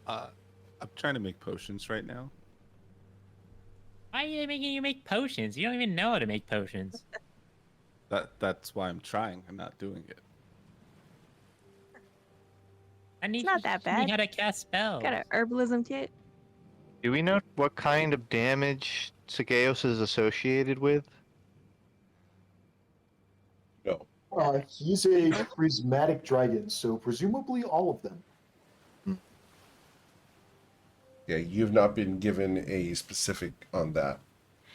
I'm trying to make potions right now. Why are you making you make potions? You don't even know how to make potions. That's why I'm trying. I'm not doing it. I need not you to that teach me bad. how to cast spells. Got an herbalism kit. Do we know what kind of damage Sigeos is associated with? No. He's a prismatic dragon, so presumably all of them. Yeah, you've not been given a specific on that.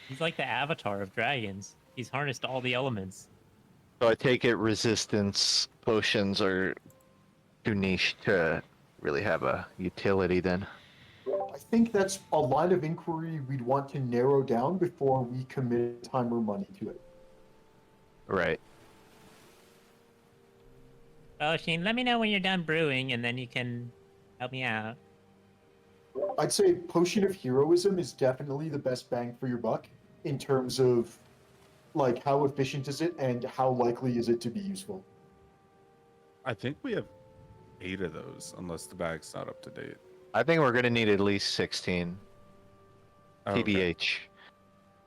He's like the avatar of dragons. He's harnessed all the elements. So I take it resistance potions are too niche to really have a utility then. I think that's a line of inquiry we'd want to narrow down before we commit time or money to it. Right. Well, Oshin, let me know when you're done brewing, and then you can help me out. I'd say Potion of Heroism is definitely the best bang for your buck in terms of like how efficient is it and how likely is it to be useful. I think we have 8 of those, unless the bag's not up to date. I think we're gonna need at least 16. Okay. TBH.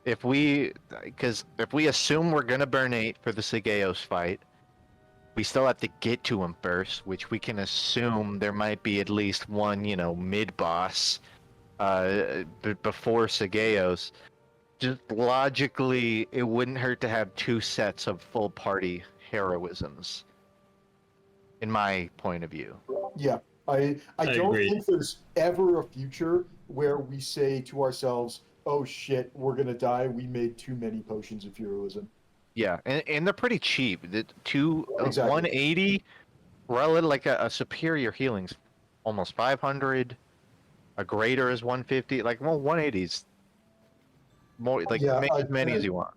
Because if we assume we're gonna burn 8 for the Sigeos fight, we still have to get to him first, which we can assume there might be at least one, mid-boss before Sigeos. Just logically, it wouldn't hurt to have 2 sets of full party heroisms, in my point of view. Yeah, I don't agree. think there's ever a future where we say to ourselves, "Oh shit, we're gonna die. We made too many potions of heroism." Yeah, and they're pretty cheap. The Exactly. 180, relative like a superior healing's almost 500. A greater is 150. Like 180's more like Yeah, make as many as you want.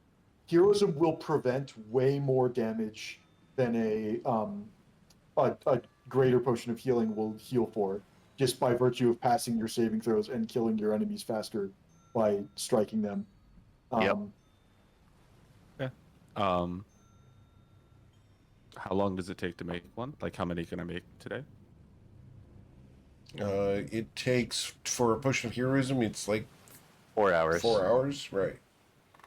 Heroism will prevent way more damage than a greater potion of healing will heal for, just by virtue of passing your saving throws and killing your enemies faster by striking them. Yep. How long does it take to make one? Like, how many can I make today? It takes, for a potion of heroism, it's like 4 hours. 4 hours, right?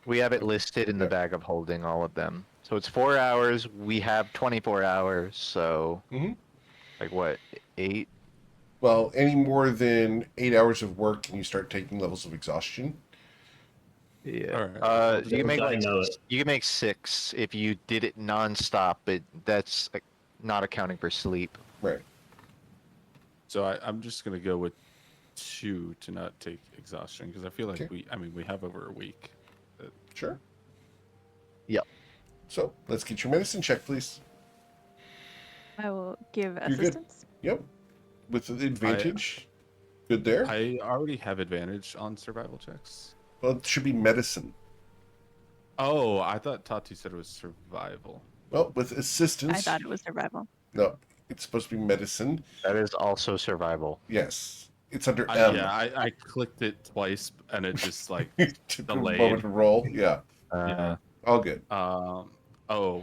We have it listed in the Yeah. bag of holding, all of them. So it's 4 hours. We have 24 hours. So, like what, 8? Well, any more than 8 hours of work, and you start taking levels of exhaustion. Yeah. Alright. You can make I know it. you can make 6 if you did it nonstop, but that's not accounting for sleep. Right. So I'm just gonna go with 2 to not take exhaustion because I feel like Okay. we have over a week. Sure. Yep. So let's get your medicine check, please. I will give You're good. assistance. Yep. With the advantage. Good there. I already have advantage on survival checks. Well, it should be medicine. Oh, I thought Tatu said it was survival. Well, with assistance. I thought it was survival. No, it's supposed to be medicine. That is also survival. Yes. It's under M. I clicked it twice and it just like Took a delayed. moment to roll. Yeah. Yeah. All good. Oh,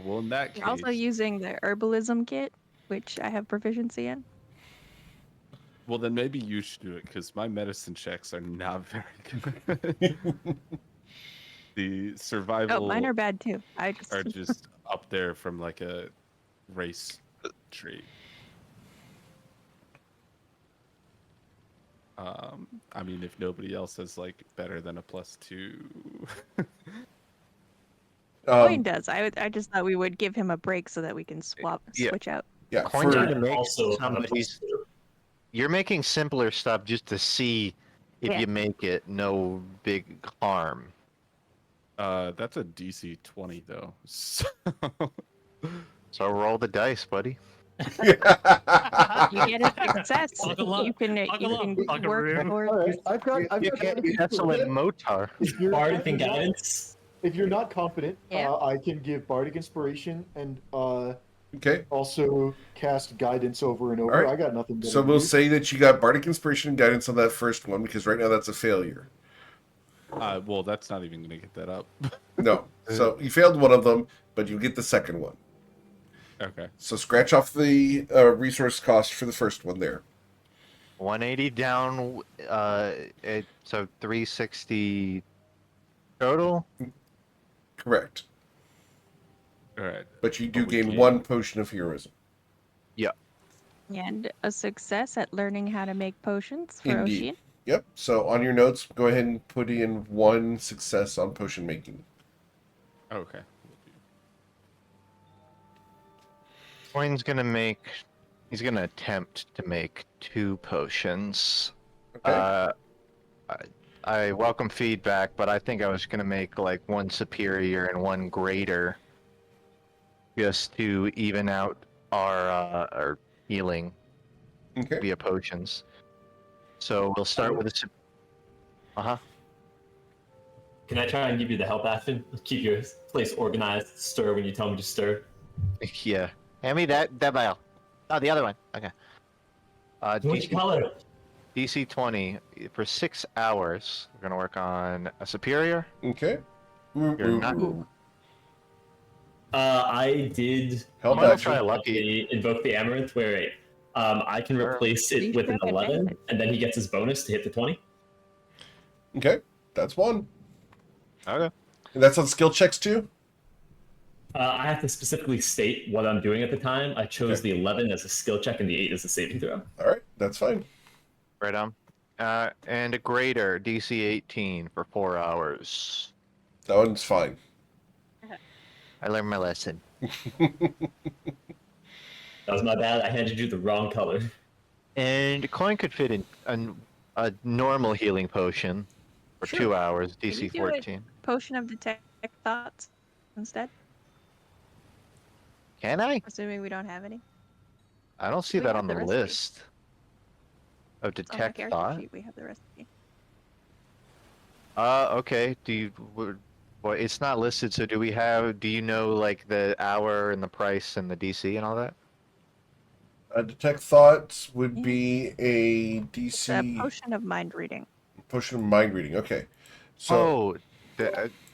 well, in that case, You're also using the herbalism kit, which I have proficiency in. well, then maybe you should do it because my medicine checks are not very good. The survival Oh, mine are bad too. I just are just up there from like a race tree. I mean, if nobody else is like better than a +2. Coin does. I just thought we would give him a break so that we can switch out. Yeah. Coin's For, gonna make Also, somebody's. You're making simpler stuff just to see if Yeah. you make it no big harm. That's a DC 20 though. So roll the dice, buddy. You get a success. Buckle up, You can buckaroo. work All for. right, I've got Excellent Motar. If you're, Bardic and guidance. if you're not confident, Yeah. I can give bardic inspiration and okay. also cast guidance over and over. All right. I got nothing. So we'll say that you got bardic inspiration and guidance on that first one because right now that's a failure. Well, that's not even gonna get that up. No. So you failed one of them, but you get the second one. Okay. So scratch off the resource cost for the first one there. 180 down. So 360 total. Correct. All right. But you do we gain gain- 1 potion of heroism. And a success at learning how to make potions for Indeed. Ocean. Yep. So on your notes, go ahead and put in 1 success on potion making. Okay. Coin's he's gonna attempt to make 2 potions. Okay. I welcome feedback, but I think I was gonna make like 1 superior and 1 greater, just to even out our healing Okay. via potions. So we'll start with a. Can I try and give you the help action? Keep your place organized. Stir when you tell me to stir. Yeah. Hand me that vial. Oh, the other one. Okay. Which color? DC 20 for 6 hours. We're gonna work on a superior. Okay. You're not. I did Help I'll action. try lucky. invoke the amaranth where I can replace it with an 11, and then he gets his bonus to hit the 20. Okay. That's one. Okay. And that's on skill checks too? I have to specifically state what I'm doing at the time. I chose Okay. the 11 as a skill check and the 8 as a saving throw. All right, that's fine. Right on. And a greater DC 18 for 4 hours. That one's fine. I learned my lesson. That was my bad. I handed you the wrong color. And a coin could fit in a normal healing potion for Sure. 2 hours, Can DC we do 14. Potion of detect thoughts instead, Can I? assuming we don't have any. I don't see We that have on the the recipe. list. Of It's on the detect character thought? sheet. We have the recipe. Okay. Well, it's not listed, so do you know, like, the hour and the price and the DC and all that? Detect thoughts would Yeah. be a It's a DC potion of mind reading. potion of mind reading. Okay. So,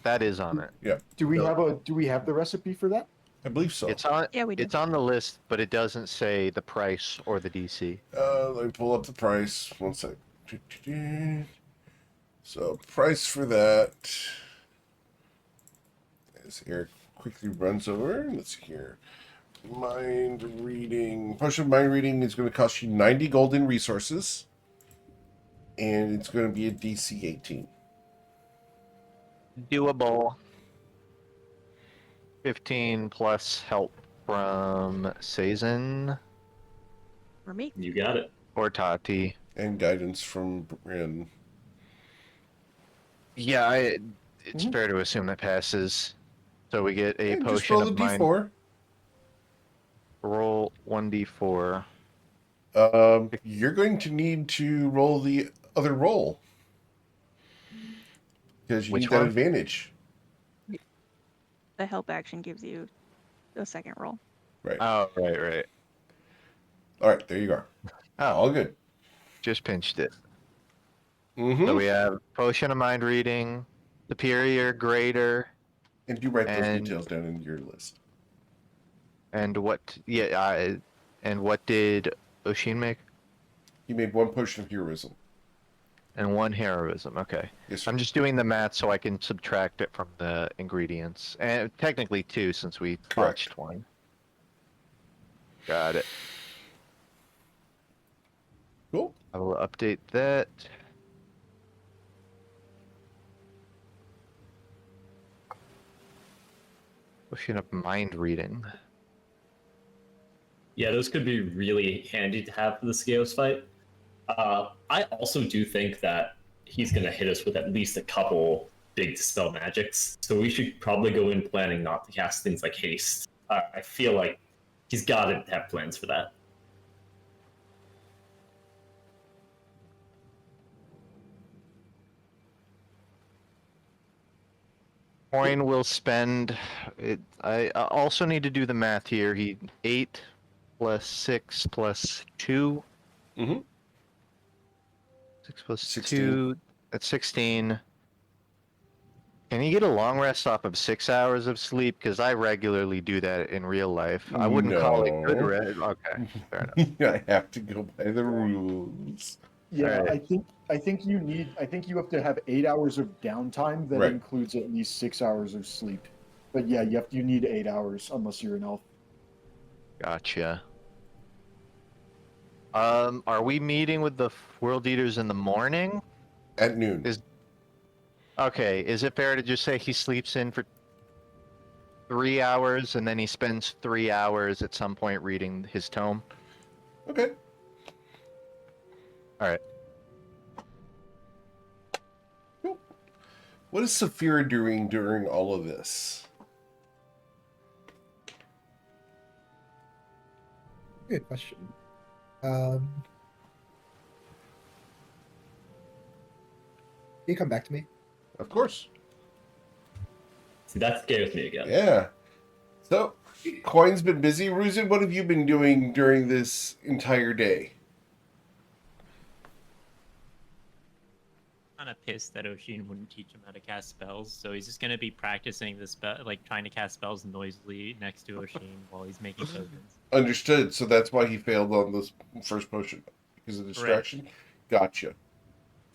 That is on it. yeah, Do we No. have the recipe for that? I believe so. It's on Yeah, we do. It's on the list, but it doesn't say the price or the DC. Let me pull up the price. One sec. So, price for that. As Eric quickly runs over. Let's see here. Mind reading. Potion of mind reading is going to cost you 90 golden resources. And it's going to be a DC 18. Doable. 15 plus help from Sazin For me. You got it. or Tati. And guidance from Bryn. Yeah, it's fair to assume that passes. So we get a And just potion roll of a mind. d4. Roll 1d4. You're going to need to roll the other roll. Because you Which need that one? advantage. The help action gives you a second roll. Right. Oh, right. All right, there you go. Oh, All good. just pinched it. Mm-hmm. So we have potion of mind reading, superior, greater, And do write those and- details down in your list. and what? Yeah, and what did Oshin make? He made one potion of heroism. And 1 heroism. Okay. Yes, sir. I'm just doing the math so I can subtract it from the ingredients. And technically 2 since we Correct. botched 1. Got it. Cool. I will update that. Potion of mind reading. Yeah, those could be really handy to have for the Skaos fight. I also do think that he's going to hit us with at least a couple big dispel magics, so we should probably go in planning not to cast things like haste. I feel like he's got to have plans for that. Coin will spend. I also need to do the math here. 8 plus 6 plus 2. Mm-hmm. 6 plus 16. 2. That's 16. Can you get a long rest off of 6 hours of sleep? Because I regularly do that in real life. I wouldn't call it good No. rest. Okay, fair enough. I have to go by the rules. Yeah, Alright. I think you have to have 8 hours of downtime that Right. includes at least 6 hours of sleep. But yeah, you need 8 hours unless you're an elf. Gotcha. Are we meeting with the World Eaters in the morning? At noon. Okay, is it fair to just say he sleeps in for 3 hours and then he spends 3 hours at some point reading his tome? Okay. Alright. Cool. What is Saphira doing during all of this? Good question. You come back to me. Of course. See, that scares me again. Yeah. So, Coin's been busy. Ruzin, what have you been doing during this entire day? Kind of pissed that Oshin wouldn't teach him how to cast spells, so he's just gonna be practicing the spell, like trying to cast spells noisily next to Oshin while he's making tokens. Understood. So that's why he failed on this first potion. Because of distraction? Gotcha.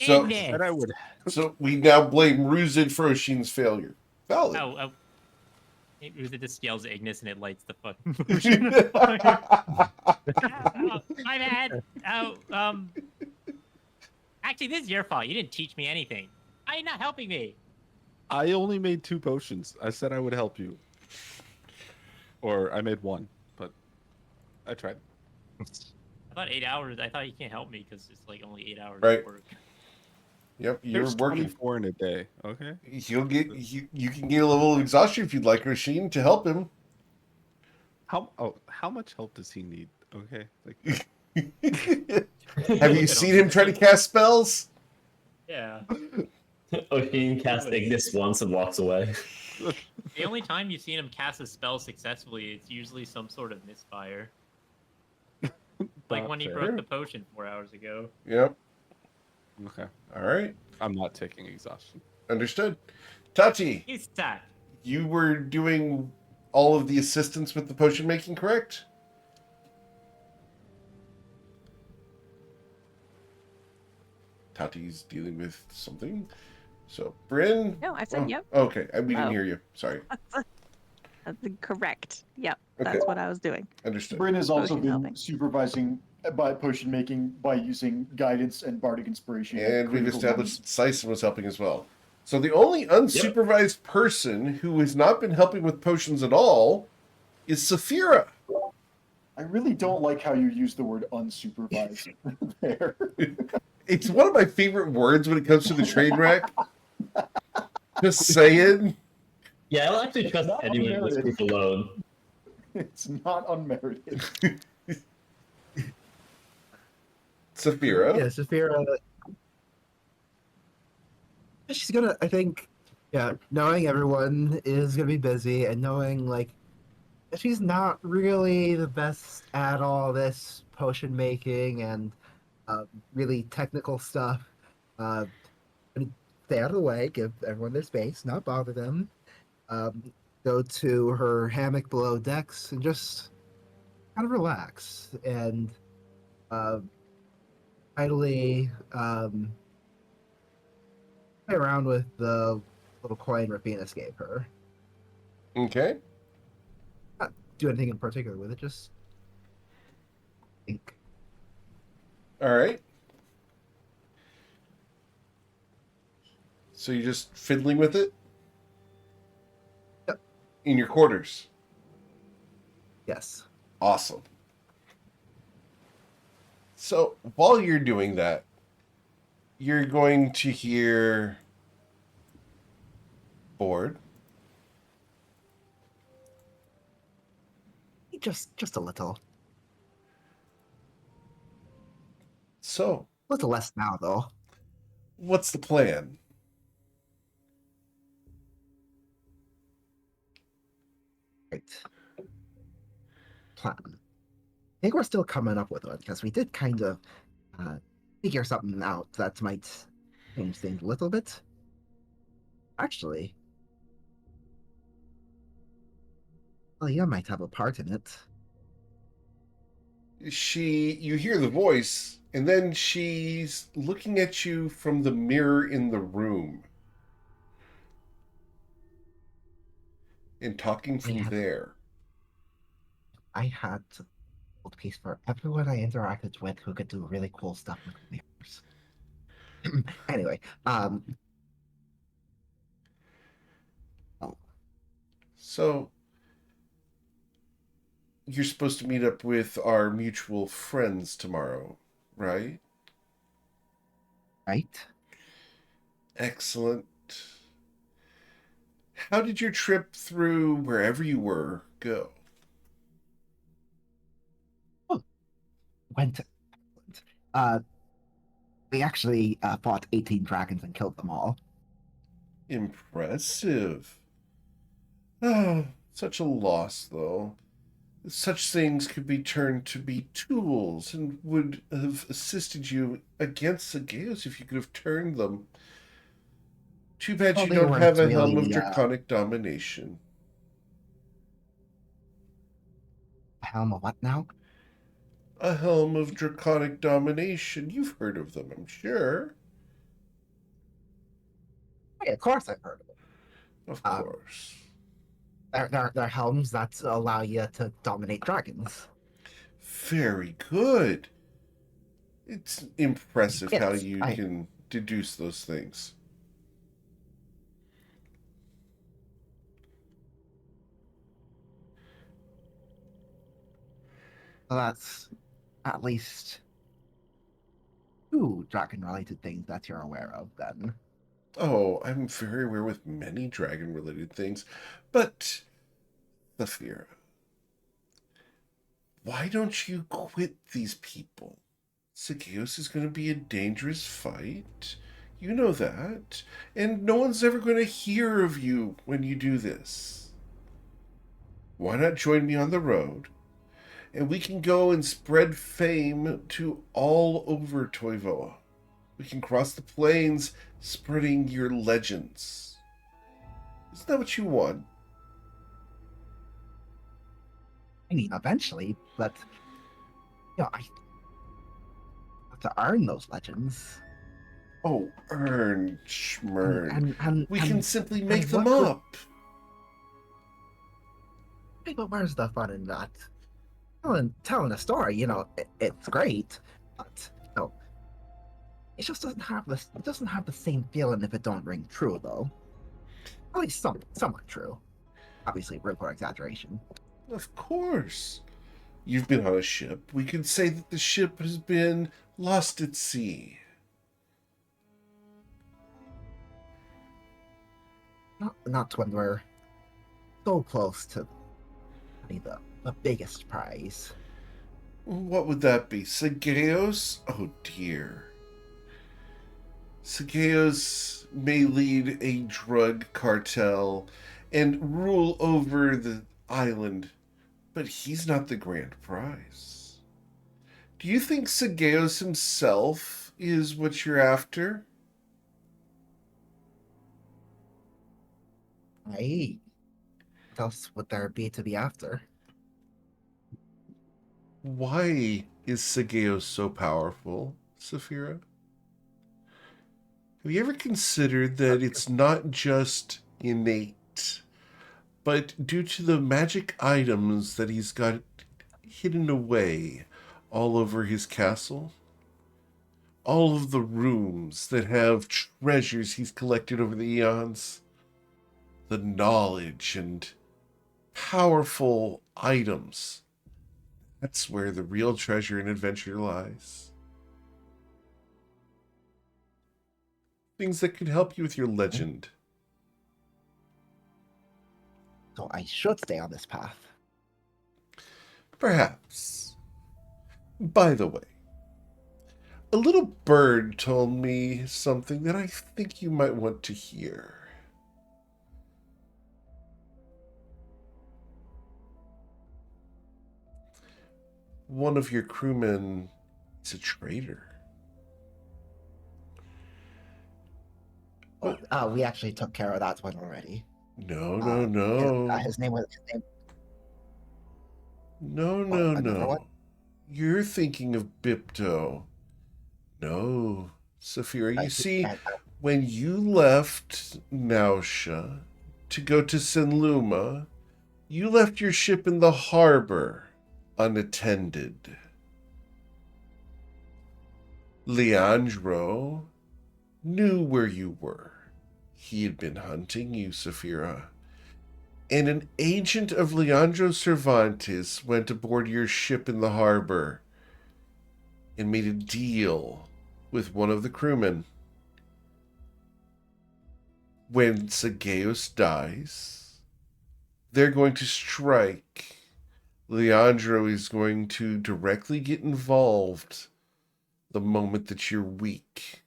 So, Ignis. And I would. so we now blame Ruzid for Oshin's failure. Valid. Oh. It just yells at Ignis and it lights the fucking potion on fire. Oh, my bad. Actually, this is your fault. You didn't teach me anything. Why are you not helping me? I only made 2 potions. I said I would help you. Or I made 1, but I tried. I thought 8 hours. I thought you can't help me because it's like only 8 hours Right. of work. Yep, you're There's working. 24 in a day, okay? You can get a level of exhaustion if you'd like, Oshin, to help him. How much help does he need? Okay. Like Have you seen him try to cast spells? Yeah. Oshin casts Ignis once and walks away. The only time you've seen him cast a spell successfully, it's usually some sort of misfire. Like Not when he fair. broke the potion 4 hours ago. Yep. Okay. All right. I'm not taking exhaustion. Understood. Tati, You suck. you were doing all of the assistance with the potion making, correct? Tati's dealing with something. So, Bryn? No, I said yep. Okay, we didn't Oh. hear you. Sorry. That's correct. Yep, Okay. that's what I was doing. Understood. Bryn has also Potion been helping. supervising by potion making by using guidance and bardic inspiration. at And we've critical established moments. that Sison was helping as well. So the only unsupervised person who has not been helping with potions at all is Saphira. I really don't like how you use the word unsupervised there. It's one of my favorite words when it comes to the train wreck. Just saying. Yeah, I'll actually trust Not anyone in this unmerited. group alone. It's not unmerited. Saphira. Yeah, Saphira. She's gonna, I think, yeah, knowing everyone is gonna be busy and knowing, like, she's not really the best at all this potion making and really technical stuff. Gonna stay out of the way, give everyone their space, not bother them. Go to her hammock below decks and just kind of relax and idly play around with the little coin Rapina gave her. Okay. Not do anything in particular with it, just think. All right. So you're just fiddling with it? Yep. In your quarters. Yes. Awesome. So while you're doing that, you're going to hear bored. Just a little. So, Little less now though. what's the plan? Right. Plan. I think we're still coming up with one because we did kind of figure something out that might change things a little bit. Actually, well, you might have a part in it. You hear the voice, and then she's looking at you from the mirror in the room. And talking from Yeah. there. I had a old piece for everyone I interacted with who could do really cool stuff with mirrors. Anyway, So, you're supposed to meet up with our mutual friends tomorrow, right? right? Excellent. How did your trip through wherever you were go? Went. We actually fought 18 dragons and killed them all. Impressive. Ah, such a loss, though. Such things could be turned to be tools and would have assisted you against the Gales if you could have turned them. Too bad Well, you they don't have a weren't helm of really, draconic domination. Helm of what now? A helm of draconic domination. You've heard of them, I'm sure. Yeah, of course I've heard of it. Of Um, course. They're helms that allow you to dominate dragons. Very good. It's impressive how Yes, you can deduce those things. So that's at least two dragon-related things that you're aware of, then. Oh, I'm very aware with many dragon-related things, but Thafira, why don't you quit these people? Sageos is going to be a dangerous fight. You know that. And no one's ever going to hear of you when you do this. Why not join me on the road? And we can go and spread fame to all over Toivoa. We can cross the plains spreading your legends. Isn't that what you want? I mean, eventually, but I have to earn those legends. Oh, earn, schmern. We can simply make them what up. Hey, but where's the fun in that? Telling a story, it's great, but it just doesn't have this. It doesn't have the same feeling if it don't ring true, though. At least somewhat true. Obviously, room for exaggeration. Of course. You've been on a ship. We could say that the ship has been lost at sea. Not when we're so close to the biggest prize. What would that be? Sageos? Oh dear. Sageos may lead a drug cartel and rule over the island, but he's not the grand prize. Do you think Sageos himself is what you're after? Hey, what else would there be after? Why is Sageos so powerful, Saphira? Have you ever considered that it's not just innate, but due to the magic items that he's got hidden away all over his castle? All of the rooms that have treasures he's collected over the eons? The knowledge and powerful items. That's where the real treasure and adventure lies. Things that could help you with your legend. So I should stay on this path. Perhaps. By the way, a little bird told me something that I think you might want to hear. One of your crewmen is a traitor. We actually took care of that one already. No. His name was. No. You're thinking of Bipto. No, Saphira. You see, when you left Nausha to go to Sinluma, you left your ship in the harbor unattended. Leandro knew where you were. He had been hunting you, Saphira. And an agent of Leandro Cervantes went aboard your ship in the harbor and made a deal with one of the crewmen. When Sageos dies, they're going to strike. Leandro is going to directly get involved the moment that you're weak.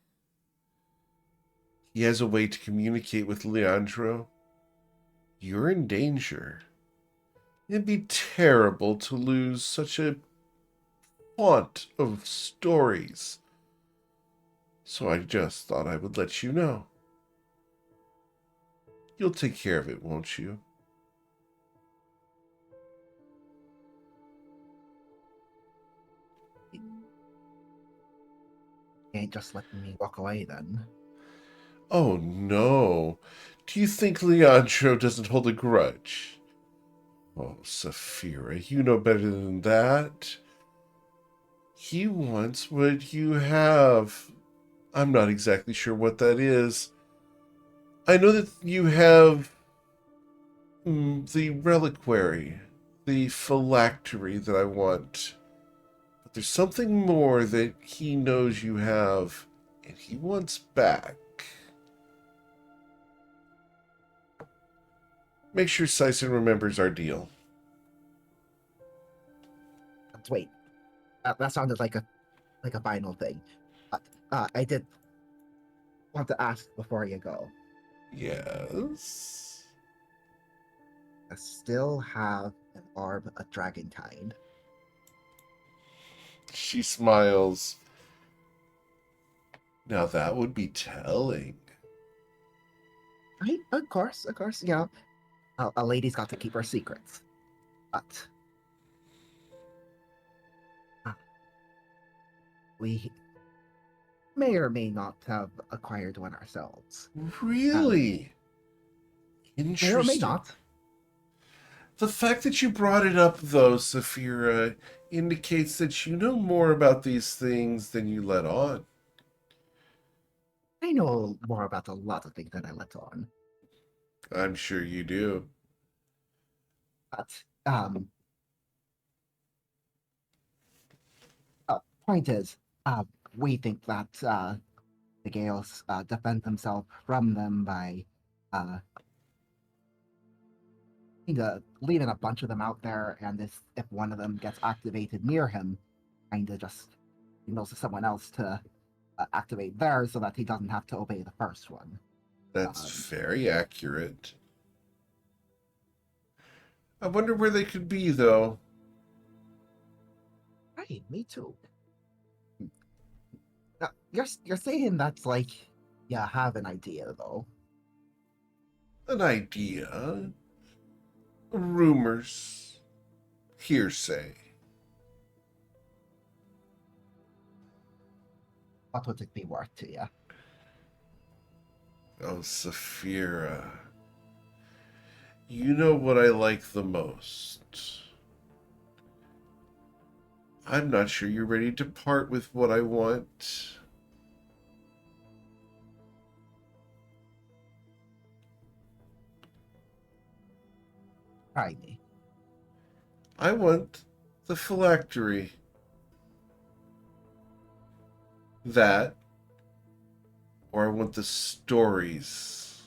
He has a way to communicate with Leandro. You're in danger. It'd be terrible to lose such a font of stories. So I just thought I would let you know. You'll take care of it, won't you? You ain't just letting me walk away then. Oh no. Do you think Leandro doesn't hold a grudge? Oh, Saphira, you know better than that. He wants what you have. I'm not exactly sure what that is. I know that you have the reliquary, the phylactery that I want. But there's something more that he knows you have, and he wants back. Make sure Sison remembers our deal. Wait, that sounded like a final thing. I did want to ask before you go. Yes? I still have an orb of dragon kind. She smiles. Now that would be telling. Right, of course, you know, a lady's got to keep her secrets. But we may or may not have acquired one ourselves. Really? Interesting. May or may not. The fact that you brought it up, though, Saphira, indicates that you know more about these things than you let on. I know more about a lot of things than I let on. I'm sure you do. But point is, we think that the Gales defend themselves from them by leaving a bunch of them out there, and if one of them gets activated near him, kind of just signals to someone else to activate theirs so that he doesn't have to obey the first one. That's very accurate. I wonder where they could be, though. Right, me too. Now, you're saying that's like you have an idea, though. An idea. Rumors. Hearsay. What would it be worth to you? Oh, Saphira. You know what I like the most. I'm not sure you're ready to part with what I want. Try me. I want the phylactery. That, or I want the stories.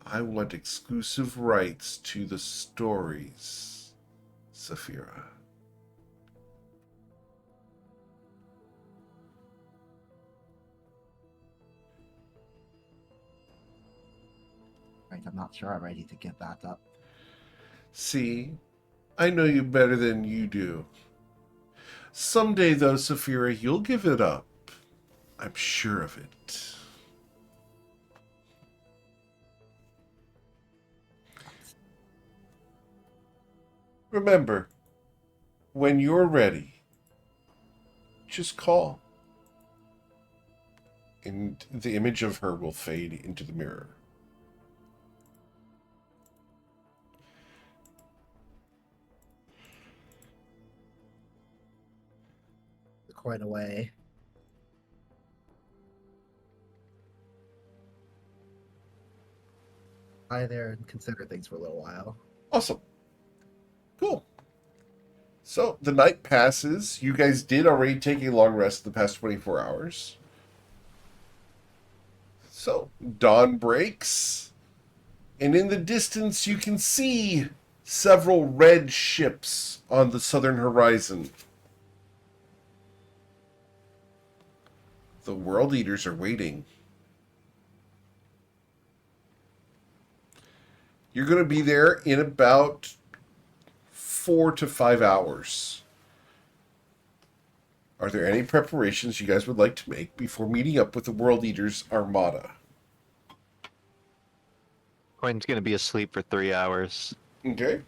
I want exclusive rights to the stories, Saphira. Right, I'm not sure I'm ready to give that up. See, I know you better than you do. Someday, though, Saphira, you'll give it up. I'm sure of it. Remember, when you're ready, just call. And the image of her will fade into the mirror. Quite a way. Lie there and consider things for a little while. Awesome. Cool. So the night passes. You guys did already take a long rest the past 24 hours. So dawn breaks. And in the distance, you can see several red ships on the southern horizon. The World Eaters are waiting. You're going to be there in about 4 to 5 hours. Are there any preparations you guys would like to make before meeting up with the World Eaters Armada? Quentin's gonna be asleep for 3 hours. Okay.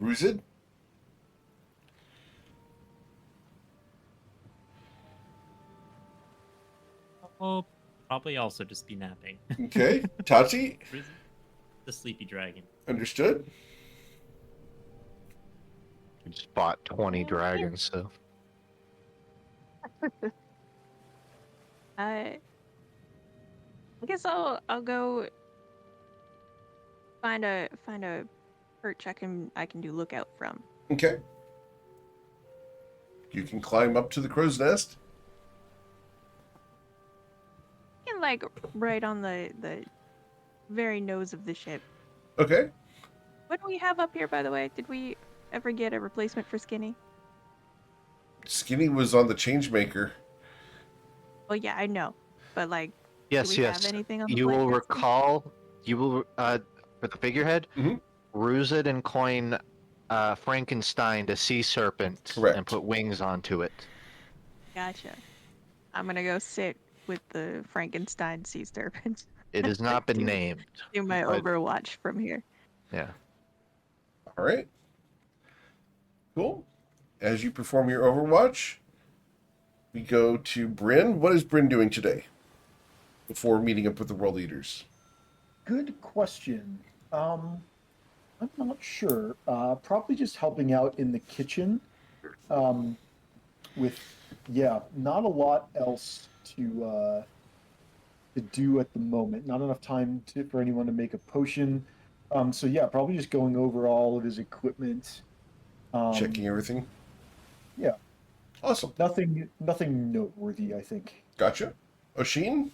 Ruzid? I'll probably also just be napping. Okay. Tati? The sleepy dragon. Understood. You just bought 20 dragons, so. I guess I'll go find a perch I can do lookout from. Okay. You can climb up to the crow's nest. And like right on the very nose of the ship. Okay. What do we have up here, by the way? Did we ever get a replacement for Skinny? Skinny was on the Changemaker. Well, yeah, I know, but like, Yes, do we yes. have anything on the You will flight that's- recall, you will, for the figurehead, Mhm. ruse it and coin Frankenstein to sea serpent Correct. and put wings onto it. Gotcha. I'm gonna go sit with the Frankenstein sea serpent. It has not been Do- named. Do my but- Overwatch from here. Yeah. All right. Cool. As you perform your Overwatch, we go to Bryn. What is Bryn doing today before meeting up with the world leaders? Good question. I'm not sure. Probably just helping out in the kitchen. With not a lot else to do at the moment. Not enough time for anyone to make a potion. So yeah, probably just going over all of his equipment. Checking everything. Yeah. Awesome. Nothing noteworthy, I think. Gotcha. Oshin?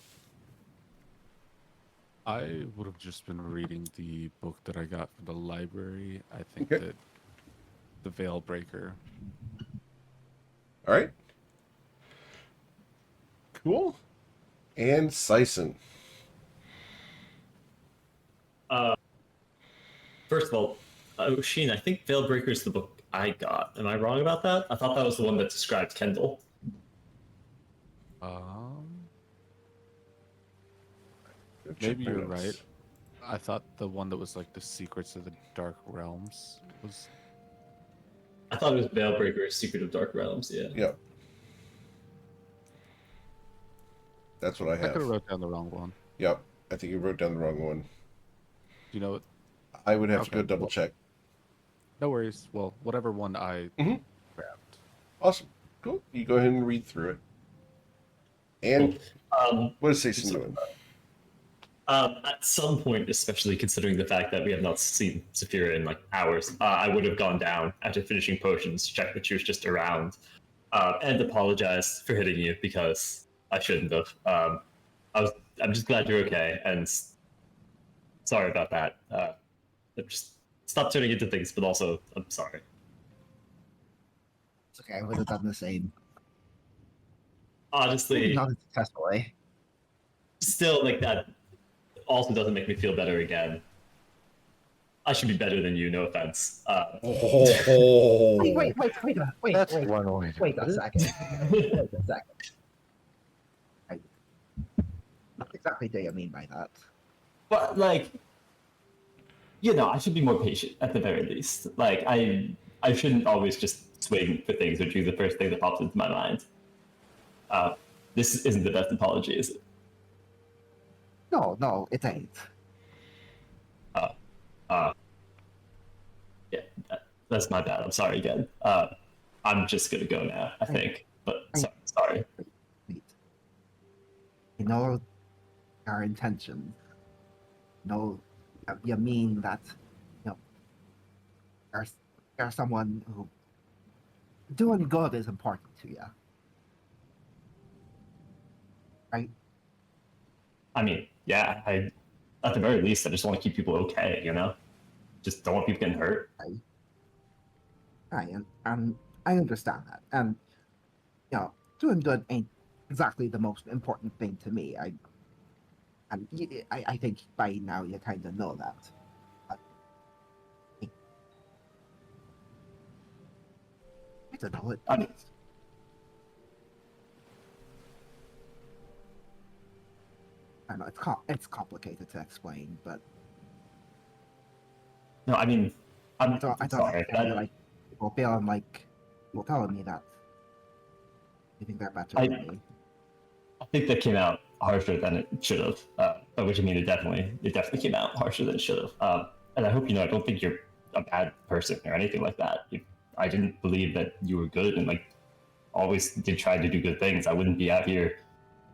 I would have just been reading the book that I got from the library. I think Okay. that the Veil Breaker. All right. Cool. And Sison. First of all, Sheen, I think Veilbreaker is the book I got. Am I wrong about that? I thought that was the one that described Kendall. Check Maybe my you're notes. right. I thought the one that was like the Secrets of the Dark Realms was. I thought it was Veilbreaker, Secret of Dark Realms. Yeah. Yep. That's what I I could have. have wrote down the wrong one. Yep. I think you wrote down the wrong one. Do you know what? I would have to Okay, go double well- check. No worries. Well, whatever one I Mhm. grabbed. Awesome. Cool. You go ahead and read through it. And what is Sison doing? At some point, especially considering the fact that we have not seen Saphira in like hours, I would have gone down after finishing potions, checked that she was just around, and apologize for hitting you because I shouldn't have. I'm just glad you're okay, and sorry about that. Just stop turning into things, but also I'm sorry. It's okay. I would have done the same. Honestly, Not in a successful way. still like that also doesn't make me feel better again. I should be better than you, no offense. Oh. Wait That's one way to wait put a it. second. Wait a second. What exactly do you mean by that? But like, I should be more patient at the very least. Like, I shouldn't always just swing for things or do the first thing that pops into my mind. This isn't the best apology, is it? No, it ain't. Yeah, that's my bad. I'm sorry again. I'm just gonna go now, I think. But sorry. Wait. You know our intention. No, you mean that there's someone who doing good is important to you, right? I mean, yeah, at the very least, I just want to keep people okay, Just don't want people getting hurt. Right, and I understand that, and doing good ain't exactly the most important thing to me. I think by now you kind of know that. But, I don't know. I know it's complicated to explain, but No, I mean, I'm I thought sorry. like people feeling like people telling me that you think they're better than me. I think that came out harsher than it should have. By which I mean it definitely came out harsher than it should have. And I hope you know I don't think you're a bad person or anything like that. I didn't believe that you were good and like always did try to do good things. I wouldn't be out here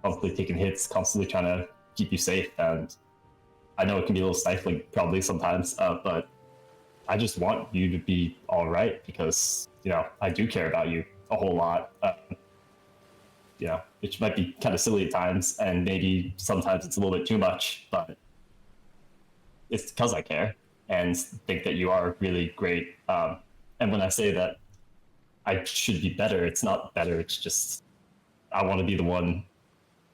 constantly taking hits, constantly trying to keep you safe. And I know it can be a little stifling probably sometimes, but I just want you to be all right because, you know, I do care about you a whole lot. You know, which might be kind of silly at times, and maybe sometimes it's a little bit too much, but it's because I care and think that you are really great. And when I say that I should be better, it's not better. It's just I want to be the one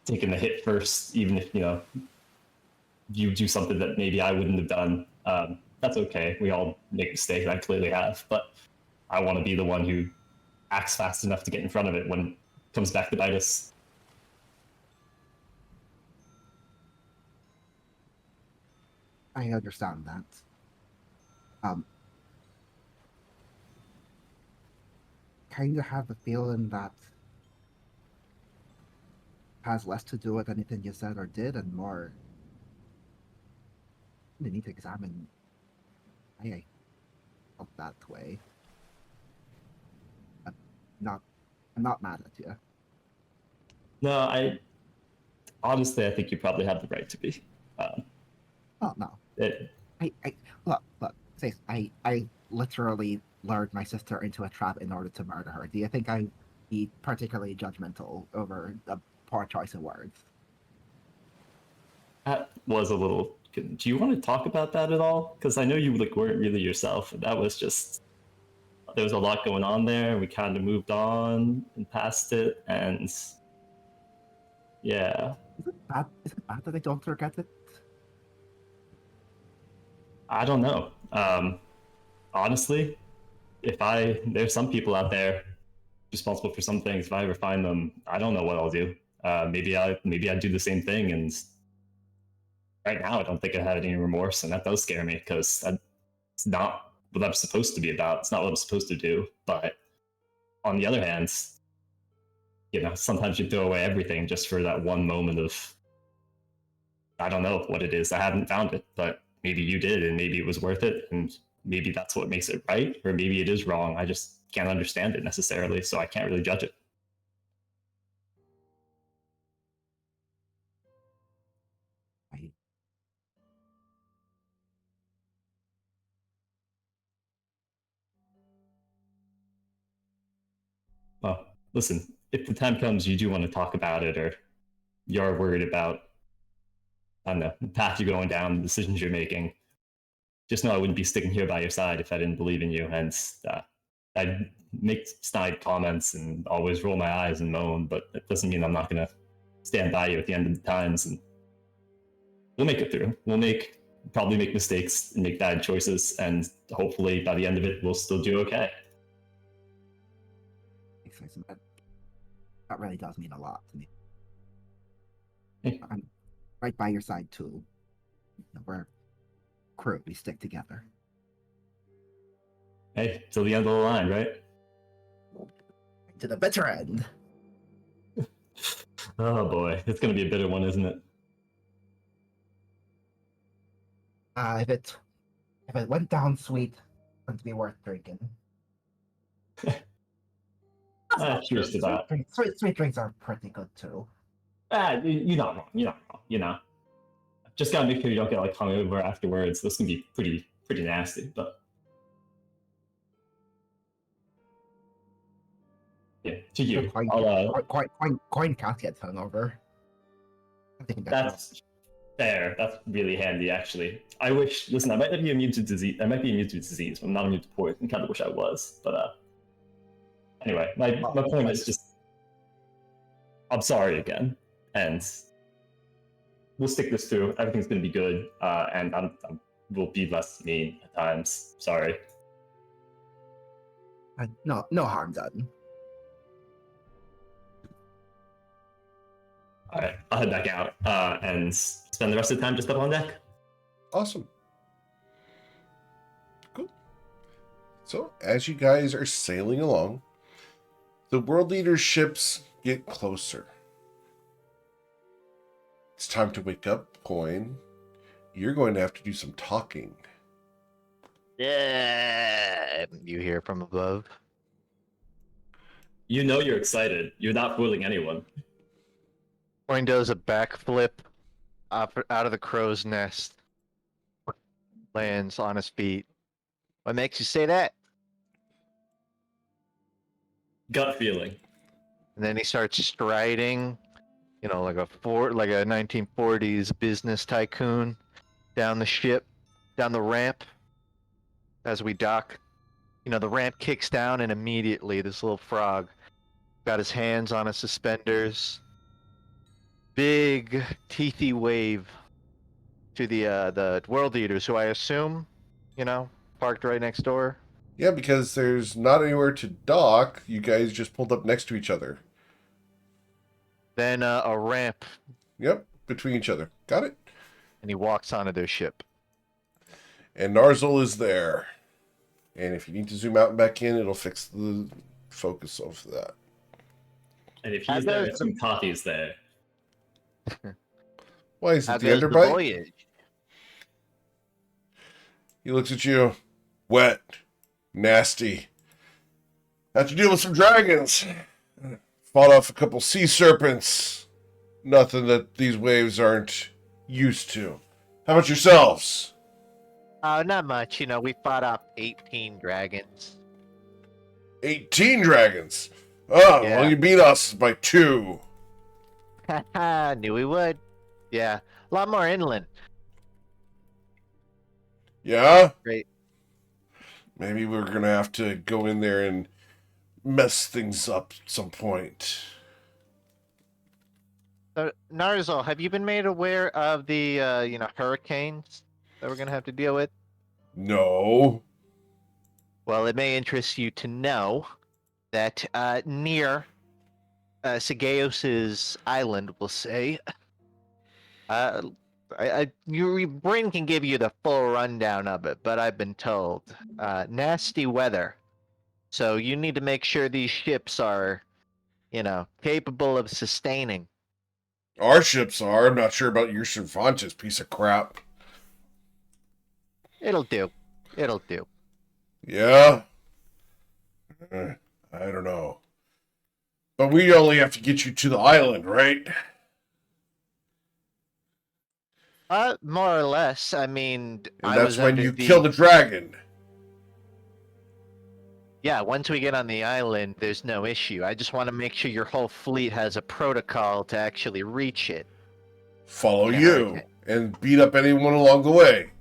taking the hit first, even if, you know, you do something that maybe I wouldn't have done. That's okay. We all make mistakes. I clearly have, but I want to be the one who acts fast enough to get in front of it when it comes back to bite us. I understand that. Kind of have the feeling that has less to do with anything you said or did and more you need to examine why I felt that way. I'm not mad at you. No, I think you probably have the right to be. Oh no. It, Look, Faith, I literally lured my sister into a trap in order to murder her. Do you think I'd be particularly judgmental over a poor choice of words? that was a little. Do you want to talk about that at all? Because I know you like weren't really yourself. And that was just there was a lot going on there. We kind of moved on and past it, and yeah, Is it bad that I don't regret it? I don't know. Honestly, there's some people out there responsible for some things. If I ever find them, I don't know what I'll do. Maybe I do the same thing. And right now, I don't think I have any remorse, and that does scare me because it's not what I'm supposed to be about. It's not what I'm supposed to do. But on the other hand, you know, sometimes you throw away everything just for that one moment of I don't know what it is. I haven't found it, but maybe you did, and maybe it was worth it, and maybe that's what makes it right, or maybe it is wrong. I just can't understand it necessarily, so I can't really judge it. I Well, listen, if the time comes you do want to talk about it, or you're worried about, I don't know, the path you're going down, the decisions you're making, just know I wouldn't be sticking here by your side if I didn't believe in you. And I'd make snide comments and always roll my eyes and moan, but it doesn't mean I'm not going to stand by you at the end of the times. And we'll make it through. Probably make mistakes and make bad choices, and hopefully by the end of it, we'll still do okay. that really does mean a lot to me. Hey. I'm right by your side too. We're crew. We stick together. Hey, till the end of the line, right? To the bitter end. Oh boy, it's gonna be a bitter one, isn't it? If it went down sweet, it wouldn't be worth drinking. Cheers to that. Sweet drinks are pretty good too. You're not wrong. You're not wrong. You know, just gotta make sure you don't get like hungover afterwards. This can be pretty nasty. But yeah, to you. Coin can't get hungover. That's fair. That's really handy, actually. I wish. Listen, I might not be immune to disease. I might be immune to disease, but I'm not immune to poison. Kind of wish I was, but anyway, my point is just, I'm sorry again, and we'll stick this through. Everything's gonna be good, and we'll be less mean at times. Sorry. No harm done. All right, I'll head back out and spend the rest of the time just up on deck. Awesome. Cool. So, as you guys are sailing along, the world leader ships get closer. It's time to wake up, Coin. You're going to have to do some talking. Yeah, you hear from above. You know you're excited. You're not fooling anyone. Coin does a backflip out of the crow's nest. Lands on his feet. What makes you say that? Gut feeling. And then he starts striding, like a 1940s business tycoon down the ship, down the ramp as we dock. The ramp kicks down and immediately this little frog got his hands on his suspenders. Big teethy wave to the world eaters, who I assume, parked right next door. Yeah, because there's not anywhere to dock. You guys just pulled up next to each other. Then a ramp. Yep, between each other. Got it? And he walks onto their ship. And Narzel is there. And if you need to zoom out and back in, it'll fix the focus of that. And if he's there, it's Kathy's there. Why is it the underbite? He looks at you. Wet. Nasty. Have to deal with some dragons. Fought off a couple sea serpents. Nothing that these waves aren't used to. How about yourselves? Oh, not much. We fought off 18 dragons. 18 dragons? Oh, Yeah. well, you beat us by 2. Haha, knew we would. Yeah, a lot more inland. Yeah? Great. Maybe we're going to have to go in there and mess things up at some point. So, Narzel, have you been made aware of the, hurricanes that we're going to have to deal with? No. Well, it may interest you to know that near Sigeos' island, we'll say, your brain can give you the full rundown of it, but I've been told nasty weather. So you need to make sure these ships are, capable of sustaining. Our ships are. I'm not sure about your Cervantes piece of crap. It'll do. It'll do. Yeah? I don't know. But we only have to get you to the island, right? More or less. I mean, And that's when you kill the dragon. Yeah, once we get on the island, there's no issue. I just want to make sure your whole fleet has a protocol to actually reach it. Follow Yeah, you okay. and beat up anyone along the way.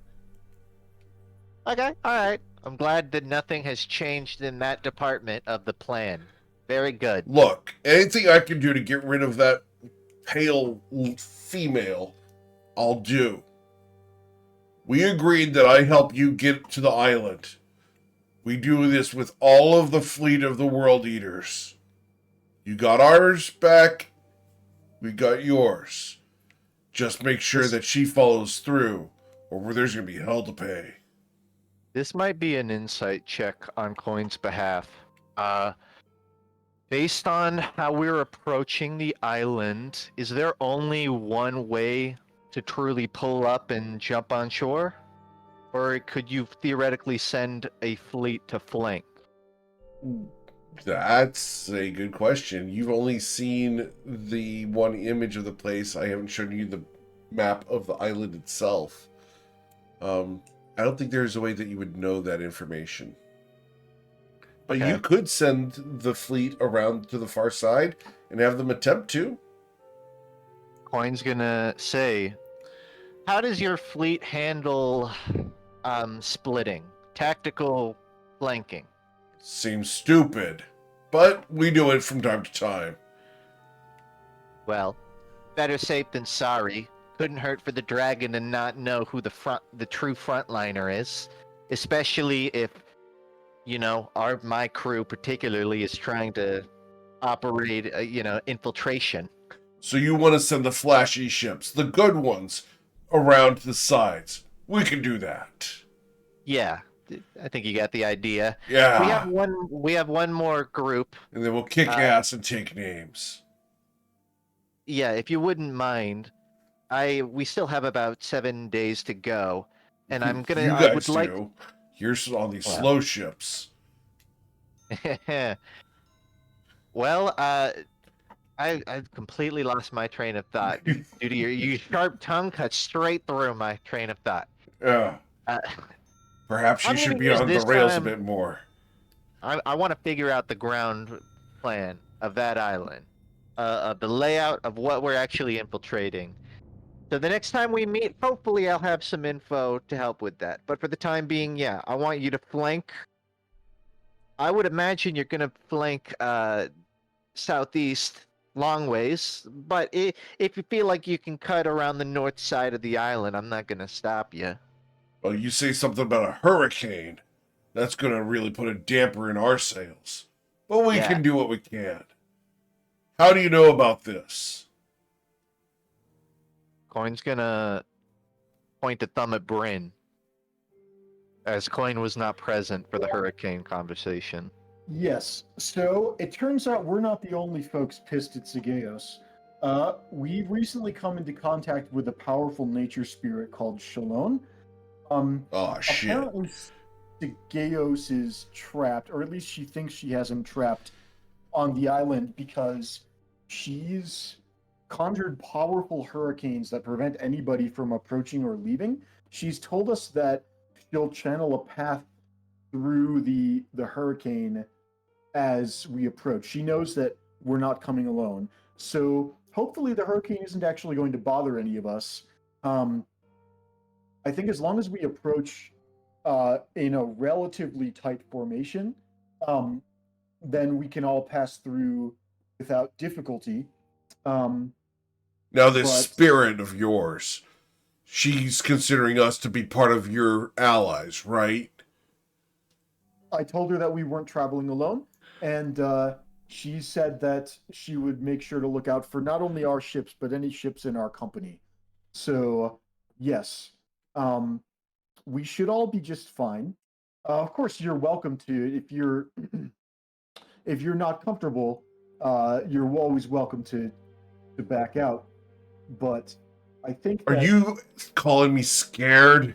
Okay, alright. I'm glad that nothing has changed in that department of the plan. Very good. Look, anything I can do to get rid of that pale female, I'll do. We agreed that I help you get to the island. We do this with all of the fleet of the World Eaters. You got ours back, we got yours. Just make sure that she follows through, or there's going to be hell to pay. This might be an insight check on Coin's behalf. Based on how we're approaching the island, is there only one way to truly pull up and jump on shore? Or could you theoretically send a fleet to flank? That's a good question. You've only seen the one image of the place. I haven't shown you the map of the island itself. I don't think there's a way that you would know that information. But Okay. you could send the fleet around to the far side and have them attempt to. Coin's gonna say, how does your fleet handle splitting? Tactical flanking? Seems stupid, but we do it from time to time. Well, better safe than sorry. Couldn't hurt for the dragon to not know who the true frontliner is, especially if, my crew particularly is trying to operate, infiltration. So you want to send the flashy ships, the good ones, around the sides. We can do that. Yeah, I think you got the idea. Yeah. We have one more group. And then we'll kick ass and take names. Yeah, if you wouldn't mind, we still have about 7 days to go, and I'm gonna. You I guys would like. do. You're on these Well. slow ships. Well, I've completely lost my train of thought due to your sharp tongue cut straight through my train of thought. Yeah. Uh, Perhaps you I'm should gonna be use on the this rails a time- bit more. I want to figure out the ground plan of that island, of the layout of what we're actually infiltrating. So the next time we meet, hopefully I'll have some info to help with that. But for the time being, yeah, I want you to flank. I would imagine you're gonna flank southeast long ways, but if you feel like you can cut around the north side of the island, I'm not gonna stop you. Well, you say something about a hurricane. That's going to really put a damper in our sails. But we Yeah. can do what we can. How do you know about this? Coin's gonna point a thumb at Bryn, as Coin was not present for the hurricane conversation. Yes. So it turns out we're not the only folks pissed at Sigeos. We've recently come into contact with a powerful nature spirit called Shalon. Oh, shit. Apparently, Sigeos is trapped, or at least she thinks she has him trapped on the island because she's conjured powerful hurricanes that prevent anybody from approaching or leaving. She's told us that she'll channel a path through the hurricane as we approach. She knows that we're not coming alone. So hopefully the hurricane isn't actually going to bother any of us. I think as long as we approach in a relatively tight formation, then we can all pass through without difficulty. Now, this but- spirit of yours, she's considering us to be part of your allies, right? I told her that we weren't traveling alone, and she said that she would make sure to look out for not only our ships, but any ships in our company. So, yes, we should all be just fine. Of course, you're welcome to, if you're if you're not comfortable, you're always welcome to back out. But I think Are that you calling me scared?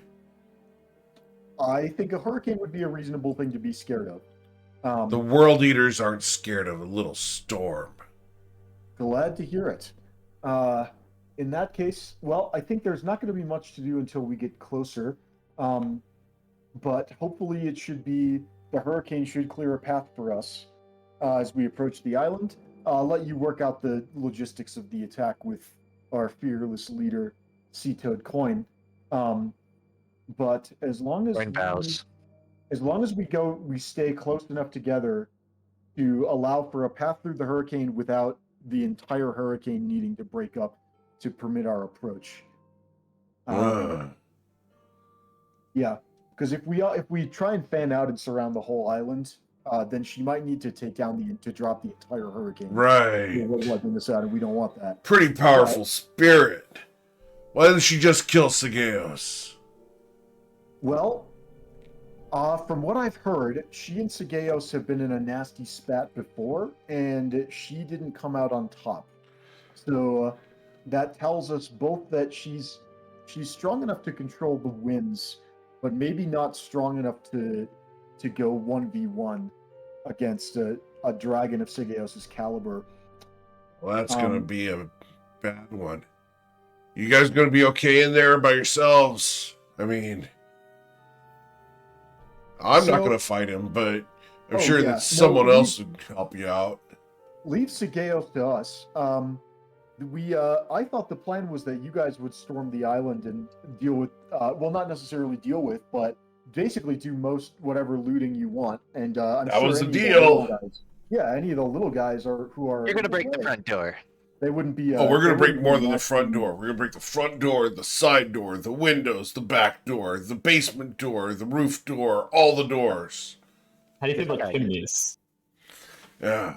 I think a hurricane would be a reasonable thing to be scared of. The World Eaters aren't scared of a little storm. Glad to hear it. In that case, well, I think there's not going to be much to do until we get closer. But hopefully the hurricane should clear a path for us as we approach the island. I'll let you work out the logistics of the attack with our fearless leader, Sea Toad Coin. But as long as Coin bows. we stay close enough together to allow for a path through the hurricane without the entire hurricane needing to break up to permit our approach. Yeah, because if we try and fan out and surround the whole island, then she might need to drop the entire hurricane. Right. Wiping this out, and we don't want that. Pretty powerful spirit. Why didn't she just kill Sigeos? Well, from what I've heard, she and Sigeos have been in a nasty spat before, and she didn't come out on top. So that tells us both that she's strong enough to control the winds, but maybe not strong enough to go 1v1 against a dragon of Sigeos' caliber. Well, that's going to be a bad one. You guys going to be okay in there by yourselves? I mean, I'm not going to fight him, but I'm sure that someone else would help you out. Leave Sigeos to us. I thought the plan was that you guys would storm the island and deal with, well, not necessarily deal with, but basically do whatever looting you want. And I'm that sure was the any of deal. Any of the little guys who are. You're gonna break the front door. They wouldn't be. We're going to break more than the front door. We're going to break the front door, the side door, the windows, the back door, the basement door, the roof door, all the doors. How do you feel about chimneys? Yeah.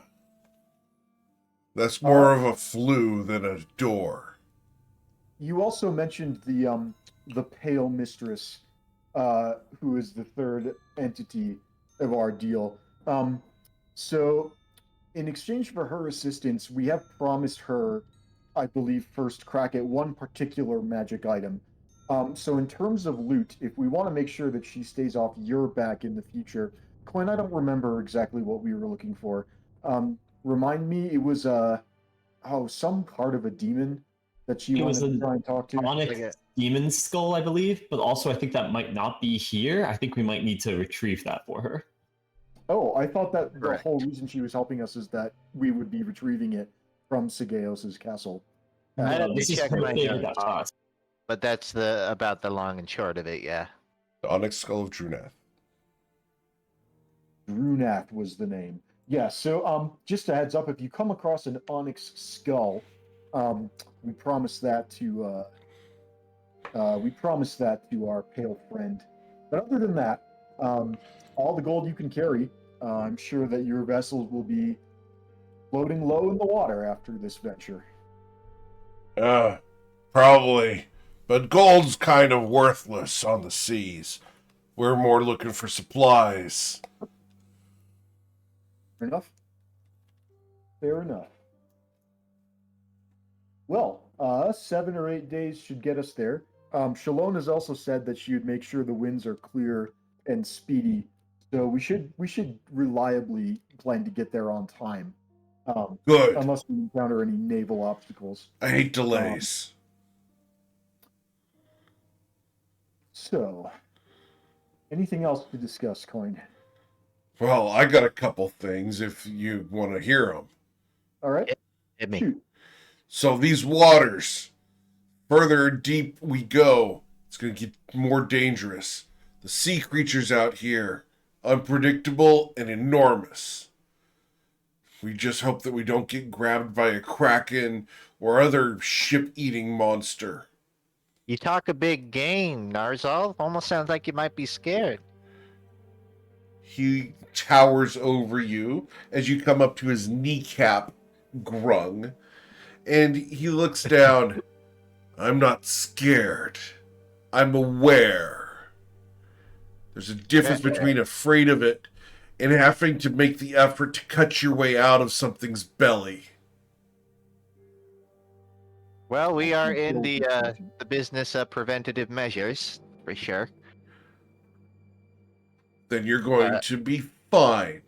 That's more of a flue than a door. You also mentioned the Pale Mistress, who is the third entity of our deal. So, in exchange for her assistance, we have promised her I believe, first crack at one particular magic item. So in terms of loot, if we want to make sure that she stays off your back in the future, Coin, I don't remember exactly what we were looking for. Remind me, it was some part of a demon that she It was wanted to a try and talk to. Onyx demon skull, I believe, but also I think that might not be here. I think we might need to retrieve that for her. Oh, I thought that the Correct. whole reason she was helping us is that we would be retrieving it from Sigeos' castle. I No, didn't this is check her my favorite notes. shot. But that's about the long and short of it, yeah. The Onyx Skull of Drunath. Drunath was the name. Yeah, so just a heads up, if you come across an onyx skull, we promise that to our pale friend. But other than that, all the gold you can carry, I'm sure that your vessels will be floating low in the water after this venture. Probably. But gold's kind of worthless on the seas. We're more looking for supplies. Fair enough. Fair enough. Well, 7 or 8 days should get us there. Shalone has also said that she would make sure the winds are clear and speedy, so we should reliably plan to get there on time. Good. Unless we encounter any naval obstacles. I hate delays. So, anything else to discuss, Coin? Well, I got a couple things if you want to hear them. All right. Hit me. Shoot. So these waters, further deep we go, it's going to get more dangerous. The sea creatures out here, unpredictable and enormous. We just hope that we don't get grabbed by a kraken or other ship-eating monster. You talk a big game, Narzal. Almost sounds like you might be scared. He towers over you as you come up to his kneecap, Grung, and he looks down. I'm not scared. I'm aware. There's a difference between afraid of it and having to make the effort to cut your way out of something's belly. Well, we are in the business of preventative measures, for sure. Then you're going to be fine.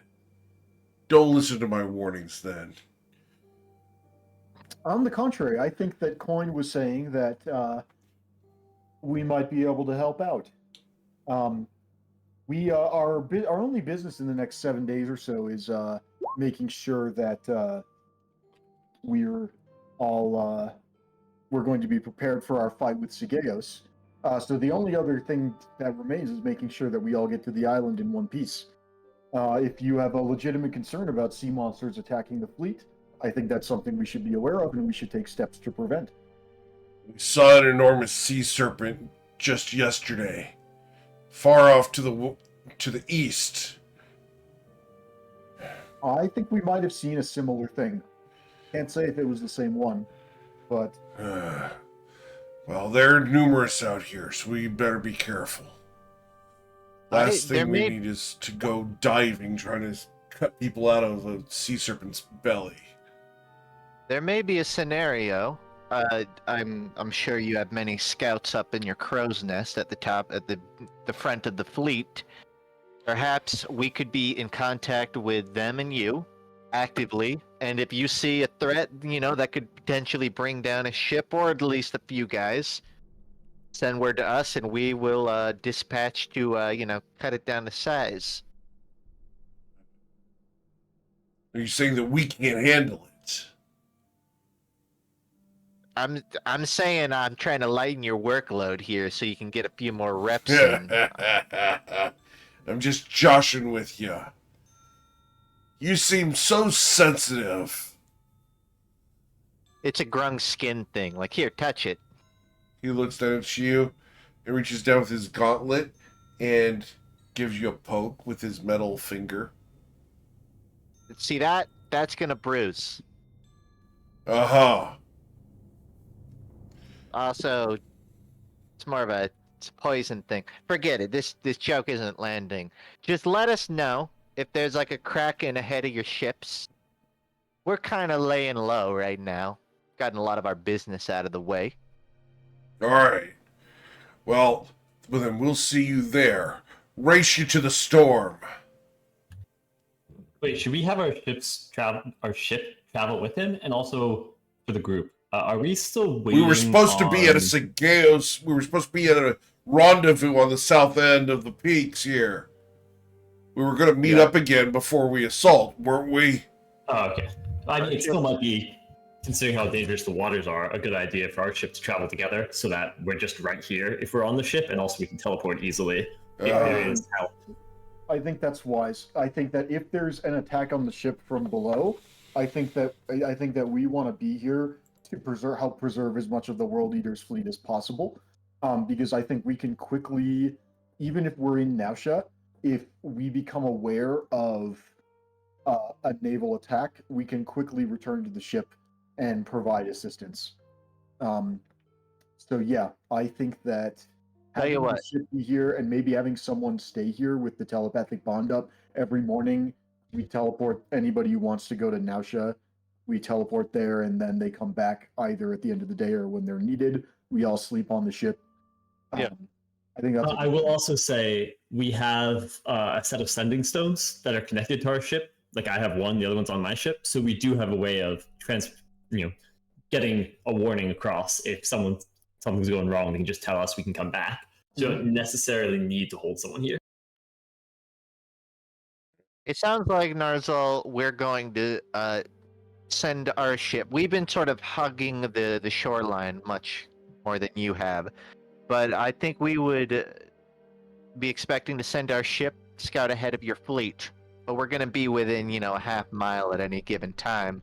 Don't listen to my warnings then. On the contrary, I think that Coin was saying that we might be able to help out. Our only business in the next 7 days or so is making sure that we're going to be prepared for our fight with Sigeos. So the only other thing that remains is making sure that we all get to the island in one piece. If you have a legitimate concern about sea monsters attacking the fleet, I think that's something we should be aware of and we should take steps to prevent. We saw an enormous sea serpent just yesterday, far off to the east. I think we might have seen a similar thing. Can't say if it was the same one, but... Well, they're numerous out here, so we better be careful. Last thing we need is to go diving, trying to cut people out of a sea serpent's belly. There may be a scenario. I'm sure you have many scouts up in your crow's nest at the top, at the front of the fleet. Perhaps we could be in contact with them and you, actively. And if you see a threat, that could potentially bring down a ship or at least a few guys, send word to us and we will dispatch to, cut it down to size. Are you saying that we can't handle it? I'm saying I'm trying to lighten your workload here so you can get a few more reps in. I'm just joshing with you. You seem so sensitive. It's a grung skin thing. Like, here, touch it. He looks down at you and reaches down with his gauntlet and gives you a poke with his metal finger. See that? That's gonna bruise. Uh-huh. Also, it's more of a poison thing. Forget it. This joke isn't landing. Just let us know if there's like a kraken ahead of your ships. We're kind of laying low right now. gotten a lot of our business out of the way. All right. Well, then we'll see you there. Race you to the storm. Wait, should we have our ship travel with him, and also for the group? Are we still waiting? We were supposed to be at a on- Segeos. We were supposed to be at a rendezvous on the south end of the peaks here. We were going to meet up again before we assault, weren't we? Oh, okay. I mean, it still might be, considering how dangerous the waters are, a good idea for our ship to travel together so that we're just right here if we're on the ship, and also we can teleport easily if there is help. I think that's wise. I think that if there's an attack on the ship from below, I think that we want to be here to help preserve as much of the World Eater's fleet as possible, because I think we can quickly, even if we're in Nausea, if we become aware of a naval attack, we can quickly return to the ship and provide assistance. So yeah, I think that Tell you having the what. ship be here and maybe having someone stay here with the telepathic bond up every morning, we teleport anybody who wants to go to Nausea. We teleport there, and then they come back either at the end of the day or when they're needed. We all sleep on the ship. Yeah. I think that's. I will also say we have a set of sending stones that are connected to our ship. Like I have one, the other one's on my ship, so we do have a way of getting a warning across if something's going wrong. They can just tell us, we can come back. You don't necessarily need to hold someone here. It sounds like, Narzal, we're going to send our ship. We've been sort of hugging the shoreline much more than you have, but I think we would be expecting to send our ship scout ahead of your fleet. But we're going to be within, a half mile at any given time.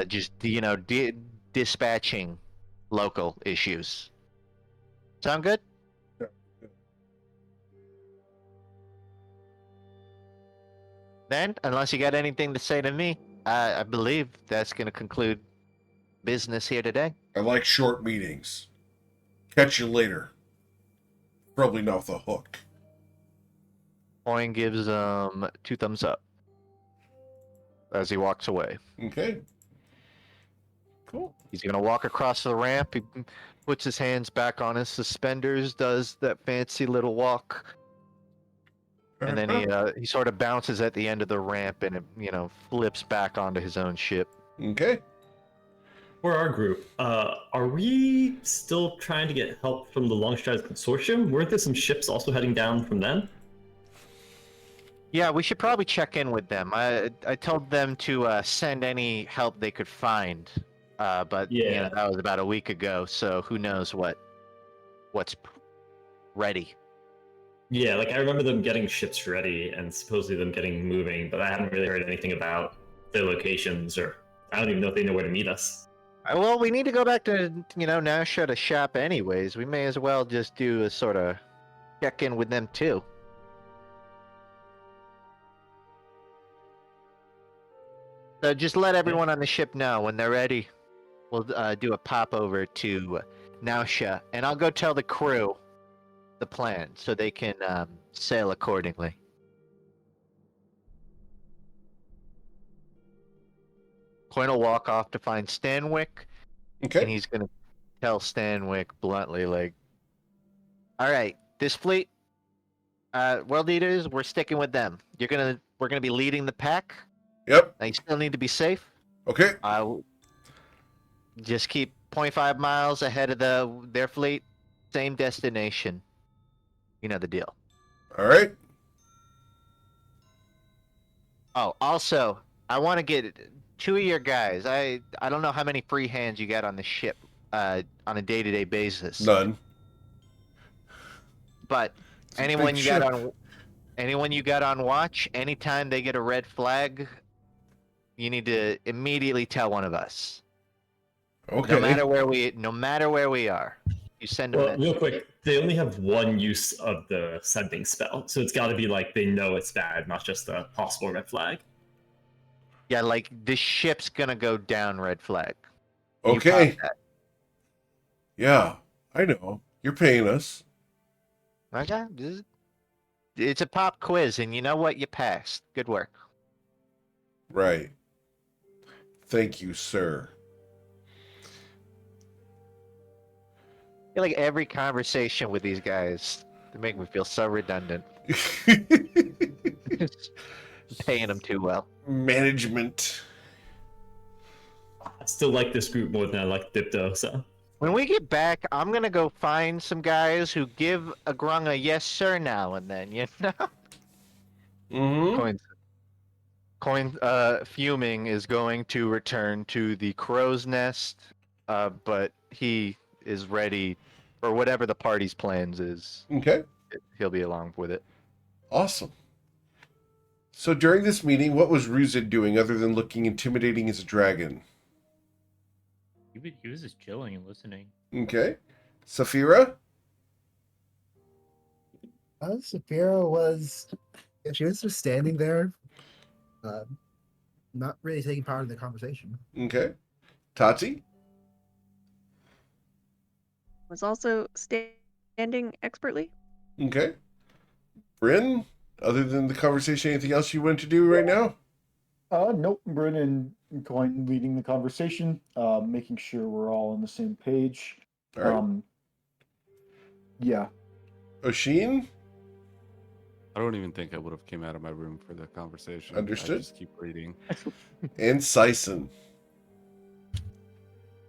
Just, dispatching local issues. Sound good? Then, unless you got anything to say to me, I believe that's going to conclude business here today. I like short meetings. Catch you later. Probably not with a hook. Coin gives 2 thumbs up as he walks away. Okay. Cool. He's going to walk across the ramp. He puts his hands back on his suspenders, does that fancy little walk. And then he sort of bounces at the end of the ramp and flips back onto his own ship. Okay. For our group, are we still trying to get help from the Longstride Consortium? Weren't there some ships also heading down from them? Yeah, we should probably check in with them. I told them to send any help they could find, but that was about a week ago. So who knows what's ready. Yeah, like I remember them getting ships ready and supposedly them getting moving, but I haven't really heard anything about their locations, or I don't even know if they know where to meet us. Well, we need to go back to, Nausea to shop anyways. We may as well just do a sort of check-in with them too. So just let everyone on the ship know when they're ready. We'll do a pop over to Nausea, and I'll go tell the crew the plan so they can sail accordingly. Coin will walk off to find Stanwyck, Okay. and he's gonna tell Stanwyck bluntly, like, "All right, this fleet, world leaders, we're sticking with them. We're gonna be leading the pack. Yep. Now you still need to be safe. Okay. Just keep 0.5 miles ahead of their fleet, same destination. You know the deal." All right. Oh, also, I want to get 2 of your guys. I don't know how many free hands you got on the ship on a day-to-day basis. None. But It's a anyone big you ship. got on watch, anytime they get a red flag, you need to immediately tell one of us. Okay. No matter where we are, you send them. Well, real quick, they only have one use of the sending spell, so it's got to be like they know it's bad, not just a possible red flag. Yeah, like this ship's gonna go down. Red flag. You Okay. caught that. Yeah, I know. You're paying us. Okay. It's a pop quiz, and you know what? You passed. Good work. Right. Thank you, sir. feel like every conversation with these guys, they make me feel so redundant. Paying them too well. Management. I still like this group more than I like Dipto, so. When we get back, I'm gonna go find some guys who give a grung a yes sir now and then, you know? Mm-hmm. Fuming is going to return to the crow's nest, but he is ready for whatever the party's plans is. Okay. He'll be along with it. Awesome. So during this meeting, what was Ruzid doing other than looking intimidating as a dragon? He was just chilling and listening. Okay. Saphira? Saphira was. Yeah, she was just standing there, not really taking part in the conversation. Okay. Tati? Was also standing expertly. Okay. Bryn? Other than the conversation, anything else you want to do right now? Nope. Bryn and Coin leading the conversation, making sure we're all on the same page. All right. Yeah. Oshin? I don't even think I would have came out of my room for the conversation. Understood. I just keep reading. And Sison?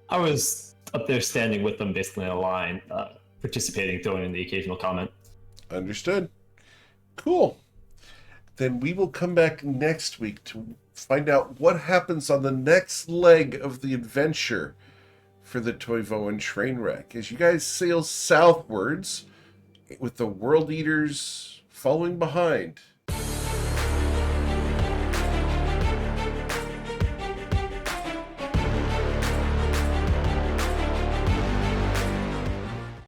I was up there standing with them basically in a line, participating, throwing in the occasional comment. Understood. Cool. Then we will come back next week to find out what happens on the next leg of the adventure for the Toivoan Trainwreck. As you guys sail southwards with the World Eaters following behind.